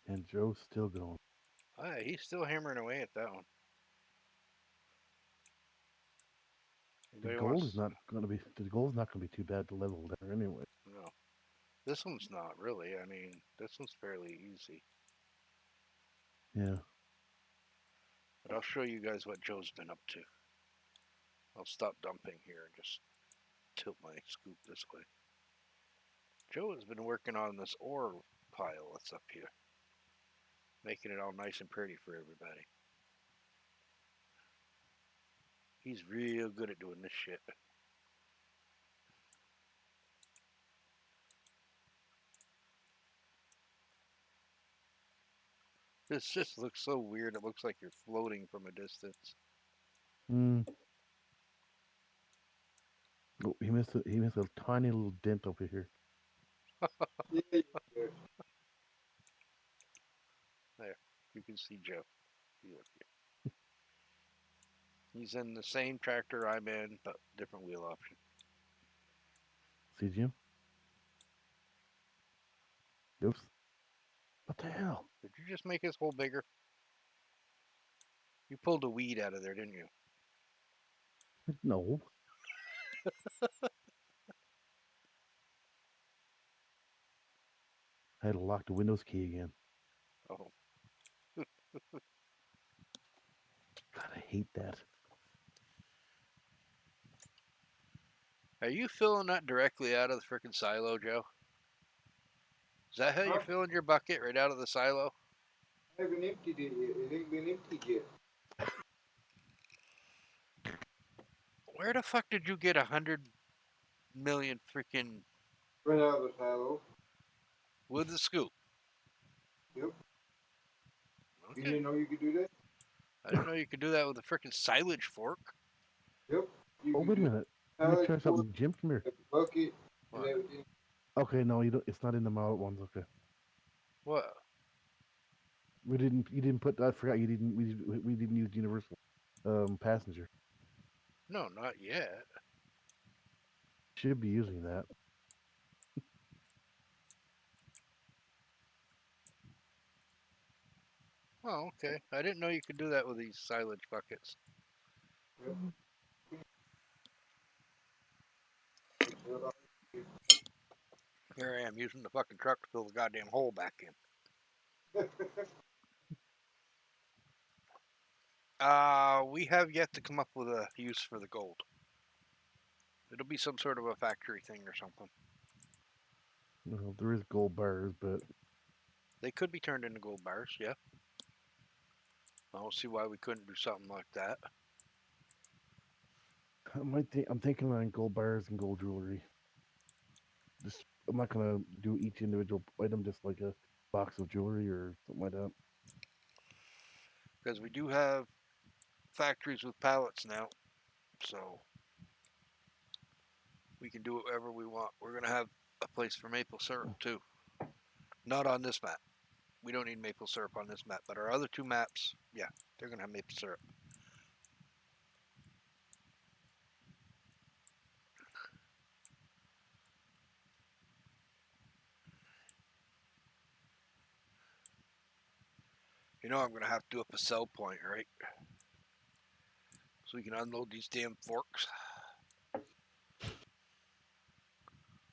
And Joe's still going. Ah, he's still hammering away at that one. The Anybody gold is wants? not gonna be. The gold's not gonna be too bad to level there anyway. No, this one's not really. I mean, this one's fairly easy. Yeah. But I'll show you guys what Joe's been up to. I'll stop dumping here and just tilt my scoop this way. Joe has been working on this ore pile that's up here, making it all nice and pretty for everybody. He's real good at doing this shit. This just looks so weird. It looks like you're floating from a distance. Hmm. Oh, he missed a. He missed a tiny little dent over here. Yeah, you good. There, you can see Joe. He's in the same tractor I'm in, but different wheel option. See, Jim? Oops. What the hell? Did you just make his hole bigger? You pulled a weed out of there, didn't you? No. I had to lock the Windows key again. Oh, God, I hate that. are you filling that directly out of the freaking silo, Joe? Is that how you're Huh? filling your bucket, right out of the silo? I haven't emptied it yet. It ain't been emptied yet. Where the fuck did you get 100 million freaking Right out of the silo. with the scoop? Yep. You Okay. didn't know you could do that? I didn't know you could do that with a freaking silage fork. Yep. You Oh, can wait a do minute. Let me salad try pork, something. Jim, come here. the bucket, and What? everything. Okay, no, you don't. It's not in the mallet ones. Okay. What? We didn't. You didn't put. I forgot. You didn't. We didn't use universal passenger. No, not yet. Should be using that. Oh, okay. I didn't know you could do that with these silage buckets. Here I am using the fucking truck to fill the goddamn hole back in. We have yet to come up with a use for the gold. It'll be some sort of a factory thing or something. Well, there is gold bars, but They could be turned into gold bars, yeah. I don't see why we couldn't do something like that. I'm thinking on gold bars and gold jewelry. Just I'm not gonna do each individual item just like a box of jewelry or something like that. Because we do have factories with pallets now, so we can do whatever we want. We're gonna have a place for maple syrup too. Not on this map. We don't need maple syrup on this map, but our other two maps, yeah, they're gonna have maple syrup. You know I'm gonna have to do up a sell point, right? So we can unload these damn forks.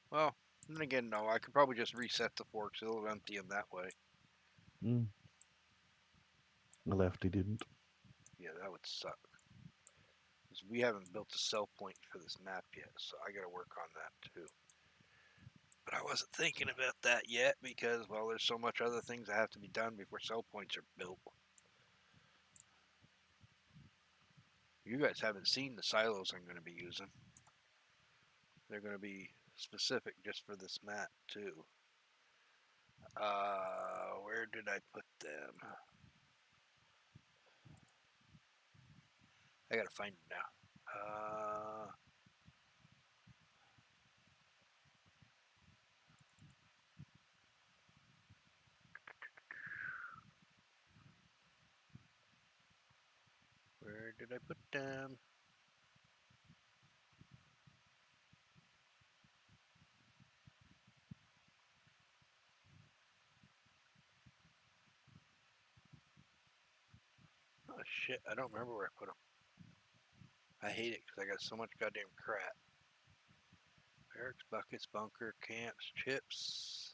Well, then again, no, I could probably just reset the forks. It'll empty them that way. Mm. Lefty didn't. Yeah, that would suck. Because we haven't built a sell point for this map yet, so I gotta work on that too. But I wasn't thinking about that yet because, well, there's so much other things that have to be done before sell points are built. You guys haven't seen the silos I'm going to be using. They're going to be specific just for this map too. Where did I put them? I gotta find them now. Where did I put them? Oh shit, I don't remember where I put them. I hate it because I got so much goddamn crap. Barracks, buckets, bunker, camps, chips,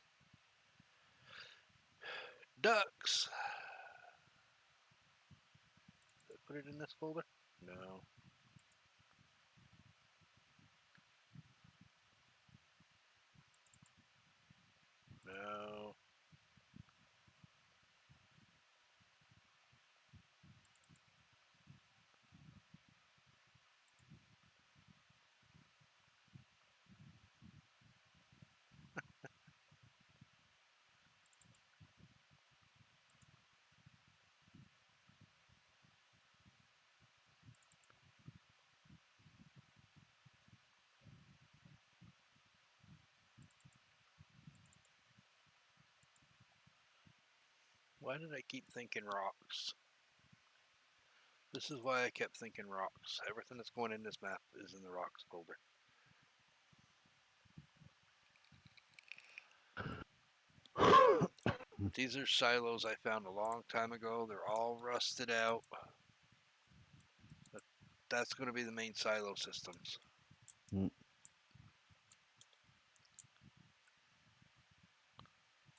ducks. Did I put it in this folder? No. No. Why did I keep thinking rocks? This is why I kept thinking rocks. Everything that's going in this map is in the rocks folder. These are silos I found a long time ago. They're all rusted out. But that's going to be the main silo systems. Mm.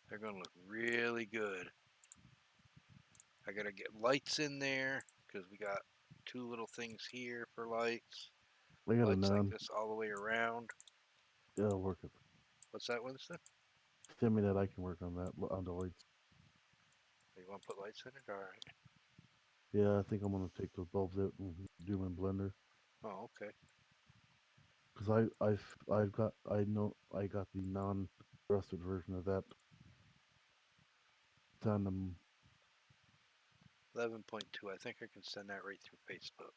They're going to look really good. I got to get lights in there because we got two little things here for lights. I got a Lights like none. this all the way around. It'll work. What's that, Winston? Send me that. I can work on that on the lights. You want to put lights in it? All right. Yeah, I think I'm gonna take those bulbs out and do them in Blender. Oh, okay. Cause I know I got the non-rusted version of that. It's on 11.2. I think I can send that right through Facebook.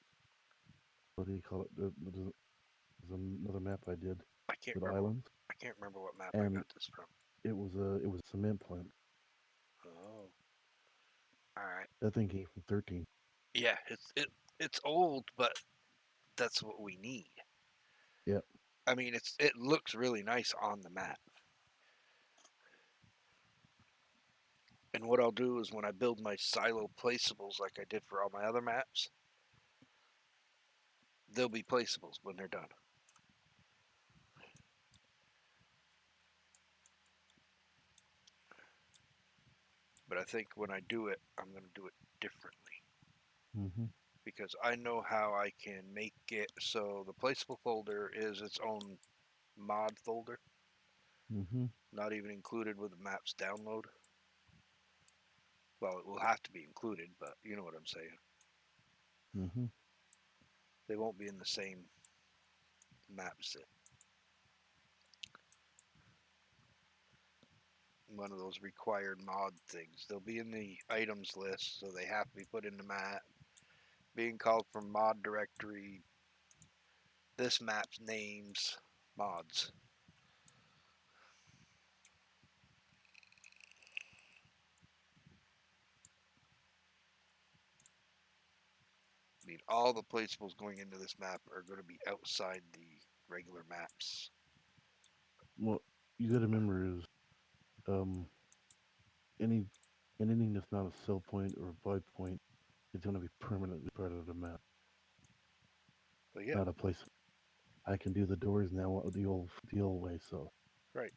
what do you call it? There's another map I did I can't with remember. islands, I can't remember what map I and got this from. it was a cement plant. Oh. All right. That thing came from 13. Yeah, it's old, but that's what we need. Yep. I mean, it looks really nice on the map. And what I'll do is when I build my silo placeables like I did for all my other maps, they'll be placeables when they're done. But I think when I do it, I'm going to do it differently Mm-hmm. because I know how I can make it so the placeable folder is its own mod folder, Mm-hmm. not even included with the maps download. Well, it will have to be included, but you know what I'm saying. Mm-hmm. They won't be in the same map set. One of those required mod things. They'll be in the items list, so they have to be put in the map. Being called from mod directory. This map's names mods. I mean, all the placeables going into this map are going to be outside the regular maps. What you got to remember is um, any anything that's not a sell point or a buy point is going to be permanently part of the map, But yeah, not a place. I can do the doors now the old way. So right.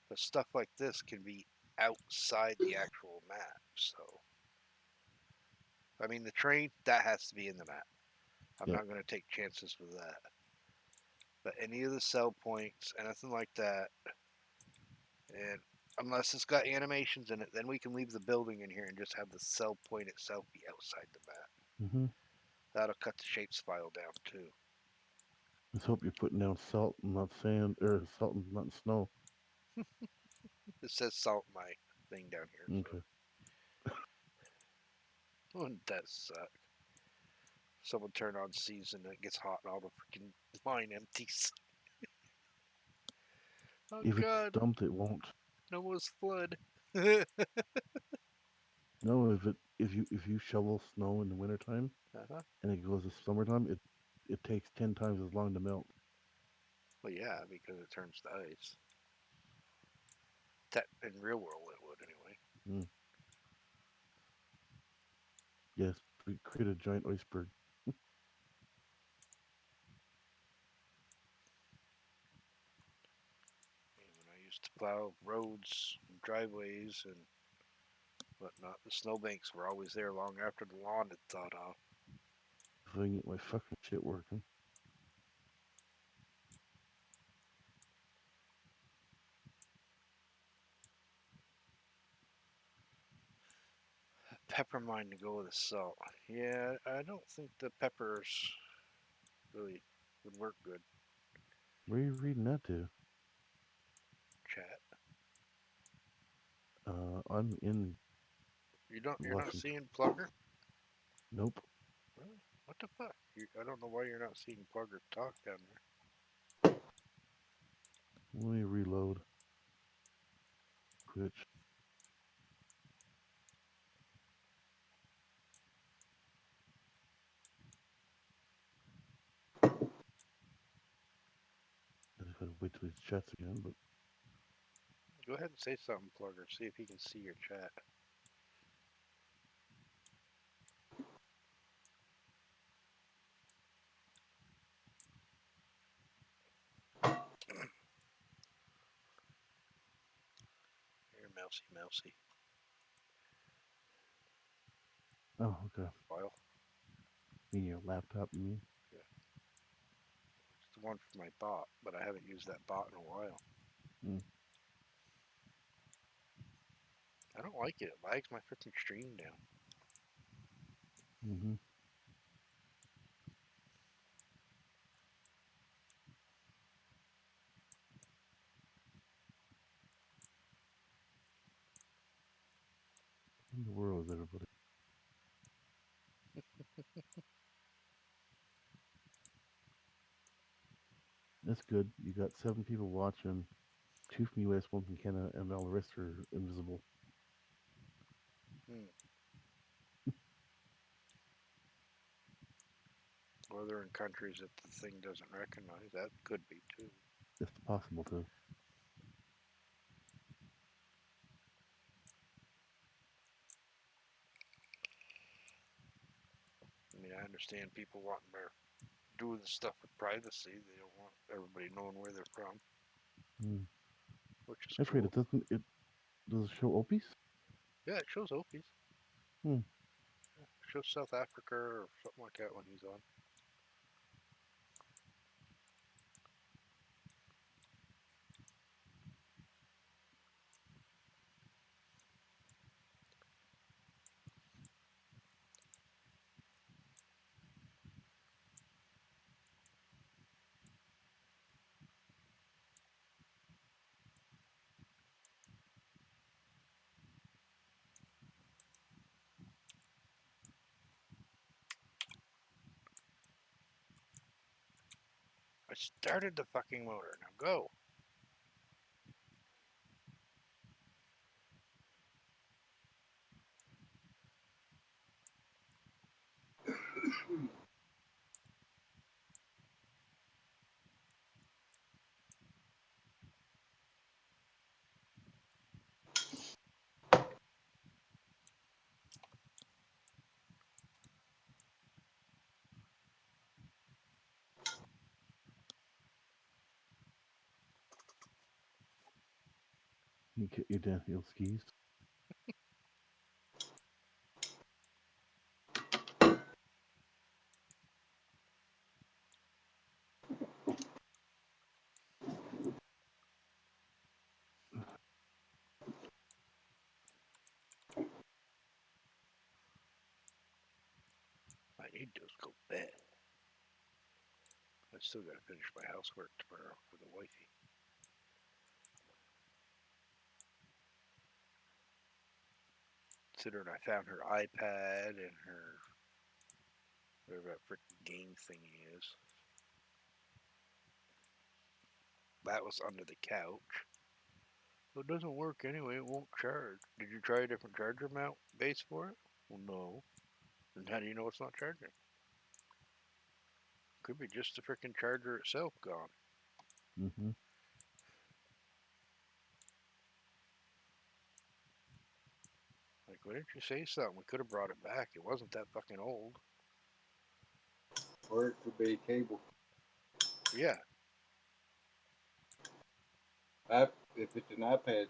But stuff like this can be outside the actual map. So, I mean, the train, that has to be in the map. I'm yep. not going to take chances with that. But any of the sell points, anything like that, and unless it's got animations in it, then we can leave the building in here and just have the sell point itself be outside the map. Mm-hmm. That'll cut the shapes file down too. Let's hope you're putting down salt and not sand, or salt and not snow. It says salt in my thing down here, so Okay. wouldn't that suck? Someone turn on season and it gets hot and all the freaking mine empties. Oh If it's god, dumped, it won't. no more flood. uh-huh. No, if you shovel snow in the wintertime and it goes to summertime, it takes 10 times as long to melt. Well, yeah, because it turns to ice. That in real world it would anyway. Mm. Yes, we create a giant iceberg. And when I used to plow roads and driveways and whatnot, the snowbanks were always there long after the lawn had thawed off. If I can get my fucking shit working. Pepper mine to go with the salt. Yeah, I don't think the peppers really would work good. Where are you reading that to? Chat. I'm in You're not Washington. seeing Plugger? Nope. Really? What the fuck? I don't know why you're not seeing Plugger talk down there. Let me reload. Twitch. I just gotta wait till he chats again, but Go ahead and say something, Plugger. See if he can see your chat. Here, mousy, mousy. oh, okay. File. Mean your laptop, you mean? Yeah. It's the one for my bot, but I haven't used that bot in a while. Mm. I don't like it. It lags my freaking stream down. Mm-hmm. In the world is everybody? That's good. You got 7 people watching. 2 from US, 1 from Canada, and all the rest are invisible. Hmm. Or they're in countries that the thing doesn't recognize. That could be too. It's possible to. I mean, I understand people wanting their doing the stuff with privacy. They don't want everybody knowing where they're from, Hmm. which is That's right. cool. It doesn't. It does it show Opies? Yeah, it shows Opies. Hmm. It shows South Africa or something like that when he's on. I started the fucking motor. Now go. You get your downhill skis. I need to go to bed. I still got to finish my housework tomorrow for the wifey. Considering I found her iPad and her whatever that freaking game thingy is. That was under the couch. Well, it doesn't work anyway. It won't charge. Did you try a different charger mount base for it? Well, no. Then how do you know it's not charging? Could be just the freaking charger itself gone. Mm-hmm. Like, why didn't you say something? We could have brought it back. It wasn't that fucking old. Or it could be a cable. Yeah. If it's an iPad,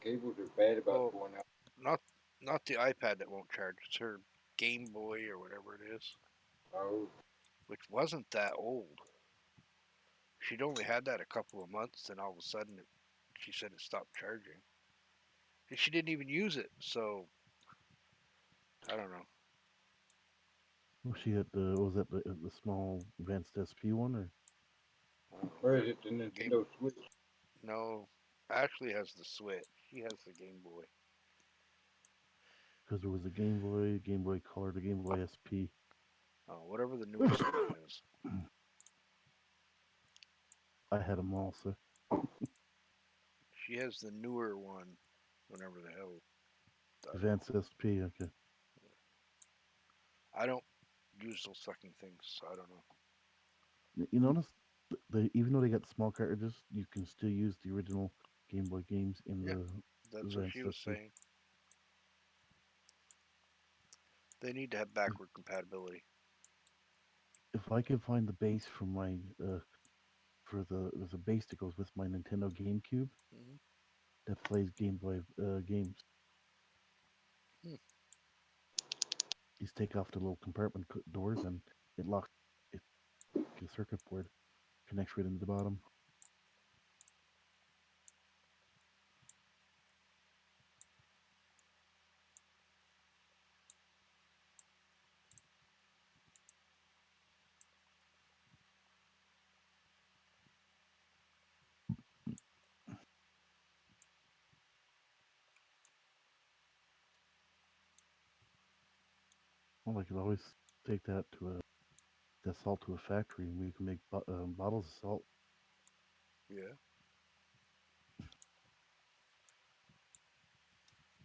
cables are bad about Well, going out. not not the iPad that won't charge. It's her Game Boy or whatever it is, Oh, which wasn't that old. She'd only had that a couple of months, and all of a sudden, she said it stopped charging. And she didn't even use it, so I don't know. Was she at the? Was that the small advanced SP one or? I don't know. or is it the Game Nintendo Switch? No, Ashley has the Switch. She has the Game Boy. Because there was a Game Boy Color, the Game Boy SP. Oh, whatever the newest one is. I had them all, so She has the newer one. Whatever the hell. I don't know. advanced SP. Okay. I don't use those fucking things, so I don't know. You notice they even though they got small cartridges, you can still use the original Game Boy games in Yeah, the that's what she advanced was SP. saying. They need to have backward compatibility. If I can find the base for my there's a base that goes with my Nintendo GameCube Mm-hmm. that plays Game Boy games. Hmm. You just take off the little compartment doors and it locks it the circuit board connects right into the bottom. Well, I could always take that salt to a factory and we can make bottles of salt. Yeah.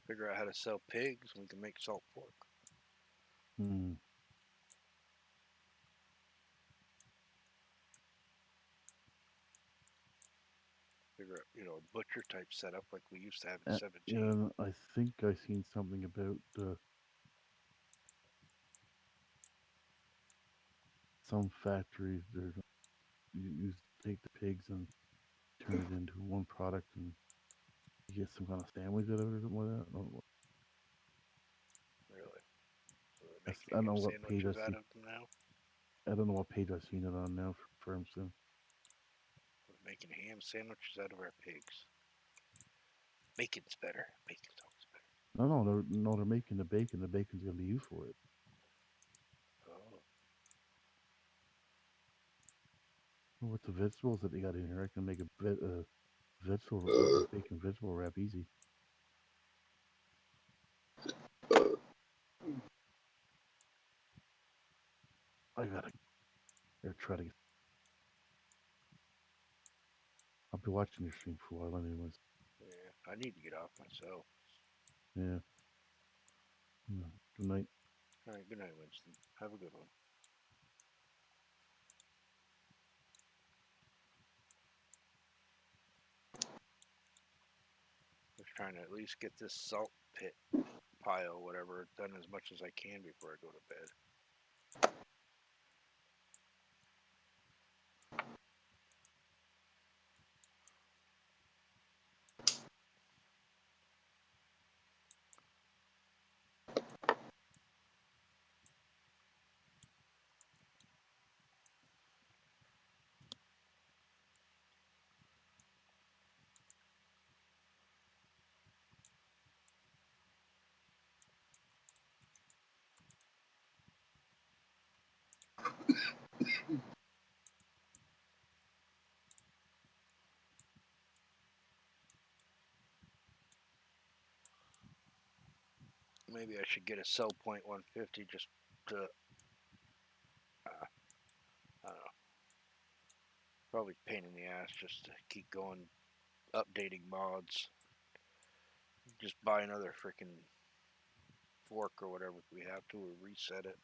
Figure out how to sell pigs and we can make salt pork. Hmm. butcher type setup like we used to have in Uh, 17. and I think I seen something about some factories. You take the pigs and turn it into one product, and you get some kind of sandwich out of it or something like that. Really. So they're I making don't ham know what page I sandwiches out see. of them now. I don't know what page I've seen it on now for him soon. We're making ham sandwiches out of our pigs. Bacon's better. Bacon's always better. No, they're making the bacon. The bacon's gonna be used for it. Oh, Well, with the vegetables that they got in here, I can make a bacon vegetable wrap easy. I gotta try to. I'll be watching your stream for a while, anyways. yeah. I need to get off myself. Yeah. Good night. All right. Good night, Winston. Have a good one. Just trying to at least get this salt pit pile, whatever, done as much as I can before I go to bed. Maybe I should get a sell point 150 just to, I don't know, probably pain in the ass just to keep going, updating mods. Just buy another freaking fork or whatever if we have to, or reset it.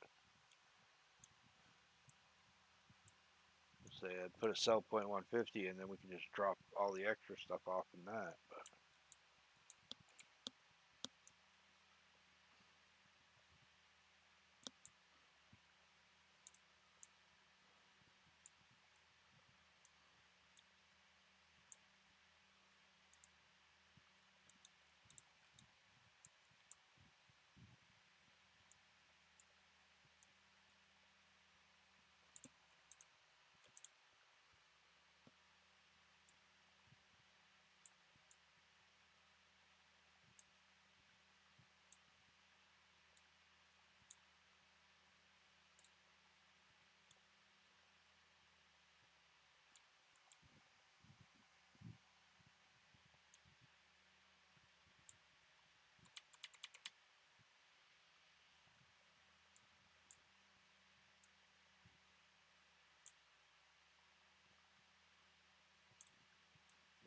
Say I'd put a sell point 150 and then we can just drop all the extra stuff off in that. But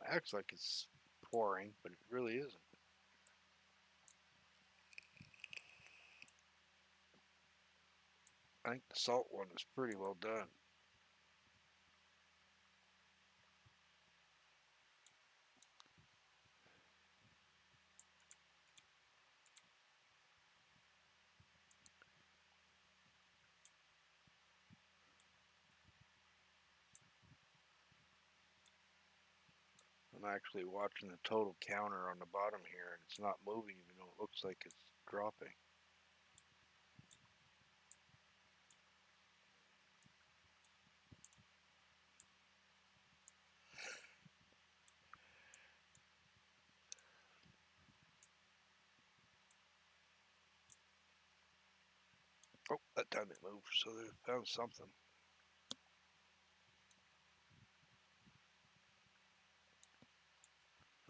it acts like it's pouring, but it really isn't. I think the salt one is pretty well done. I'm actually watching the total counter on the bottom here, and it's not moving even though it looks like it's dropping. Oh, that time it moved, so they found something.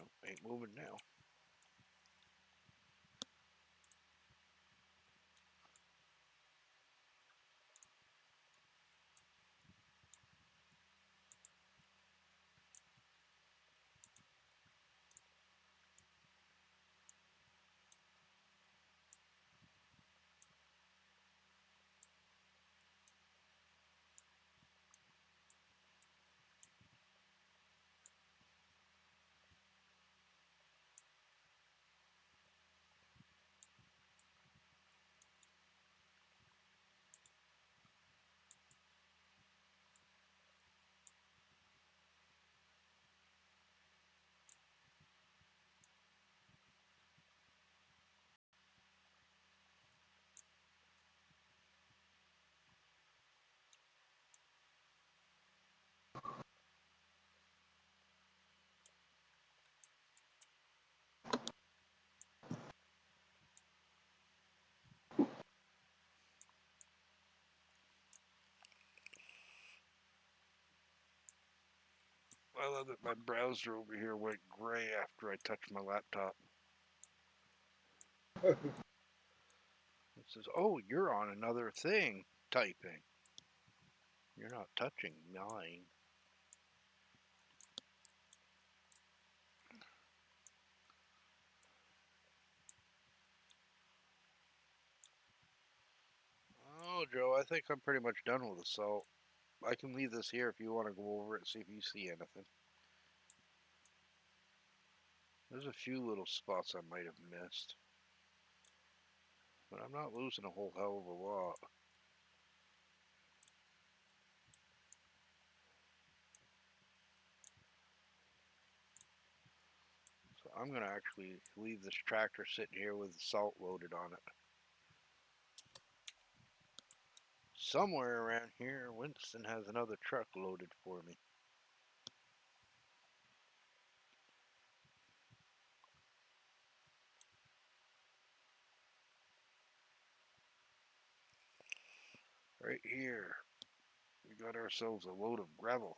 Oh, ain't moving now. I love that my browser over here went gray after I touched my laptop. It says, "Oh, you're on another thing typing. You're not touching mine." Oh, Joe, I think I'm pretty much done with the salt. I can leave this here if you want to go over it and see if you see anything. There's a few little spots I might have missed, but I'm not losing a whole hell of a lot. So I'm going to actually leave this tractor sitting here with the salt loaded on it. Somewhere around here, Winston has another truck loaded for me. Right here, we got ourselves a load of gravel.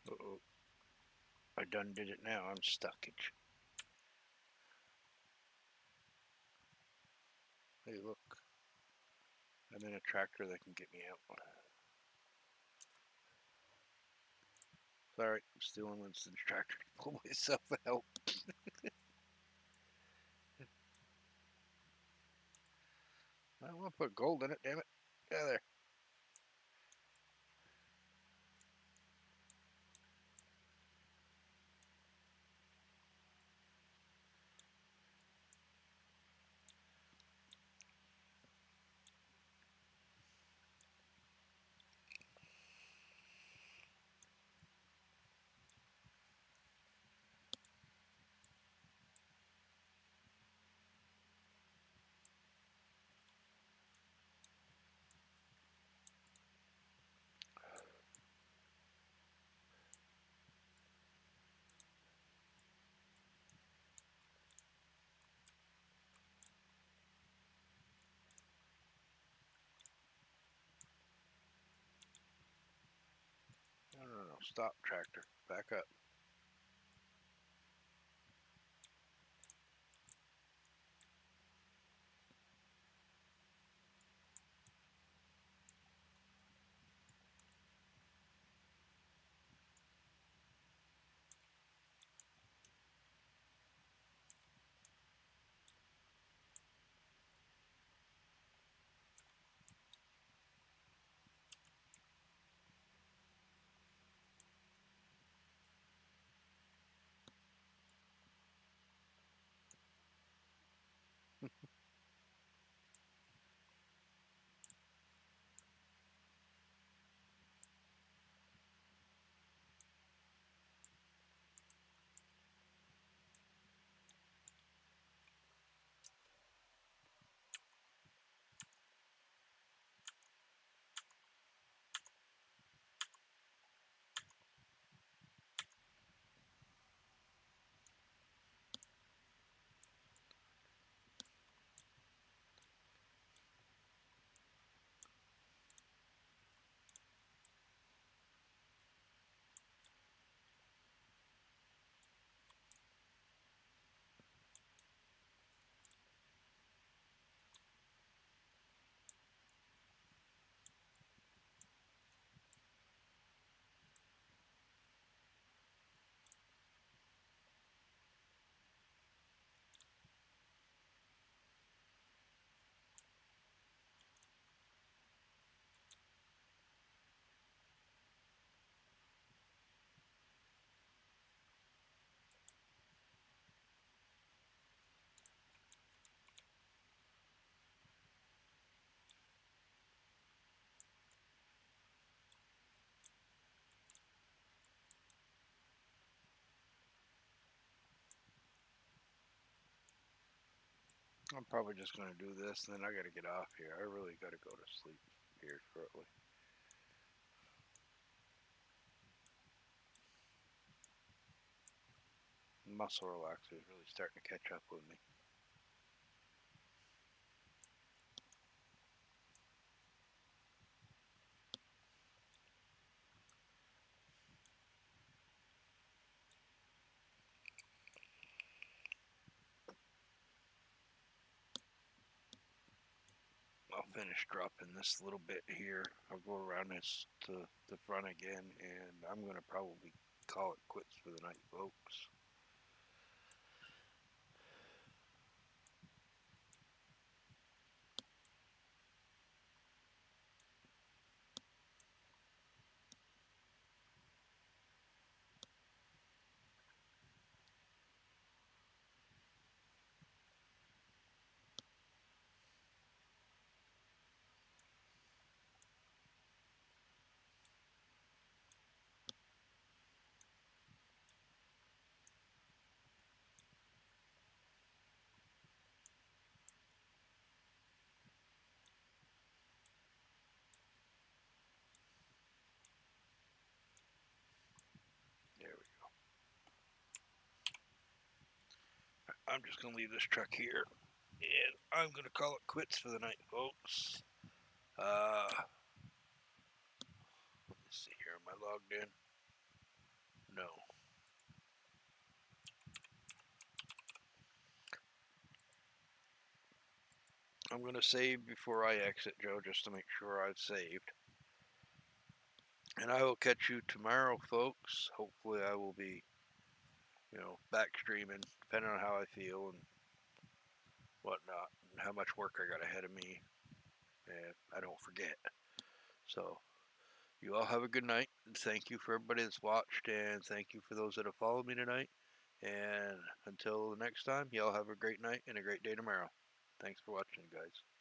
Uh-oh. I done did it now. I'm stuck. Hey, look. I'm in a tractor that can get me out. Sorry, I'm stealing Winston's tractor to pull myself out. I want to put gold in it, damn it. Yeah, there. No. Stop, tractor. Back up. I'm probably just going to do this, and then I got to get off here. I really got to go to sleep here shortly. Muscle relaxer is really starting to catch up with me. I'll finish dropping this little bit here. I'll go around this to the front again, and I'm going to probably call it quits for the night, folks. There we go. I'm just going to leave this truck here, and I'm going to call it quits for the night, folks. Let me see here. Am I logged in? No. I'm going to save before I exit, Joe, just to make sure I've saved. And I will catch you tomorrow, folks. Hopefully I will be, back streaming, depending on how I feel and whatnot, and how much work I got ahead of me, and I don't forget. So, you all have a good night, and thank you for everybody that's watched, and thank you for those that have followed me tonight. And until the next time, y'all have a great night and a great day tomorrow. Thanks for watching, guys.